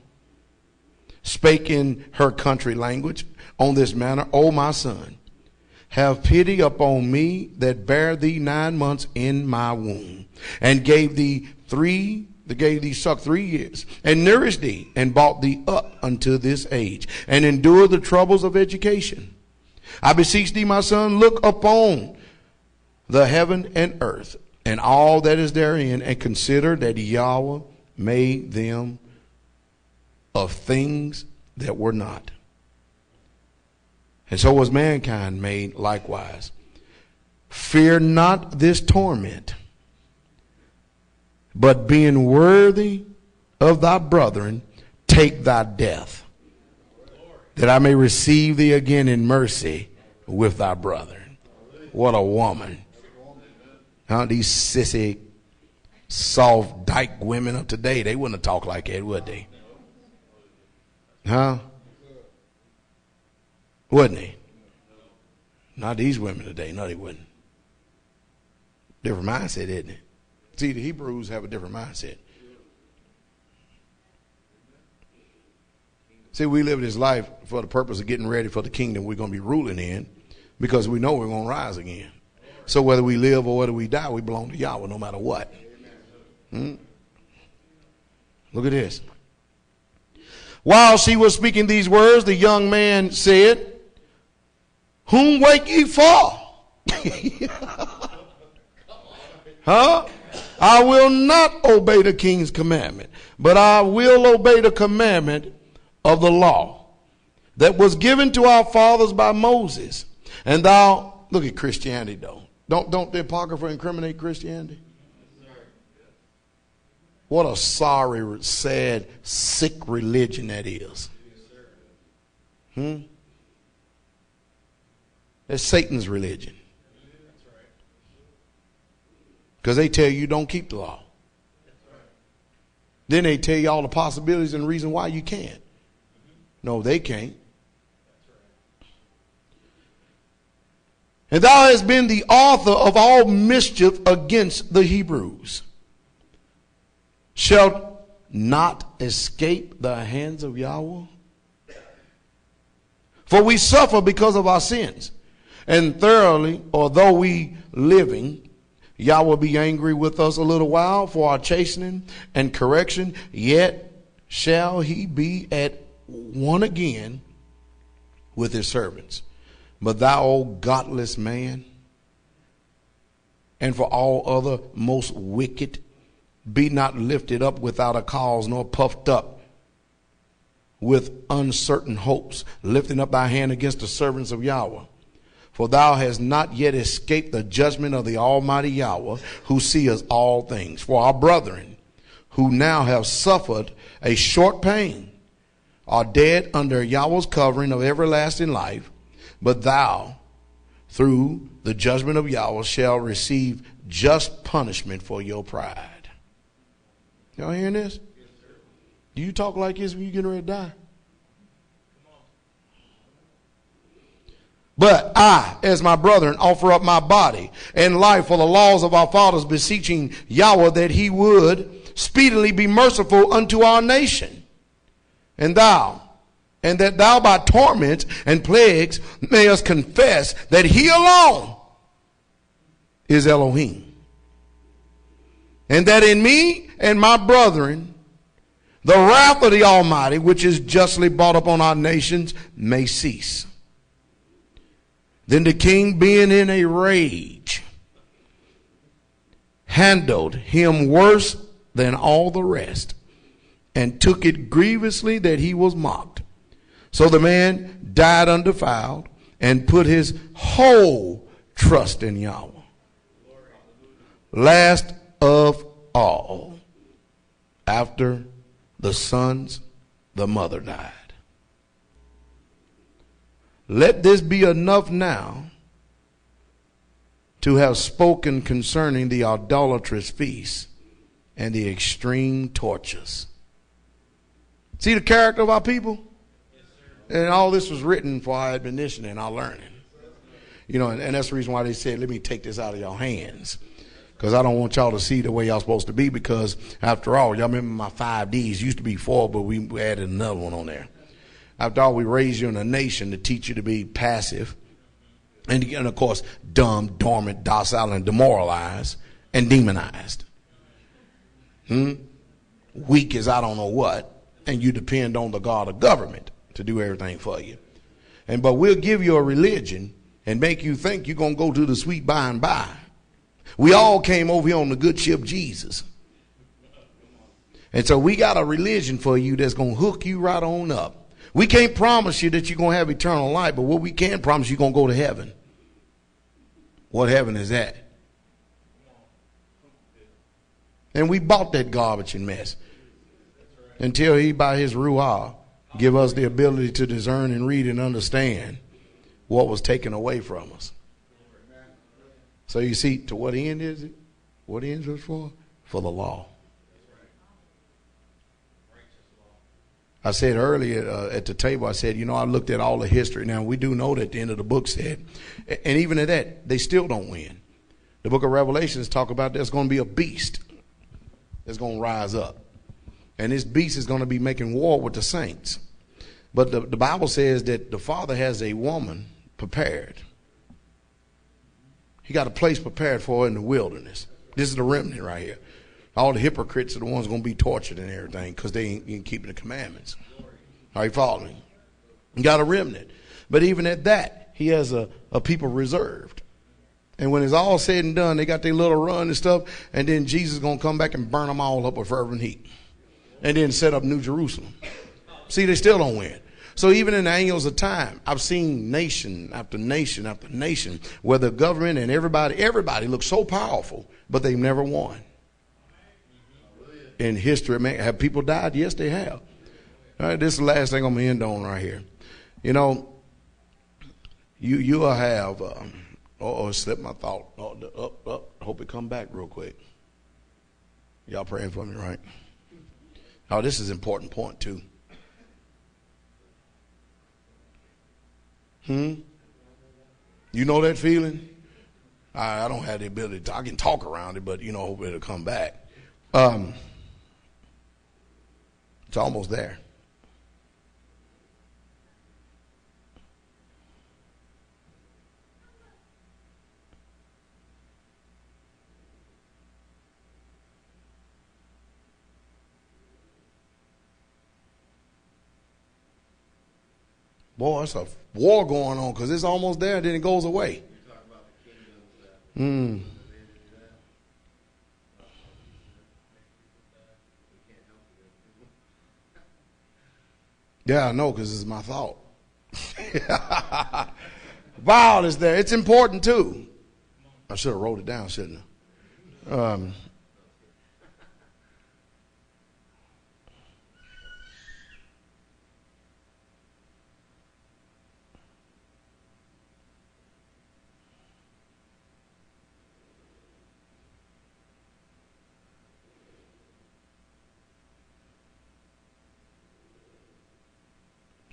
spake in her country language on this manner, O my son, have pity upon me that bare thee 9 months in my womb, and gave thee suck 3 years, and nourished thee, and brought thee up unto this age, and endured the troubles of education. I beseech thee, my son, look upon the heaven and earth, and all that is therein, and consider that Yahweh made them of things that were not. And so was mankind made likewise. Fear not this torment, but being worthy of thy brethren, take thy death, that I may receive thee again in mercy with thy brethren. What a woman. Huh? These sissy, soft dyke women of today, they wouldn't have talked like that, would they? Huh? Wouldn't they? Not these women today. No, they wouldn't. Different mindset, isn't it? See, the Hebrews have a different mindset. See, we live this life for the purpose of getting ready for the kingdom we're going to be ruling in, because we know we're going to rise again. So whether we live or whether we die, we belong to Yahweh no matter what. Look at this. While she was speaking these words, the young man said, whom wait ye for? Huh? I will not obey the king's commandment, but I will obey the commandment of the law that was given to our fathers by Moses. And thou, look at Christianity though. Don't the Apocrypha incriminate Christianity? What a sorry, sad, sick religion that is. It's Satan's religion. Because they tell you don't keep the law. Then they tell you all the possibilities and the reason why you can't. No, they can't. And thou hast been the author of all mischief against the Hebrews. Shalt not escape the hands of Yahweh? For we suffer because of our sins. And thoroughly, although we living, Yahweh be angry with us a little while for our chastening and correction, yet shall he be at one again with his servants. But thou, O godless man, and for all other most wicked, be not lifted up without a cause, nor puffed up with uncertain hopes, lifting up thy hand against the servants of Yahweh. For thou hast not yet escaped the judgment of the Almighty Yahweh, who seeth all things. For our brethren, who now have suffered a short pain, are dead under Yahweh's covering of everlasting life. But thou, through the judgment of Yahweh, shall receive just punishment for your pride. Y'all hearing this? Do you talk like this when you getting ready to die? But I, as my brethren, offer up my body and life for the laws of our fathers, beseeching Yahweh that he would speedily be merciful unto our nation. And that thou by torments and plagues mayest confess that he alone is Elohim. And that in me and my brethren, the wrath of the Almighty, which is justly brought upon our nations, may cease. Then the king, being in a rage, handled him worse than all the rest, and took it grievously that he was mocked. So the man died undefiled, and put his whole trust in Yahweh. Last of all, after the sons, the mother died. Let this be enough now to have spoken concerning the idolatrous feast and the extreme tortures. See the character of our people? And all this was written for our admonition and our learning. You know, and that's the reason why they said, let me take this out of your hands. Because I don't want y'all to see the way y'all supposed to be, because after all, y'all remember my 5 Ds used to be 4, but we added another one on there. After all, we raised you in a nation to teach you to be passive and of course, dumb, dormant, docile, and demoralized and demonized. Weak as I don't know what, and you depend on the God of government to do everything for you. But we'll give you a religion and make you think you're going to go to the sweet by and by. We all came over here on the good ship Jesus. And so we got a religion for you that's going to hook you right on up. We can't promise you that you're going to have eternal life, but what we can promise, you're going to go to heaven. What heaven is that? And we bought that garbage and mess until he, by his ruah, give us the ability to discern and read and understand what was taken away from us. So you see, to what end is it? What end is it for? For the law. I said earlier at the table, I said, I looked at all the history. Now, we do know that the end of the book said, and even at that, they still don't win. The book of Revelations talk about there's going to be a beast that's going to rise up. And this beast is going to be making war with the saints. But the Bible says that the Father has a woman prepared. He got a place prepared for her in the wilderness. This is the remnant right here. All the hypocrites are the ones going to be tortured and everything because they ain't keeping the commandments. Are you following? He got a remnant. But even at that, he has a people reserved. And when it's all said and done, they got their little run and stuff. And then Jesus is going to come back and burn them all up with fervent heat. And then set up New Jerusalem. See, they still don't win. So even in the annals of time, I've seen nation after nation after nation where the government and everybody looks so powerful, but they've never won. In history, man, have people died? Yes, they have. All right, this is the last thing I'm going to end on right here. You'll have, slipped my thought. Hope it come back real quick. Y'all praying for me, right? Oh, this is an important point too. You know that feeling? I don't have the ability to, I can talk around it, but hope it'll come back. It's almost there. Boy, it's a war going on because it's almost there, then it goes away. Mm. Yeah, I know, because it's my thought. Violence there. It's important too. I should have wrote it down, shouldn't I?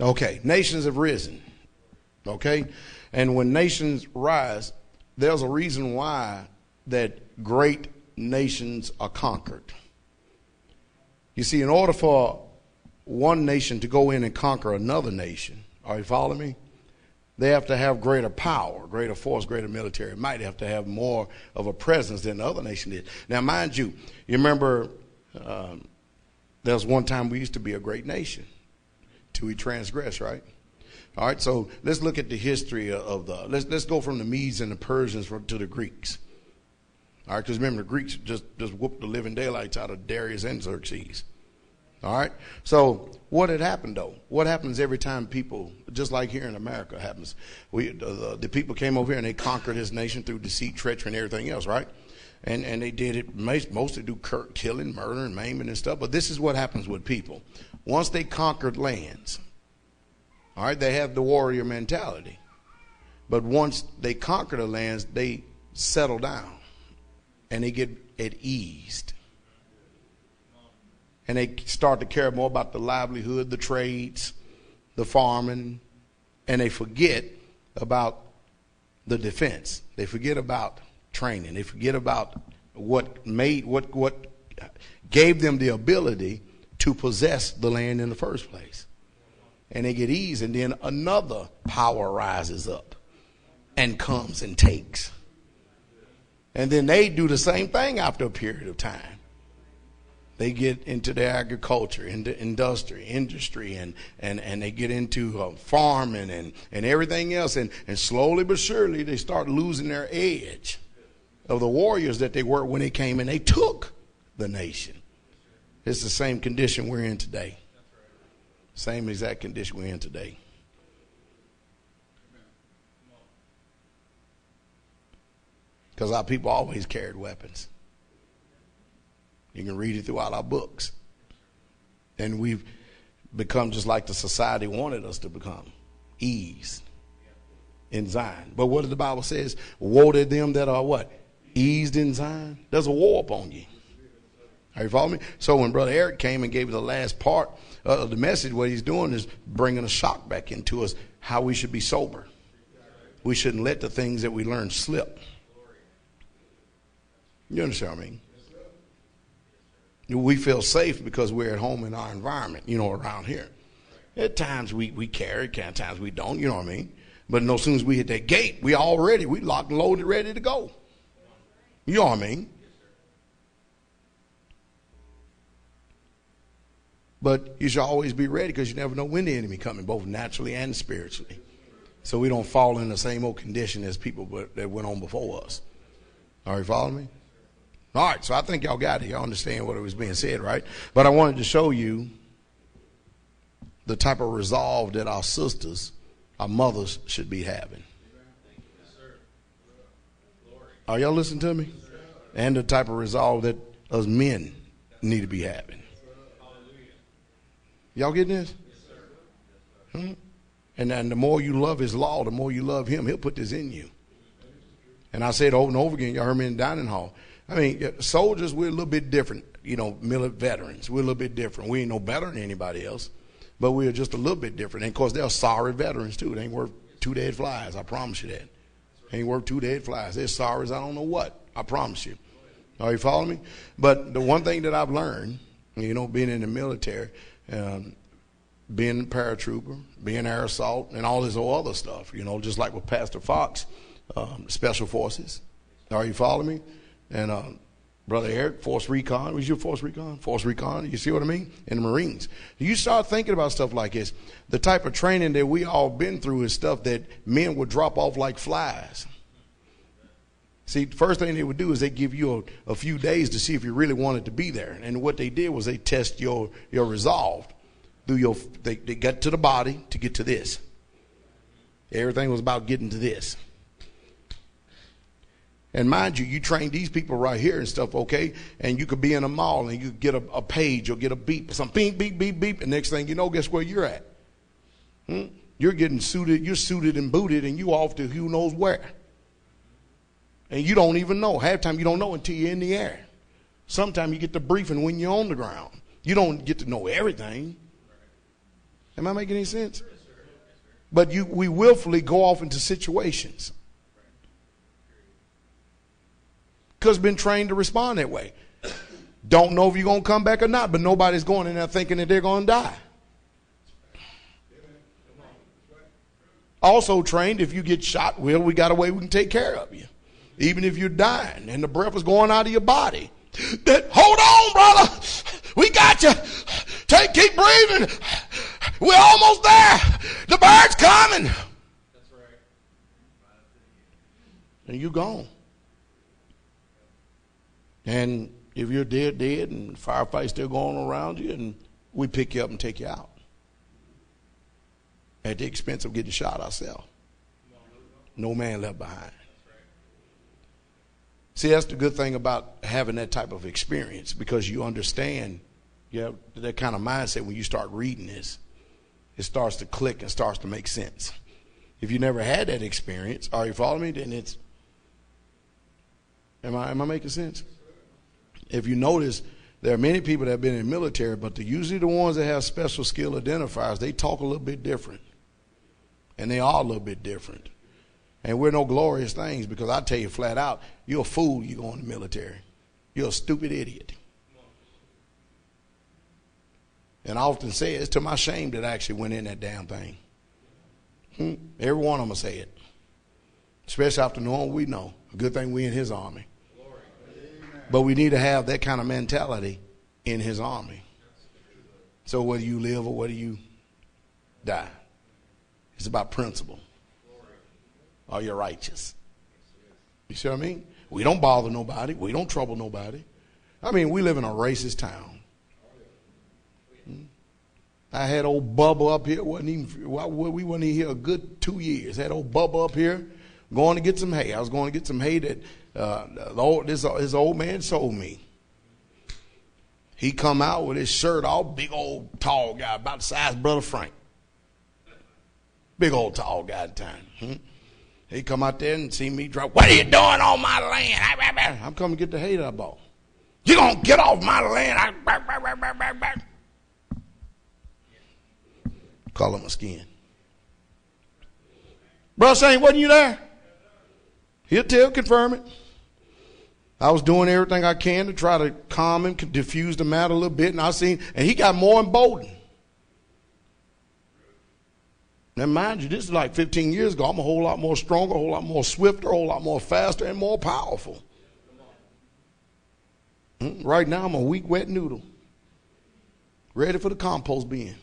Okay, nations have risen. Okay, and when nations rise, there's a reason why that great nations are conquered. You see, in order for one nation to go in and conquer another nation, are you following me? They have to have greater power, greater force, greater military might. They have to have more of a presence than the other nation did. Now, mind you, you remember there was one time we used to be a great nation till we transgressed, right? All right, so let's look at the history of let's go from the Medes and the Persians to the Greeks. All right, because remember, the Greeks just whooped the living daylights out of Darius and Xerxes. All right, so what had happened, though? What happens every time people, just like here in America happens, the people came over here and they conquered this nation through deceit, treachery, and everything else, right? And they did it mostly do killing, murder, and maiming and stuff. But this is what happens with people. Once they conquered lands, all right, they have the warrior mentality. But once they conquer the lands, they settle down and they get at ease. And they start to care more about the livelihood, the trades, the farming, and they forget about the defense. They forget about training. They forget about what gave them the ability to possess the land in the first place. And they get ease, and then another power rises up and comes and takes. And then they do the same thing after a period of time. They get into their agriculture, into industry, and they get into farming and everything else. And slowly but surely they start losing their edge of the warriors that they were when they came and they took the nation. It's the same condition we're in today. Same exact condition we're in today. Because our people always carried weapons. You can read it throughout our books. And we've become just like the society wanted us to become. Ease in Zion. But what does the Bible says? Woe to them that are what? Eased in Zion. There's a war upon you. Are you following me? So when Brother Erick came and gave the last part of the message, what he's doing is bringing a shock back into us how we should be sober. We shouldn't let the things that we learn slip. You understand what I mean? We feel safe because we're at home in our environment, around here. At times we carry, at times we don't, you know what I mean? But as soon as we hit that gate, we locked and loaded, ready to go. You know what I mean? But you should always be ready because you never know when the enemy coming, both naturally and spiritually. So we don't fall in the same old condition as people that went on before us. Are you following me? All right, so I think y'all got it. Y'all understand what was being said, right? But I wanted to show you the type of resolve that our sisters, our mothers, should be having. Are y'all listening to me? And the type of resolve that us men need to be having. Y'all getting this? And the more you love his law, the more you love him, he'll put this in you. And I said over and over again, y'all heard me in the dining hall. I mean, soldiers, we're a little bit different. Military veterans, we're a little bit different. We ain't no better than anybody else, but we're just a little bit different. And of course, they're sorry veterans too. They ain't worth 2 dead flies. I promise you that. They ain't worth 2 dead flies. They're sorry as I don't know what. I promise you. Are you following me? But the one thing that I've learned, being in the military, being a paratrooper, being air assault, and all this other stuff, just like with Pastor Fox, Special Forces. Are you following me? And Brother Erick, Force Recon. Was your Force Recon? Force Recon. You see what I mean? In the Marines. You start thinking about stuff like this. The type of training that we all been through is stuff that men would drop off like flies. See, the first thing they would do is they give you a few days to see if you really wanted to be there. And what they did was they test your resolve through they got to the body to get to this. Everything was about getting to this. And mind you, you train these people right here and stuff, okay? And you could be in a mall and you could get a page or get a beep, some beep, beep, beep, beep. And next thing you know, guess where you're at? You're getting suited, you're suited and booted, and you off to who knows where. And you don't even know. Half time you don't know until you're in the air. Sometimes you get the briefing when you're on the ground. You don't get to know everything. Am I making any sense? But we willfully go off into situations. Because been trained to respond that way. Don't know if you're going to come back or not, but nobody's going in there thinking that they're going to die. Also trained, if you get shot, well, we got a way we can take care of you. Even if you're dying and the breath is going out of your body. Hold on, brother. We got you. Keep breathing. We're almost there. The bird's coming. That's right. And you're gone. And if you're dead, and firefight's still going around you, and we pick you up and take you out. At the expense of getting shot ourselves. No man left behind. See, that's the good thing about having that type of experience, because you understand, you have that kind of mindset. When you start reading this, it starts to click and starts to make sense. If you never had that experience, are you following me? Then it's, am I making sense? If you notice, there are many people that have been in the military, but usually the ones that have special skill identifiers, they talk a little bit different. And they are a little bit different. And we're no glorious things, because I tell you flat out, you're a fool, you go in the military. You're a stupid idiot. And I often say it's to my shame that I actually went in that damn thing. Every one of them will say it. Especially after knowing we know. A good thing we in his army. But we need to have that kind of mentality in his army. So whether you live or whether you die, it's about principle. Are you righteous? You see what I mean? We don't bother nobody. We don't trouble nobody. I mean, we live in a racist town. I had old Bubba up here. We wasn't even here a good 2 years. Had old Bubba up here going to get some hay. I was going to get some hay that this old man sold me. He come out with his shirt all big old tall guy, about the size of Brother Frank. Big old tall guy at the time. He come out there and see me drop. What are you doing on my land? I'm coming to get the hay that I bought. You gonna get off my land? Call him a skin. Brother Saint, wasn't you there? He'll confirm it. I was doing everything I can to try to calm him, diffuse the matter a little bit, and he got more emboldened. Now, mind you, this is like 15 years ago. I'm a whole lot more stronger, a whole lot more swifter, a whole lot more faster, and more powerful. Right now, I'm a weak, wet noodle. Ready for the compost bin.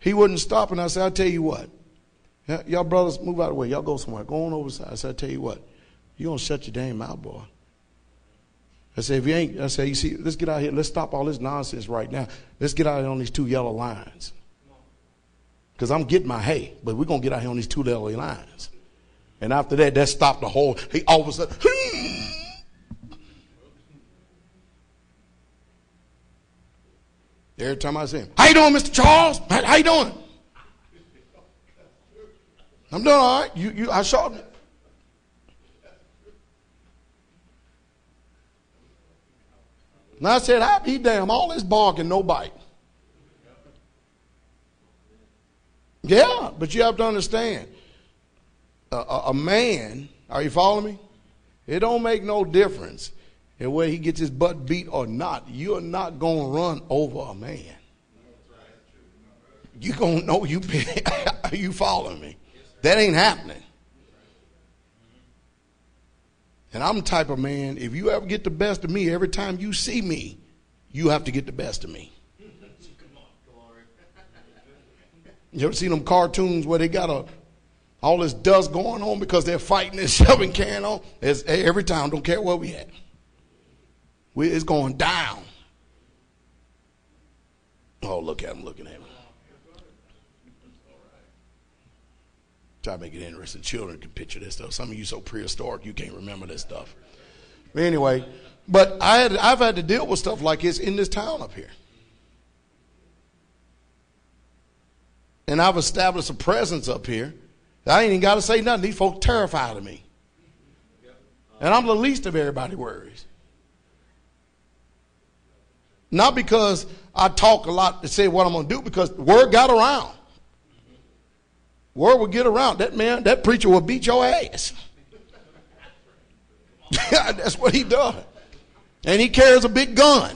He wouldn't stop, and I said, I'll tell you what. Y'all brothers, move out of the way. Y'all go somewhere. Go on over the side. I said, I'll tell you what. You're going to shut your damn mouth, boy. I said, if you ain't, I said, you see, let's get out here. Let's stop all this nonsense right now. Let's get out here on these 2 yellow lines. Because I'm getting my hay, but we're going to get out here on these 2 yellow lines. And after that stopped the whole, he all of a sudden, every time I see him, how you doing, Mr. Charles? How you doing? I'm doing all right. I saw him. And I said, I be damn, all this barking, no bite. Yeah, but you have to understand, a man, are you following me? It don't make no difference in whether he gets his butt beat or not. You're not going to run over a man. You're going to know you following me. That ain't happening. And I'm the type of man, if you ever get the best of me, every time you see me, you have to get the best of me. You ever seen them cartoons where they got all this dust going on because they're fighting and shoving can on? It's every time, don't care where we at. It's going down. Oh, look at him looking at me. Try to make it interesting. Children can picture this stuff. Some of you so prehistoric you can't remember this stuff. But anyway, I've had to deal with stuff like this in this town up here. And I've established a presence up here. I ain't even got to say nothing. These folks terrified of me. And I'm the least of everybody's worries. Not because I talk a lot to say what I'm going to do, because the word got around. Word will get around. That preacher will beat your ass. That's what he does. And he carries a big gun.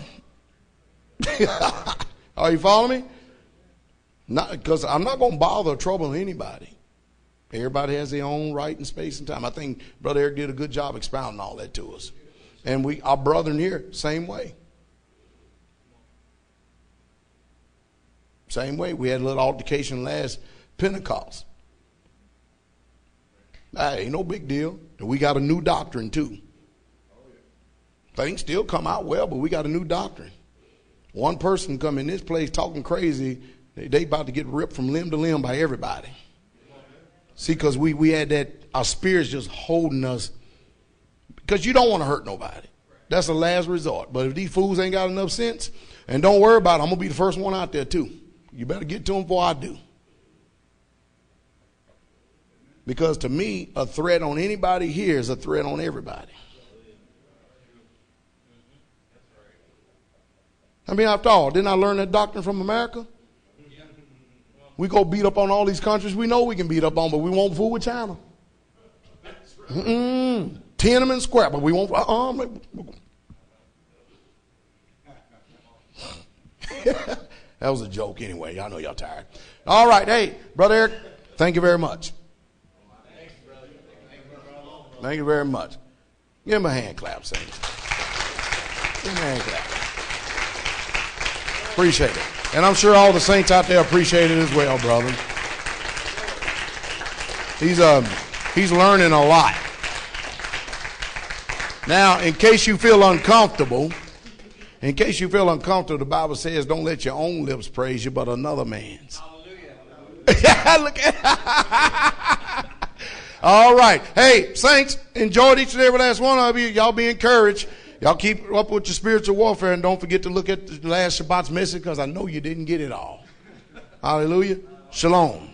Are you following me? Not because I'm not going to bother or trouble anybody. Everybody has their own right and space and time. I think Brother Erick did a good job expounding all that to us. And our brethren here, same way. Same way. We had a little altercation last Pentecost. That ain't no big deal. And we got a new doctrine too. Things still come out well, but we got a new doctrine. One person come in this place talking crazy, they about to get ripped from limb to limb by everybody. See, because we had that, our spirits just holding us, because you don't want to hurt nobody. That's the last resort. But if these fools ain't got enough sense, and don't worry about it, I'm going to be the first one out there too. You better get to them before I do. Because to me, a threat on anybody here is a threat on everybody. I mean, after all, didn't I learn that doctrine from America? We go beat up on all these countries we know we can beat up on, but we won't fool with China. Tiananmen Square, but we won't. That was a joke anyway. I know y'all tired. All right. Hey, Brother Erick, thank you very much. Thank you very much. Give him a hand clap, Saints. Give him a hand clap. Appreciate it. And I'm sure all the saints out there appreciate it as well, brother. He's learning a lot. Now, in case you feel uncomfortable, the Bible says, don't let your own lips praise you, but another man's. Hallelujah. Look at all right. Hey, saints, enjoyed each and every last one of you. Y'all be encouraged. Y'all keep up with your spiritual warfare, and don't forget to look at the last Shabbat's message, because I know you didn't get it all. Hallelujah. Shalom.